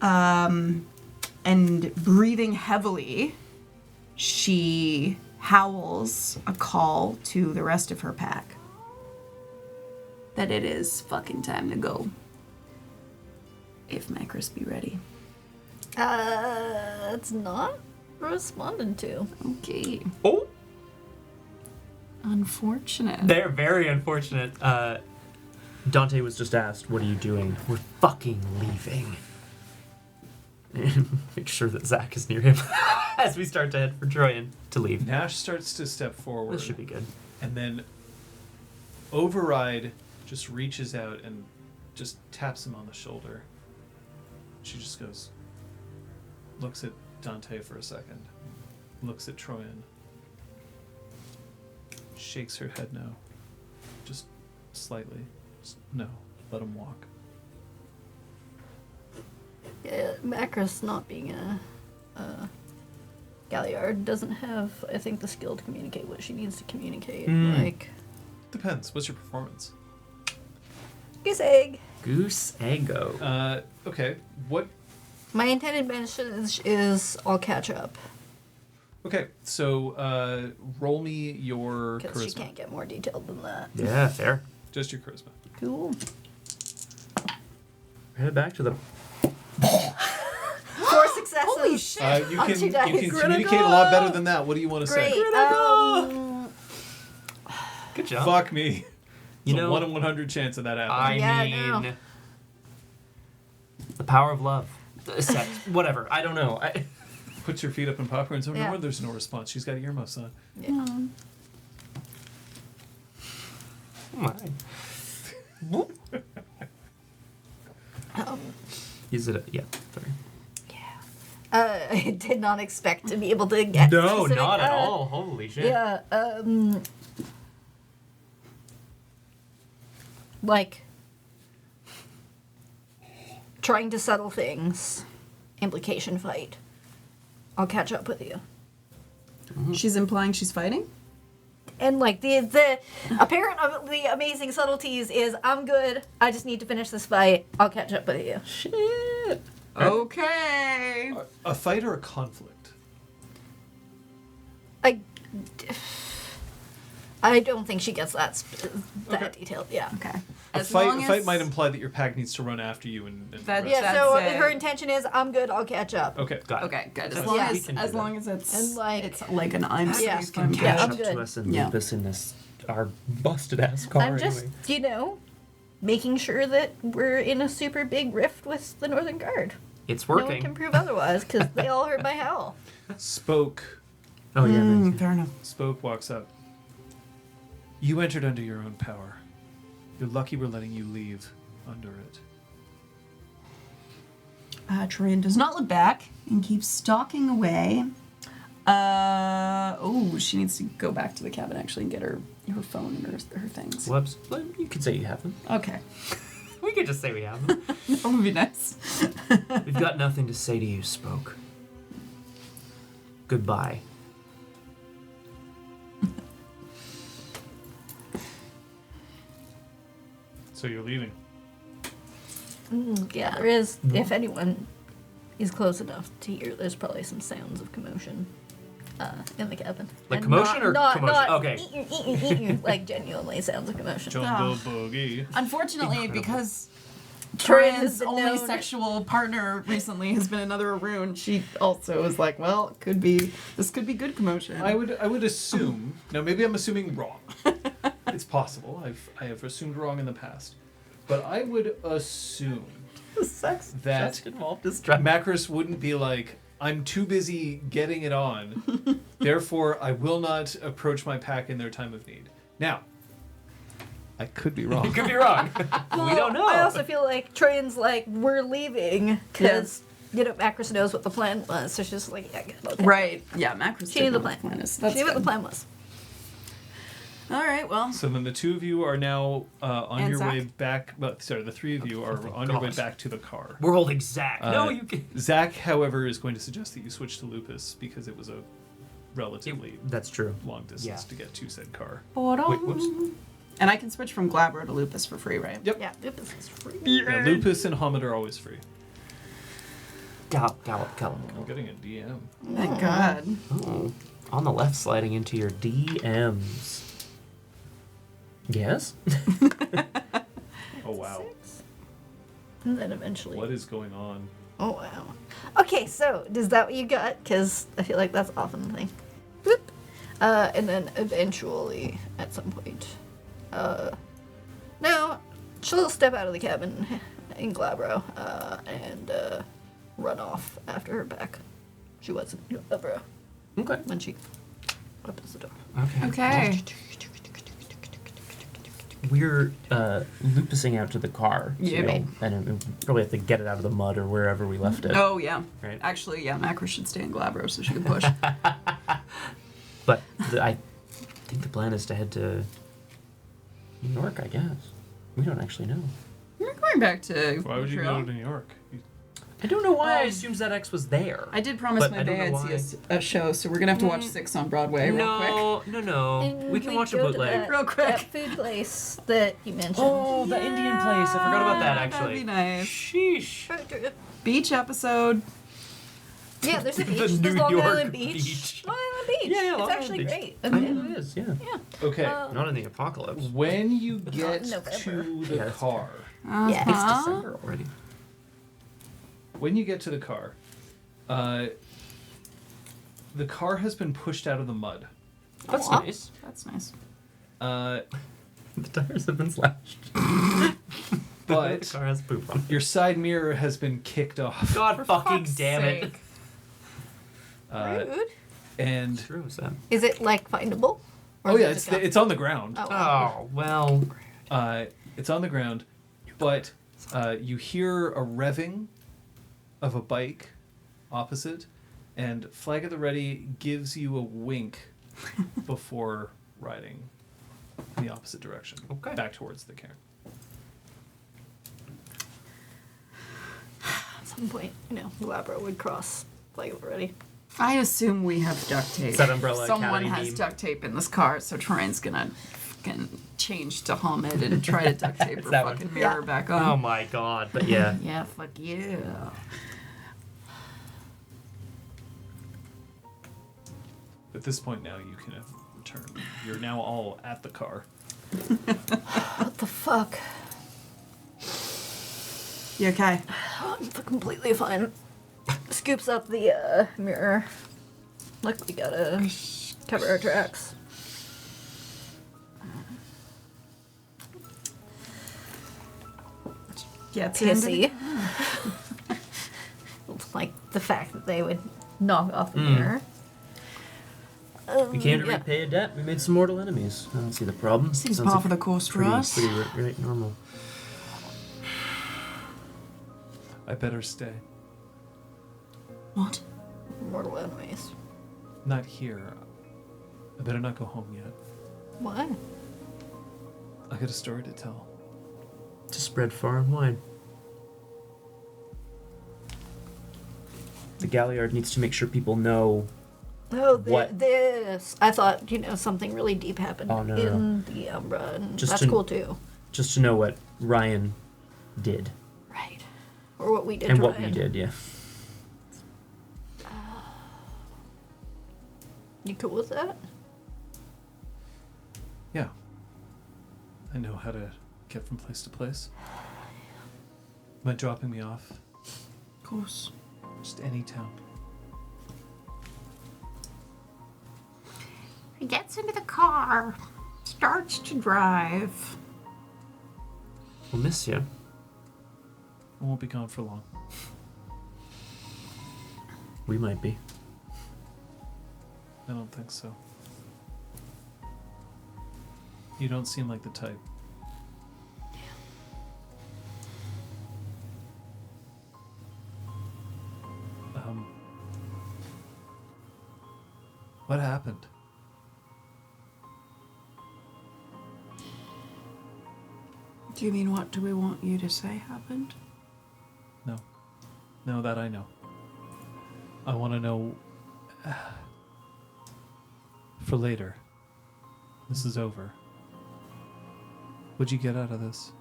And breathing heavily, she howls a call to the rest of her pack that it is fucking time to go. If Macris be ready. It's not responded to. Okay. Oh! Unfortunate. They're very unfortunate. Dante was just asked, what are you doing? We're fucking leaving. Make sure that Zach is near him as we start to head for Troyan to leave. Nash starts to step forward. This should be good. And then Override just reaches out and just taps him on the shoulder. She just goes, looks at Dante for a second, looks at Troyan, shakes her head no. Just slightly. Just, no, let him walk. Yeah, Macris, not being a Galliard, doesn't have, I think, the skill to communicate what she needs to communicate. Like, Depends. What's your performance? goose egg. Goose Eggo. Okay. What? My intended message is I'll catch up. Okay, so roll me your Because she charisma. can't get more detailed than that. Yeah, fair. Just your charisma. Cool. Head back to the... 4 successes. Holy shit. You On can 2 dice. communicate a lot better than that. What do you want to Great. say? Good job. Fuck me. You It's a know, 1 in 100 chance of that I happening. Yeah, I mean... know. The power of love. Sex. Whatever. I don't know. Puts your feet up in popcorn. So Yeah. no, there's no response. She's got earmuffs on. Yeah. Is it? Yeah. Sorry. I did not expect to be able to get No, specific, not at all. Holy shit. Yeah, like trying to settle things, implication fight. I'll catch up with you. She's implying she's fighting? And like the apparent of the amazing subtleties is I'm good. I just need to finish this fight. I'll catch up with you. Shit. Okay. A fight or a conflict? I don't think she gets that detailed. Yeah. Okay. A fight might imply that your pack needs to run after you and That- rest. Yeah. So That's it. her intention is I'm good. I'll catch up. Okay. Got it. Okay, good. As That's- long yeah. we can do as that. long as it's And, like- it's like an I'm Yeah. safe. Can I'm catch Yeah, good. I'm up good. to us and Yeah. leave us in this our busted ass car I'm just, anyway. making sure that we're in a super big rift with the Northern Guard. It's No one working. can prove otherwise because they all heard my howl. Spoke. Oh yeah. Fair enough. Spoke walks up. You entered under your own power. You're lucky we're letting you leave under it. Troyan does not look back and keeps stalking away. She needs to go back to the cabin actually and get her phone and her things. Whoops. Well, you could say you have them. Okay. We could just say we have them. That would be nice. We've got nothing to say to you, Spoke. Goodbye. So you're leaving. Yeah, there is. If anyone is close enough to hear, there's probably some sounds of commotion in the cabin. Like And commotion or commotion? Not Okay. eat, like genuinely sounds of commotion. Jungle Boogie. Unfortunately, Incredible. because Troyan has Troyan's been only known- sexual partner recently has been another Arun, she also is like, well, this could be good commotion. I would assume. Now maybe I'm assuming wrong. It's possible. I have assumed wrong in the past, but I would assume Sex that just involved distraction. Macris wouldn't be like, I'm too busy getting it on, therefore I will not approach my pack in their time of need. Now, I could be wrong. You could be wrong. We don't know. I also feel like Troyan's like, we're leaving, because, Macris knows what the plan was, so she's just like, yeah, good, okay. Right. Yeah, Macris She knew the did know what plan. is. She That's knew what the good. plan was. All right, well. So then the two of you are now on And your Zach? way back. Well, sorry, the three of you are on your way God. back to the car. We're holding Zach. No, you can. Zach, however, is going to suggest that you switch to Lupus because it was a relatively That's true. long distance Yeah. to get to said car. Wait, whoops. And I can switch from Glabro to Lupus for free, right? Yep. Yeah, Lupus is free. Yeah, Lupus and Hamid are always free. Gallop. I'm getting a DM. Thank God. Oh, on the left, sliding into your DMs. Yes? Oh wow. And then eventually. What is going on? Oh, wow. Okay, so, is that what you got? Because I feel like that's often the thing. Boop. And then eventually, at some point, now, she'll step out of the cabin in Glabro, and run off after her back. She was in Glabro Okay. when she opens the door. Okay. We're lupusing out to the car. So Yeah. we'll- and we probably have to get it out of the mud or wherever we left it. Oh, yeah. Right. Actually, yeah, Macris should stay in Glabro so she can push. But I think the plan is to head to New York, I guess. We don't actually know. We're going back to Why would you Montreal. go to New York? I don't know why I assumed ZX was there. I did promise But my I don't bae know I'd see a show, so we're gonna have to watch 6 on Broadway real quick. No. And We can watch a go to bootleg. that- Real quick. That food place that you mentioned. Oh, the Indian place. I forgot about that, That'd actually. be nice. Sheesh. Beach episode. Yeah, there's a The beach. There's New Long York Island Beach. beach. Long Island Beach. Yeah, Long it's Island actually Beach. great. I mean, it is, yeah. Yeah. Okay. Not in the apocalypse. When you get November. to the Yeah, that's car, Yeah. It's December already. when you get to the car has been pushed out of the mud. That's Aw. nice. That's nice. Uh, The tires have been slashed. the but car has poop on it. your side mirror has been kicked off. God For fucking fuck's damn it. sake. Rude. And True, Sam. Is it like findable? Or oh is yeah, it it's just it's on the ground. Oh. Oh, well. It's on the ground, but you hear a revving of a bike opposite, and Flag at the Ready gives you a wink before riding in the opposite direction, Okay. back towards the cairn. At some point, Glabro would cross like already. I assume we have duct tape. It's that Umbrella Someone Academy has meme. duct tape in this car, so Troyan's gonna fucking change to Hamid and try to duct tape her that one. fucking mirror Yeah. back Oh on. my god, but yeah. Yeah, fuck yeah. At this point now, you can return. You're now all at the car. What the fuck? You okay? I'm completely fine. Scoops up the mirror. Look, we gotta cover our tracks. Gets Pissy. Like the fact that they would knock off the mirror. We came to yeah. repay a debt. We made some mortal enemies. I don't see the problem. Seems Sounds par like for the course for pretty, us. Pretty right, normal. I better stay. What? Mortal enemies. Not here. I better not go home yet. Why? I got a story to tell. To spread far and wide. The Galliard needs to make sure people know. Oh, What? this. I thought, something really deep happened Oh, no, in the Umbra, and Just that's to- cool too. Just to know what Ryan did. Right. Or what we did And to what Ryan. we did, yeah. You cool with that? Yeah. I know how to get from place to place. Mind dropping me off? Of course. Just any town. He gets into the car, starts to drive. We'll miss you. I won't be gone for long. We might be. I don't think so. You don't seem like the type. What happened? Do you mean what do we want you to say happened? No. No, that I know. I want to know for later. This is over. What'd you get out of this?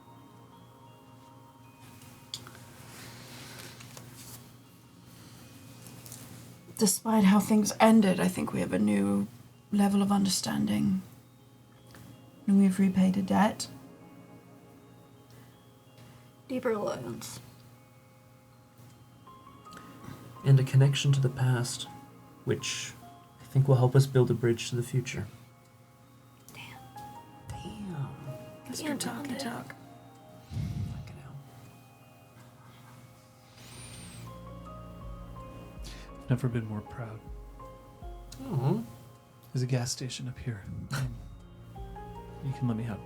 Despite how things ended, I think we have a new level of understanding. And we've repaid a debt. Deeper alliance. And a connection to the past, which I think will help us build a bridge to the future. Damn. Mr. Talky Talk. Fucking hell. Never been more proud. Oh. There's a gas station up here. You can let me out.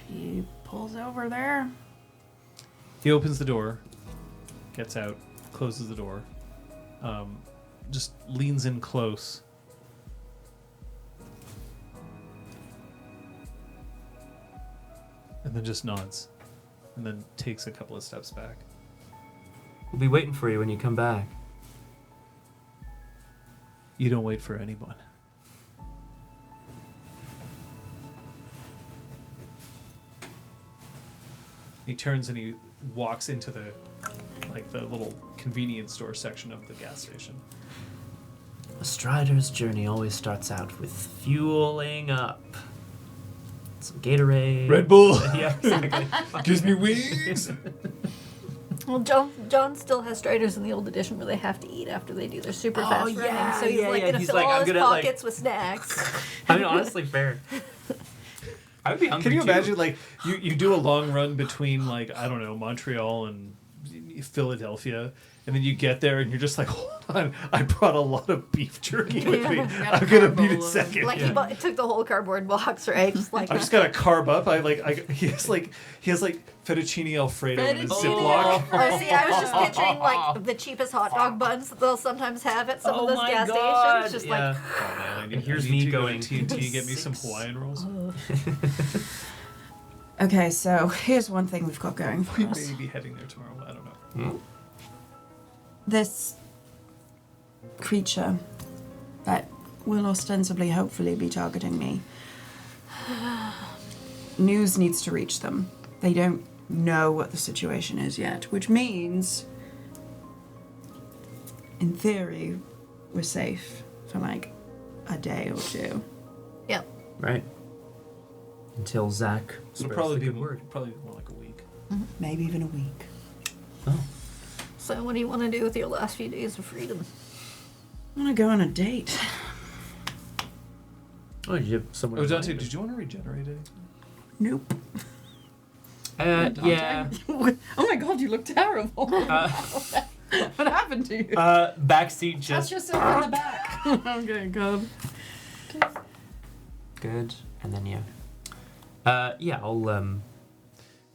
She pulls over there. He opens the door, gets out, closes the door, just leans in close. And then just nods. And then takes a couple of steps back. We'll be waiting for you when you come back. You don't wait for anyone. He turns and he walks into the little convenience store section of the gas station. A Strider's journey always starts out with fueling up. Some Gatorade. Red Bull! Yeah, exactly. Gives me wings! Well, John still has Striders in the old edition where they have to eat after they do their super fast yeah, running. So he's yeah, gonna he's fill like, all I'm his gonna, pockets with snacks. I mean, honestly, fair. I would be hungry Can you too. imagine, you do a long run between, I don't know, Montreal and Philadelphia, and then you get there and you're just like, hold on, I brought a lot of beef jerky with me. I'm gonna need a second. Like he took the whole cardboard box, right? Just like I've just got to carb up. He has fettuccine Alfredo in a Ziploc. Oh, see, I was just picturing the cheapest hot dog buns that they'll sometimes have at some of Oh those my gas God, stations. Just yeah. Oh man, And here's I need me to go going, to TNT and get me some Hawaiian rolls. Okay, so here's one thing we've got going for We us. may be heading there tomorrow. I don't know. This creature that will ostensibly, hopefully, be targeting me. News needs to reach them. They don't know what the situation is yet, which means, in theory, we're safe for a day or two. Yep. Right. Until Zach It'll spreads probably the be good more, word. probably more like a week. Maybe even a week. Oh. So what do you want to do with your last few days of freedom? I want to go on a date. Oh, you have someone. Oh, in Dante, mind? did you want to regenerate anything? Nope. Yeah. Oh my god, you look terrible. What happened to you? Backseat Touch just yourself in the back. Okay, good. good, and then yeah, I'll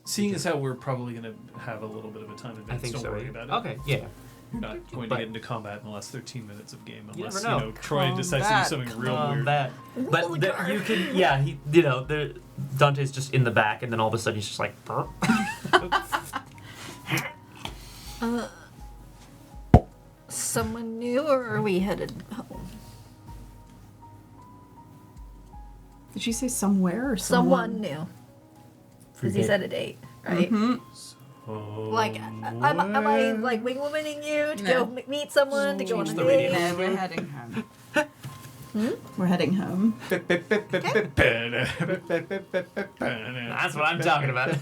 Seeing as how we're probably going to have a little bit of a time I advance, think don't so. worry about it. Okay, yeah. You're not going to get into combat in the last 13 minutes of game You unless, never know. Troy decides to do something real weird. But you can, yeah, Dante's just in the back, and then all of a sudden he's just like, burp. Someone new, or are we headed home? Did she say somewhere or Someone new. Because he said a date, right? Like, am I like wing-womaning you to go meet someone, to go on a date? No, we're heading home. We're heading home. That's what I'm talking about.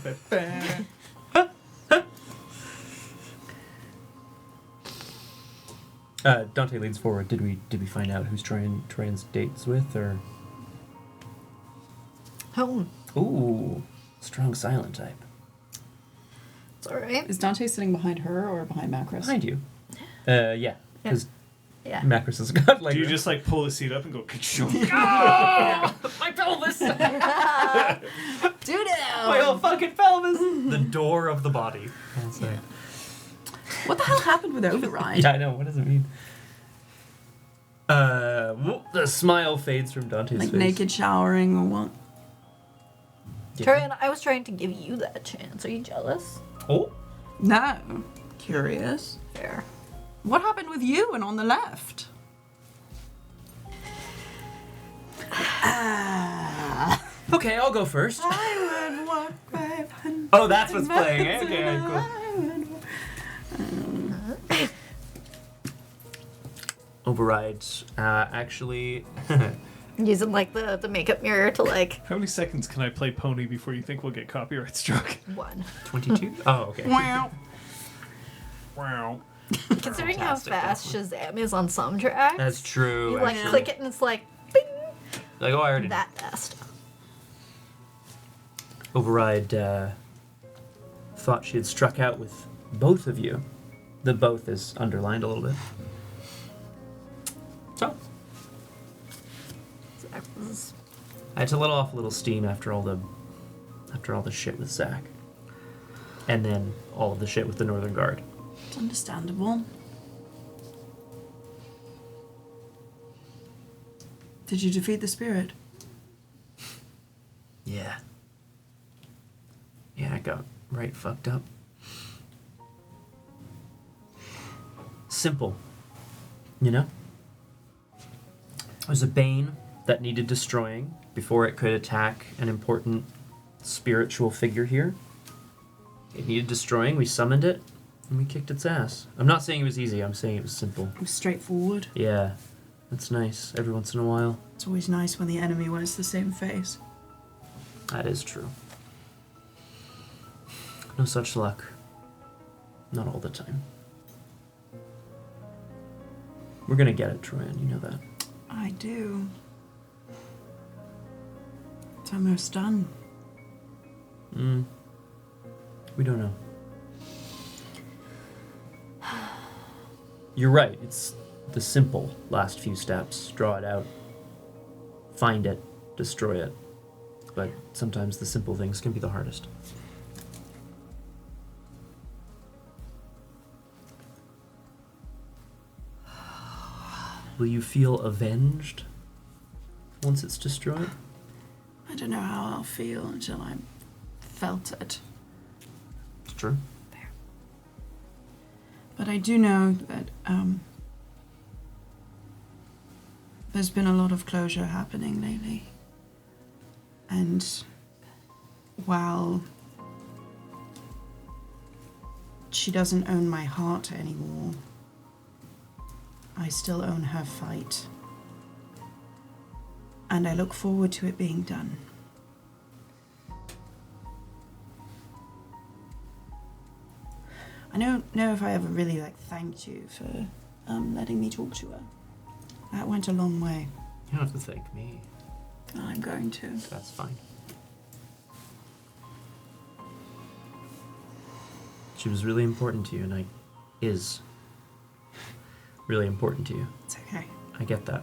Dante leans forward. Did we find out who's Troyan's dates with, or? Home. Ooh, strong silent type. It's alright. Is Dante sitting behind her or behind Macros? Behind you. Yeah. Because Yeah. Macros has got like. Do you just like pull the seat up and go? My pelvis! Do now! My whole fucking pelvis! The door of the body. I'll say. What the hell happened with Override? Yeah, I know. What does it mean? The smile fades from Dante's Like face. naked showering or what? Yeah. Troyan, I was trying to give you that chance. Are you jealous? Oh. No. Curious. Fair. What happened with you and on the left? Okay, I'll go first. I would walk 500 Oh, that's what's playing. Eh? Okay, cool. Overrides. Actually, Using like the makeup mirror to like How many seconds can I play Pony before you think we'll get copyright struck? 1. 22. Oh, okay. Wow. Wow. Considering how fast Shazam is on some tracks, That's true. you like actually. click it and it's like bing, Like, oh, I already. that fast. Override thought she had struck out with both of you. The both is underlined a little bit. So, Zach was- I had to let off a little steam after all the shit with Zach. And then all of the shit with the Northern Guard. It's understandable. Did you defeat the spirit? Yeah. Yeah, I got right fucked up. Simple. You know? It was a bane that needed destroying before it could attack an important spiritual figure here. It needed destroying, we summoned it, and we kicked its ass. I'm not saying it was easy, I'm saying it was simple. It was straightforward. Yeah, that's nice every once in a while. It's always nice when the enemy wears the same face. That is true. No such luck. Not all the time. We're gonna get it, Troyan, you know that. I do. It's almost done. We don't know. You're right, it's the simple last few steps. Draw it out. Find it. Destroy it. But sometimes the simple things can be the hardest. Will you feel avenged once it's destroyed? I don't know how I'll feel until I felt it. It's true. But I do know that there's been a lot of closure happening lately. And while she doesn't own my heart anymore, I still own her fight. And I look forward to it being done. I don't know if I ever really thanked you for letting me talk to her. That went a long way. You don't have to thank me. I'm going to. That's fine. She was really important to you, and is really important to you. It's okay. I get that.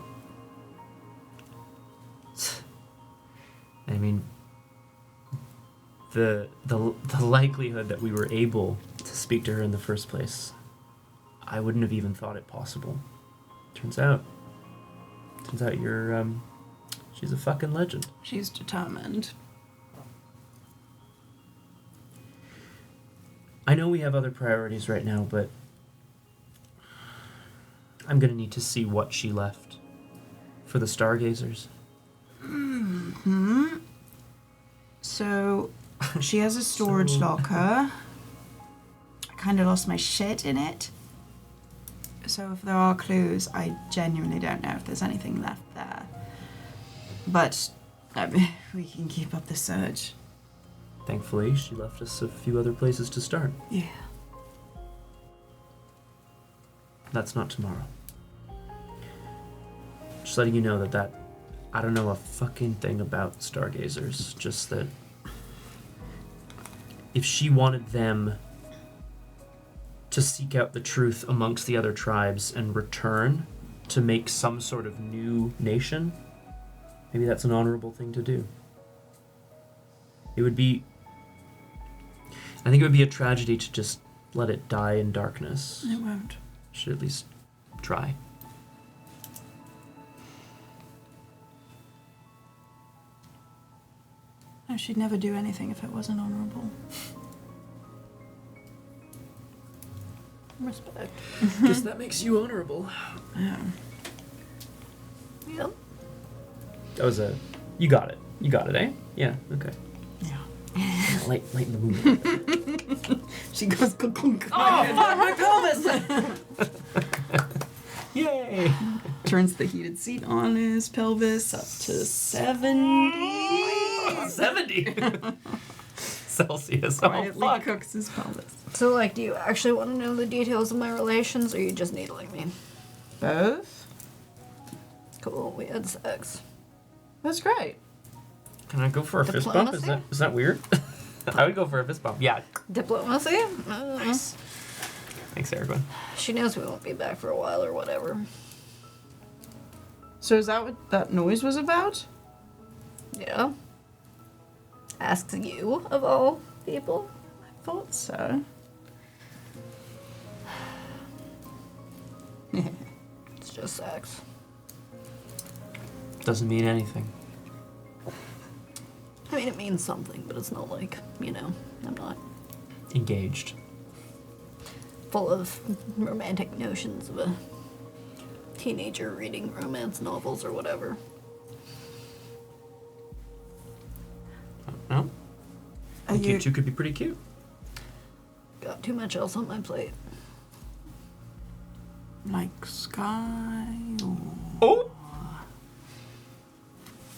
I mean, the likelihood that we were able to speak to her in the first place, I wouldn't have even thought it possible. Turns out you're, she's a fucking legend. She's determined. I know we have other priorities right now, but I'm gonna need to see what she left for the Stargazers. So, she has a storage locker. I kind of lost my shit in it. So if there are clues, I genuinely don't know if there's anything left there. But we can keep up the search. Thankfully, she left us a few other places to start. Yeah. That's not tomorrow. Just letting you know that I don't know a fucking thing about Stargazers. Just that if she wanted them to seek out the truth amongst the other tribes and return to make some sort of new nation, maybe that's an honorable thing to do. I think it would be a tragedy to just let it die in darkness. It won't. Should at least try. No, she'd never do anything if it wasn't honorable. Respect. Guess that makes you honorable. Yeah. Yep. That was you got it. You got it, eh? Yeah, okay. Yeah. Light in the moon. She goes, Oh, fuck, my pelvis! Yay! turns the heated seat on his pelvis up to 70. 70? Celsius. Quietly Oh, fuck. cooks his pelvis. So, like, do you actually want to know the details of my relations, or are you just needling me? Both? Cool, we had sex. That's great. Can I go for a fist bump? Is that weird? I would go for a fist bump. Yeah. Diplomacy? Nice. Thanks, Erwin. She knows we won't be back for a while or whatever. So is that what that noise was about? Yeah. Asks you, of all people. I thought so. It's just sex. Doesn't mean anything. I mean, it means something, but it's not like, you know, I'm not Engaged. full of romantic notions of a teenager reading romance novels or whatever. No? Are You you two could be pretty cute. Got too much else on my plate. like Sky? Or... Oh!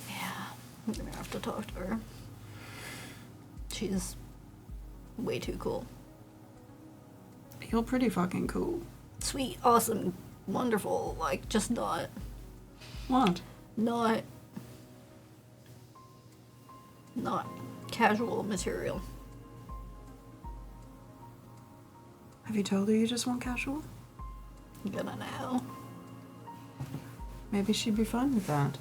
Yeah, I'm gonna have to talk to her. She's way too cool. You're pretty fucking cool. Sweet, awesome, wonderful, like, just not What? not casual material. Have you told her you just want casual? I'm gonna know. Maybe she'd be fine with that.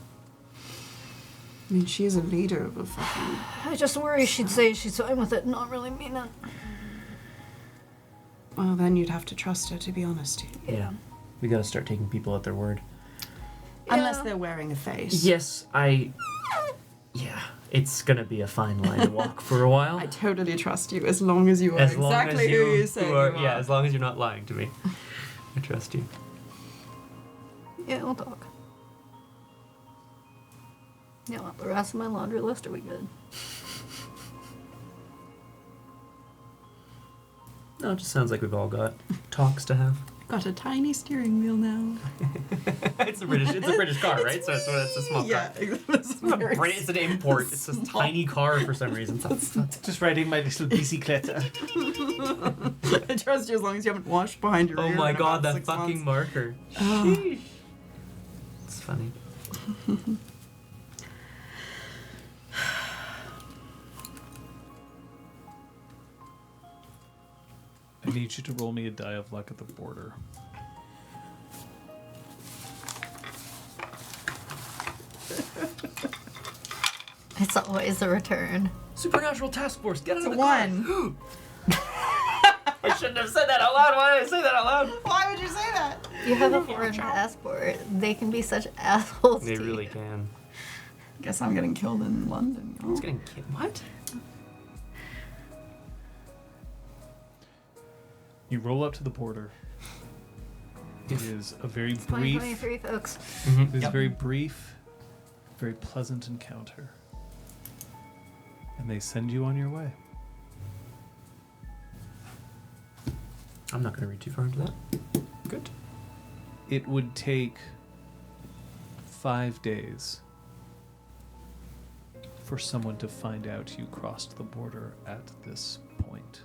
I mean, she is a leader of a fucking... I just worry she'd say she's fine with it and not really mean it. Well, then you'd have to trust her, to be honest. Yeah. We gotta start taking people at their word. Unless they're wearing a face. Yes, yeah, it's gonna be a fine line to walk for a while. I totally trust you as long as you are As long exactly as who you say you are. Yeah, as long as you're not lying to me. I trust you. Yeah, we'll talk. Yeah, well, the rest of my laundry list, are we good? No, it just sounds like we've all got talks to have. Got a tiny steering wheel now. It's a British car, right? So it's a small car. It's an import. It's a tiny car for some reason. Just riding my little bicyclette. I trust you as long as you haven't washed behind your Oh ear my in god, about that 6 fucking months. marker. Oh. Sheesh. It's funny. I need you to roll me a die of luck at the border. It's always a return. Supernatural Task Force, get out It's of a the car. 1. I shouldn't have said that out loud. Why did I say that out loud? Why would you say that? You have a foreign passport. They can be such assholes. They to really you. can. Guess I'm getting killed in London. I was getting killed. What? You roll up to the border. It is a very brief, 2023, folks. it is a very brief, very pleasant encounter. And they send you on your way. I'm not going to read too far into that. Good. It would take 5 days for someone to find out you crossed the border at this point.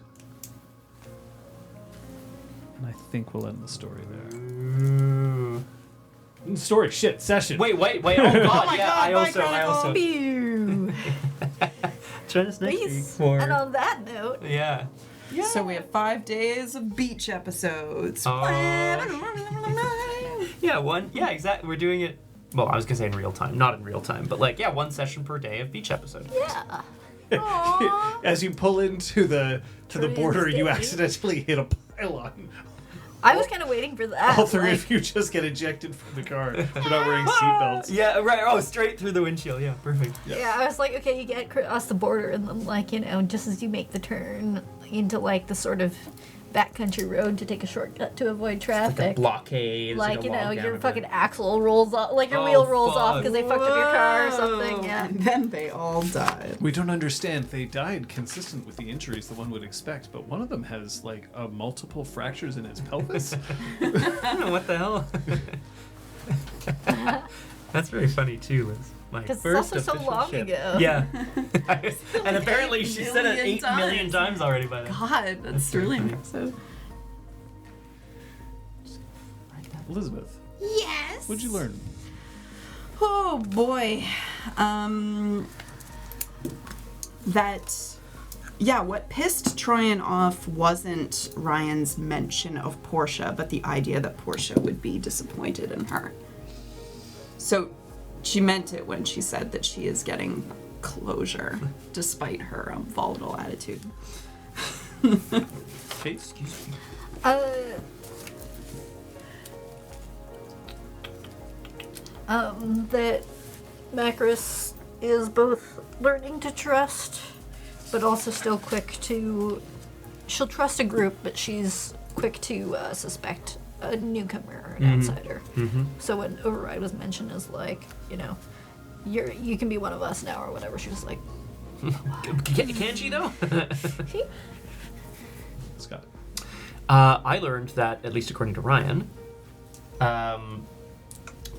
And I think we'll end the story there. Ooh. Story, shit, session. Wait. Oh god, my yeah, God, I my also. Pew. Trying to snake Please. for. And on that note, Yeah. So we have 5 days of beach episodes. Oh. Yeah, one. Yeah, exactly. We're doing it. Well, I was gonna say in real time, not in real time, but like, yeah, one session per day of beach episode. yeah. As you pull into the border, you Day. accidentally hit a pylon. I was kind of waiting for that. All three like, of you just get ejected from the car for not wearing seatbelts. Yeah, right. Oh, straight through the windshield. Yeah, perfect. yeah, I was like, okay, you get across the border, and then, like, you know, just as you make the turn into, like, the sort of backcountry road to take a shortcut to avoid Like a traffic. blockade. Like, you know, log your jam fucking event. axle rolls off, like your Oh, wheel rolls off fuck. because they fucked up your car or something. Yeah. And then they all died. We don't understand. They died consistent with the injuries that one would expect, but one of them has like multiple fractures in his pelvis. I don't know what the hell. That's very funny too, Liz. My 'Cause it's first also so official long ship. ago. Yeah. And apparently she said it 8 million million times already by then. God, that's very really funny. impressive. Elizabeth, Yes. what'd you learn? Oh boy. What pissed Troyan off wasn't Ryan's mention of Portia, but the idea that Portia would be disappointed in her. So she meant it when she said that she is getting closure, despite her volatile attitude. Kate? Excuse me. That Macris is both learning to trust, but also still quick to. She'll trust a group, but she's quick to suspect a newcomer or an outsider. Mm-hmm. So when Override was mentioned as like, you know, you can be one of us now or whatever, she was like, Can she though? Scott. I learned that, at least according to Ryan,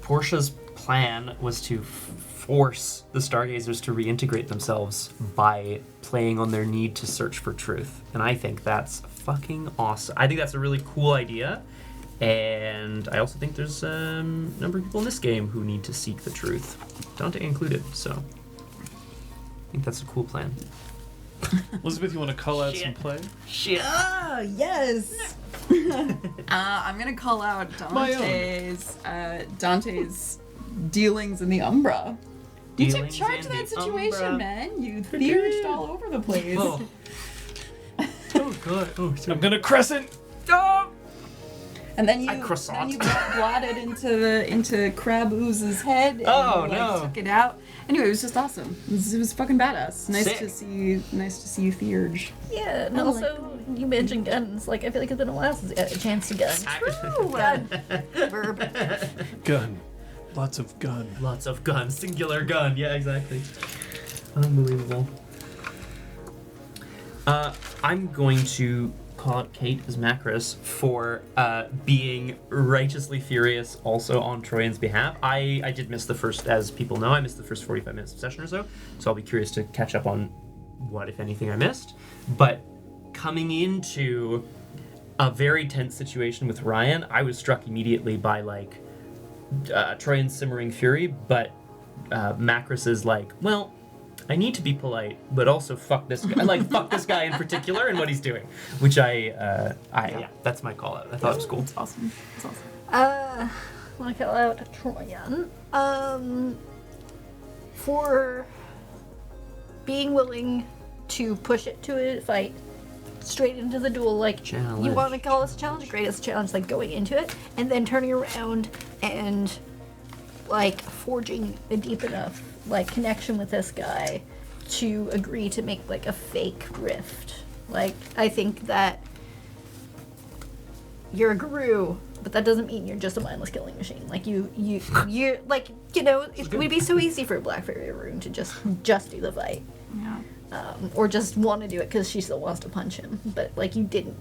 Portia's plan was to force the Stargazers to reintegrate themselves by playing on their need to search for truth. And I think that's fucking awesome. I think that's a really cool idea. And I also think there's a number of people in this game who need to seek the truth, Dante included. So I think that's a cool plan. Elizabeth, you want to call out some play? Shit. Ah, yes. I'm gonna call out Dante's dealings in the Umbra. You took Dealings charge in of that the situation, Umbra. man. You theorized all over the place. Oh. Oh god. Oh, I'm gonna crescent. And then you croissant. blotted into Crab Ooze's head. And Oh, you, no. Took it out. Anyway, it was just awesome. It was fucking badass. Nice Sick. to see you. Nice to see you, Theurge. yeah. And also, you mentioned guns. Like, I feel like it's been a while since I got a chance to gun. Gun. Verb. Gun. Lots of gun. Lots of guns. Singular gun. Yeah, exactly. Unbelievable. I'm going to call out Kate as Macris for being righteously furious also on Troyan's behalf. I did miss the first, as people know, I missed the first 45 minutes of session or so I'll be curious to catch up on what, if anything, I missed. But coming into a very tense situation with Ryan, I was struck immediately by, like, Troyan's simmering fury, but Macris is like, well, I need to be polite, but also fuck this guy. Like, fuck this guy in particular and what he's doing. Which yeah, that's my call out. I thought it was cool. It's awesome. It's awesome. I want to call out Troyan for being willing to push it to a fight straight into the duel, like, Challenge. you want to call this a challenge? Great, it's a challenge, like, going into it, and then turning around and, like, forging a deep enough, like, connection with this guy to agree to make, like, a fake rift. Like, I think that you're a guru, but that doesn't mean you're just a mindless killing machine. Like, you're, like, you know, it would be so easy for Black Fairy Rune to just do the fight. Yeah. Or just want to do it because she still wants to punch him, but like you didn't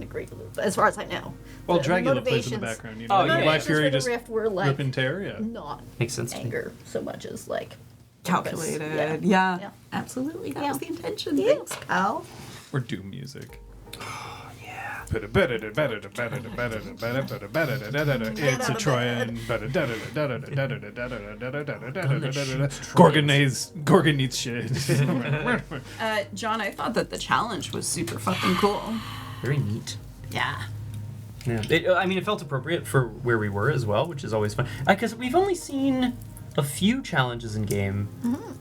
agree to it, as far as I know. Well, The Dracula plays in the motivations- background. You Oh, know, yeah, Black yeah. Fury for the just rift were like rip and tear. Yeah. not Makes sense to me. anger so much as like Calculated. purpose. Yeah. Absolutely. That was the intention. Thanks, pal. Or doom music. Yeah. It's a Troyan. Gorgon needs shit. John, I thought that the challenge was super fucking cool. Very neat. Yeah. Yeah. It felt appropriate for where we were as well, which is always fun. Because we've only seen a few challenges in game,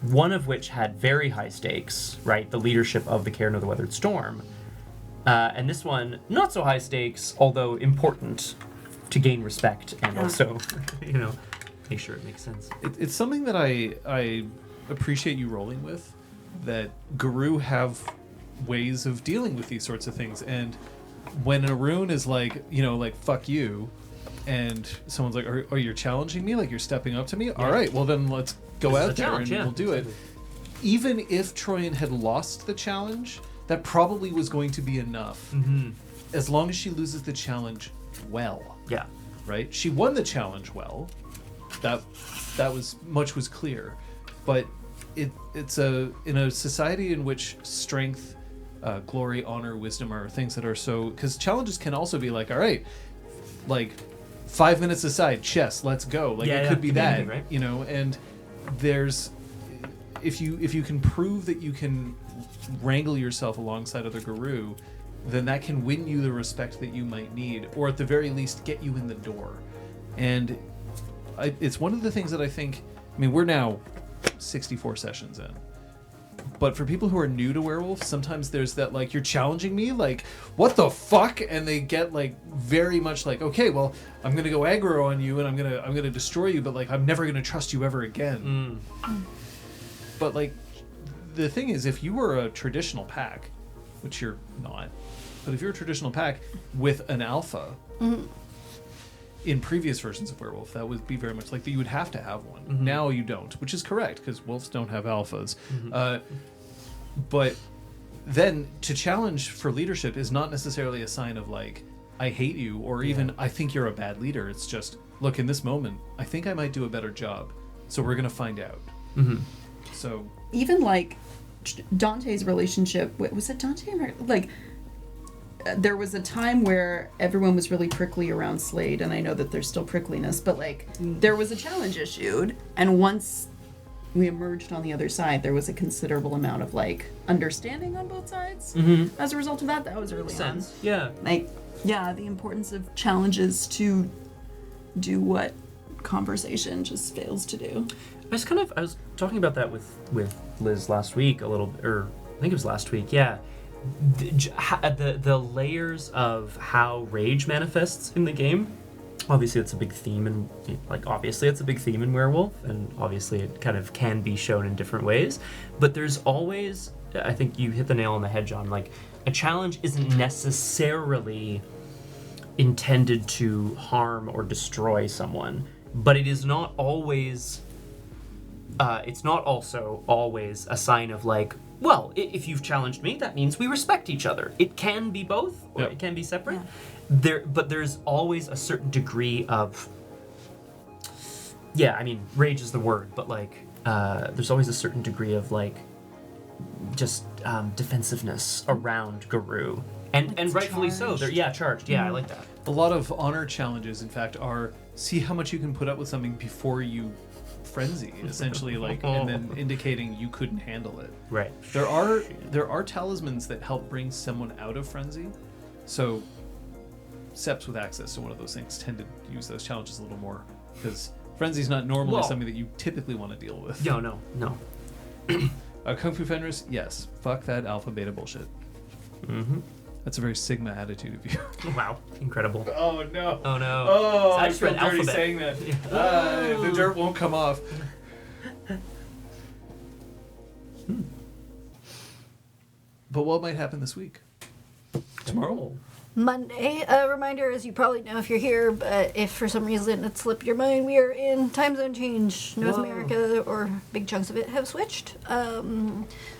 one of which had very high stakes, right? The leadership of the Cairn of the Weathered Storm. And this one, not so high stakes, although important to gain respect and also, make sure it makes sense. It's something that I appreciate you rolling with, that Guru have ways of dealing with these sorts of things. And when a rune is like, like, fuck you, and someone's like, are you challenging me? Like, you're stepping up to me? All right, well then let's go This is out a there challenge, and we'll do it. Even if Troyan had lost the challenge, that probably was going to be enough. Mm-hmm. As long as she loses the challenge well. Yeah. Right? She won the challenge well. That was clear. But it's in a society in which strength, glory, honor, wisdom are things that are so, because challenges can also be like, all right, like 5 minutes aside, chess, let's go. Like it could be that, anything, right? And there's if you can prove that you can wrangle yourself alongside other Guru, then that can win you the respect that you might need, or at the very least get you in the door. And it's one of the things that I think, we're now 64 sessions in, but for people who are new to Werewolf, sometimes there's that, like, you're challenging me, like, what the fuck? And they get, like, very much like, okay, well, I'm gonna go aggro on you and I'm gonna destroy you, but, like, I'm never gonna trust you ever again. But, like, the thing is, if you were a traditional pack, which you're not, but if you're a traditional pack with an alpha, in previous versions of Werewolf, that would be very much like that. You would have to have one. Now you don't, which is correct, because wolves don't have alphas. But then to challenge for leadership is not necessarily a sign of, like, I hate you, or even I think you're a bad leader. It's just, look, in this moment, I think I might do a better job, so we're going to find out. So Even like Dante's relationship, was it Dante? Like, there was a time where everyone was really prickly around Slade, and I know that there's still prickliness, but like there was a challenge issued, and once we emerged on the other side, there was a considerable amount of like understanding on both sides. As a result of that was early on. Yeah. Like, yeah, the importance of challenges to do what conversation just fails to do. I was talking about that with Liz last week a little, or I think it was last week. Yeah, the layers of how rage manifests in the game. Obviously, it's a big theme, and obviously it's a big theme in Werewolf, and obviously it kind of can be shown in different ways. But there's always, I think you hit the nail on the head, John. Like, a challenge isn't necessarily intended to harm or destroy someone, but it is not always. It's not also always a sign of, like, well, if you've challenged me, that means we respect each other. It can be both, or it can be separate. But there's always a certain degree of, rage is the word, but like, there's always a certain degree of, like, just defensiveness around Guru, and rightfully so. They're charged. Yeah, I like that. a lot of honor challenges, in fact, are see how much you can put up with something before you frenzy, essentially, like, and then indicating you couldn't handle it. Right. There are talismans that help bring someone out of frenzy. So Seps with access to one of those things tend to use those challenges a little more, because frenzy's not normally something that you typically want to deal with. No. Kung Fu Fenris, yes. Fuck that alpha beta bullshit. That's a very Sigma attitude of you. Wow, incredible. Oh no. Oh no. Oh, So I just feel read dirty alphabet. saying that. The dirt won't come off. But what might happen this week? Tomorrow? Monday. A reminder, as you probably know if you're here, but if for some reason it slipped your mind, we are in time zone change. North Whoa. America, or big chunks of it, have switched.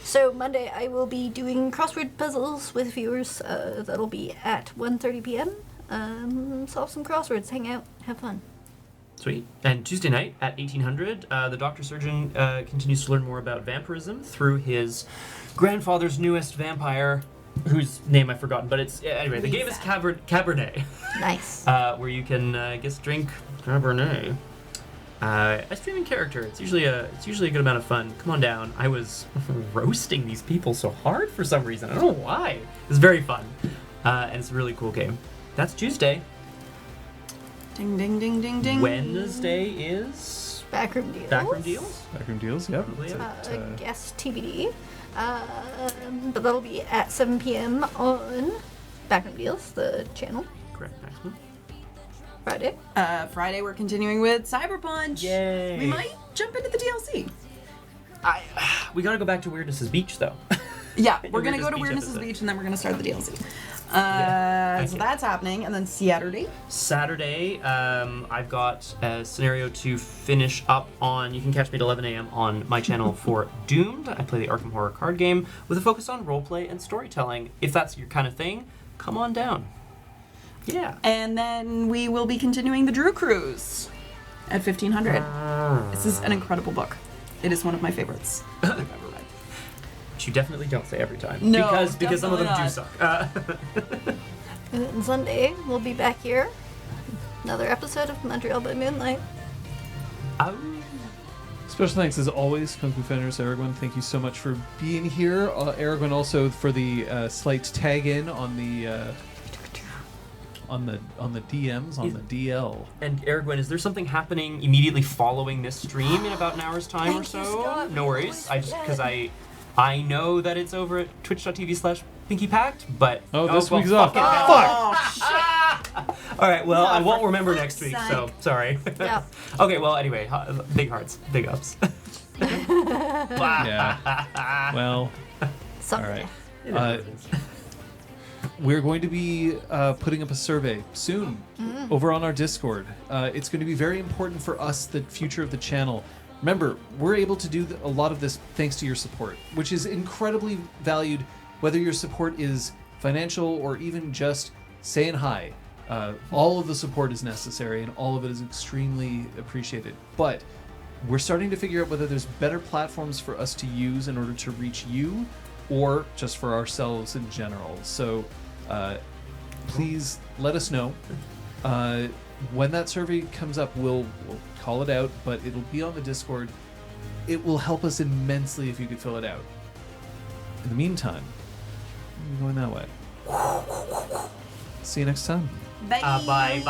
So Monday I will be doing crossword puzzles with viewers. That'll be at 1:30 p.m. Solve some crosswords, hang out, have fun. Sweet. And Tuesday night at 1800, the Doctor Surgeon continues to learn more about vampirism through his grandfather's newest vampire, whose name I've forgotten, but it's anyway. The game is Cabernet, Nice. where you can drink Cabernet. A streaming character. It's usually a good amount of fun. Come on down. I was roasting these people so hard for some reason. I don't know why. It's very fun, and it's a really cool game. That's Tuesday. Ding, ding, ding, ding, ding. Wednesday is Backroom deals. Backroom Deals. Backroom deals, yep. Probably, It's at, Guest TBD. But that'll be at 7 p.m. on Backroom Deals, the channel. Correct. Excellent. Friday. Friday, we're continuing with Cyberpunch. Yay. We might jump into the DLC. We gotta go back to Weirdness's Beach though. Yeah, Your we're gonna go to Weirdness Beach Weirdness's episode. Beach, and then we're gonna start the DLC. Thank So you. that's happening, and then Saturday. Saturday, I've got a scenario to finish up on. You can catch me at 11 a.m. on my channel for Doomed. I play the Arkham Horror card game with a focus on roleplay and storytelling. If that's your kind of thing, come on down. Yeah. And then we will be continuing the Drew Cruise at 1500. This is an incredible book. It is one of my favorites I've ever read. Which you definitely don't say every time. No, because some of them do definitely suck. And then Sunday, we'll be back here. Another episode of Montreal by Moonlight. Special thanks as always, Kung Fu Fighters Aragorn. Thank you so much for being here. Aragorn also for the slight tag in on the DMs on the DL. And Erwin, is there something happening immediately following this stream in about an hour's time or Thank so? you, Scott. No We worries. always Because forget. I know that it's over at twitch.tv/PinkyPact, but This well, week's off. fuck it. Fuck! All right, well, Yeah, I won't for remember fuck's next week, sake. so sorry. Yeah. Okay, well, anyway, big hearts, big ups. Yeah. Well, all Sunday. right. We're going to be putting up a survey soon over on our Discord. It's going to be very important for us, the future of the channel. Remember, we're able to do a lot of this thanks to your support, which is incredibly valued, whether your support is financial or even just saying hi. All of the support is necessary, and all of it is extremely appreciated. But we're starting to figure out whether there's better platforms for us to use in order to reach you, or just for ourselves in general. So please let us know. When that survey comes up, we'll call it out, but it'll be on the Discord. It will help us immensely if you could fill it out. In the meantime, I'm going that way. See you next time. Bye. Bye-bye.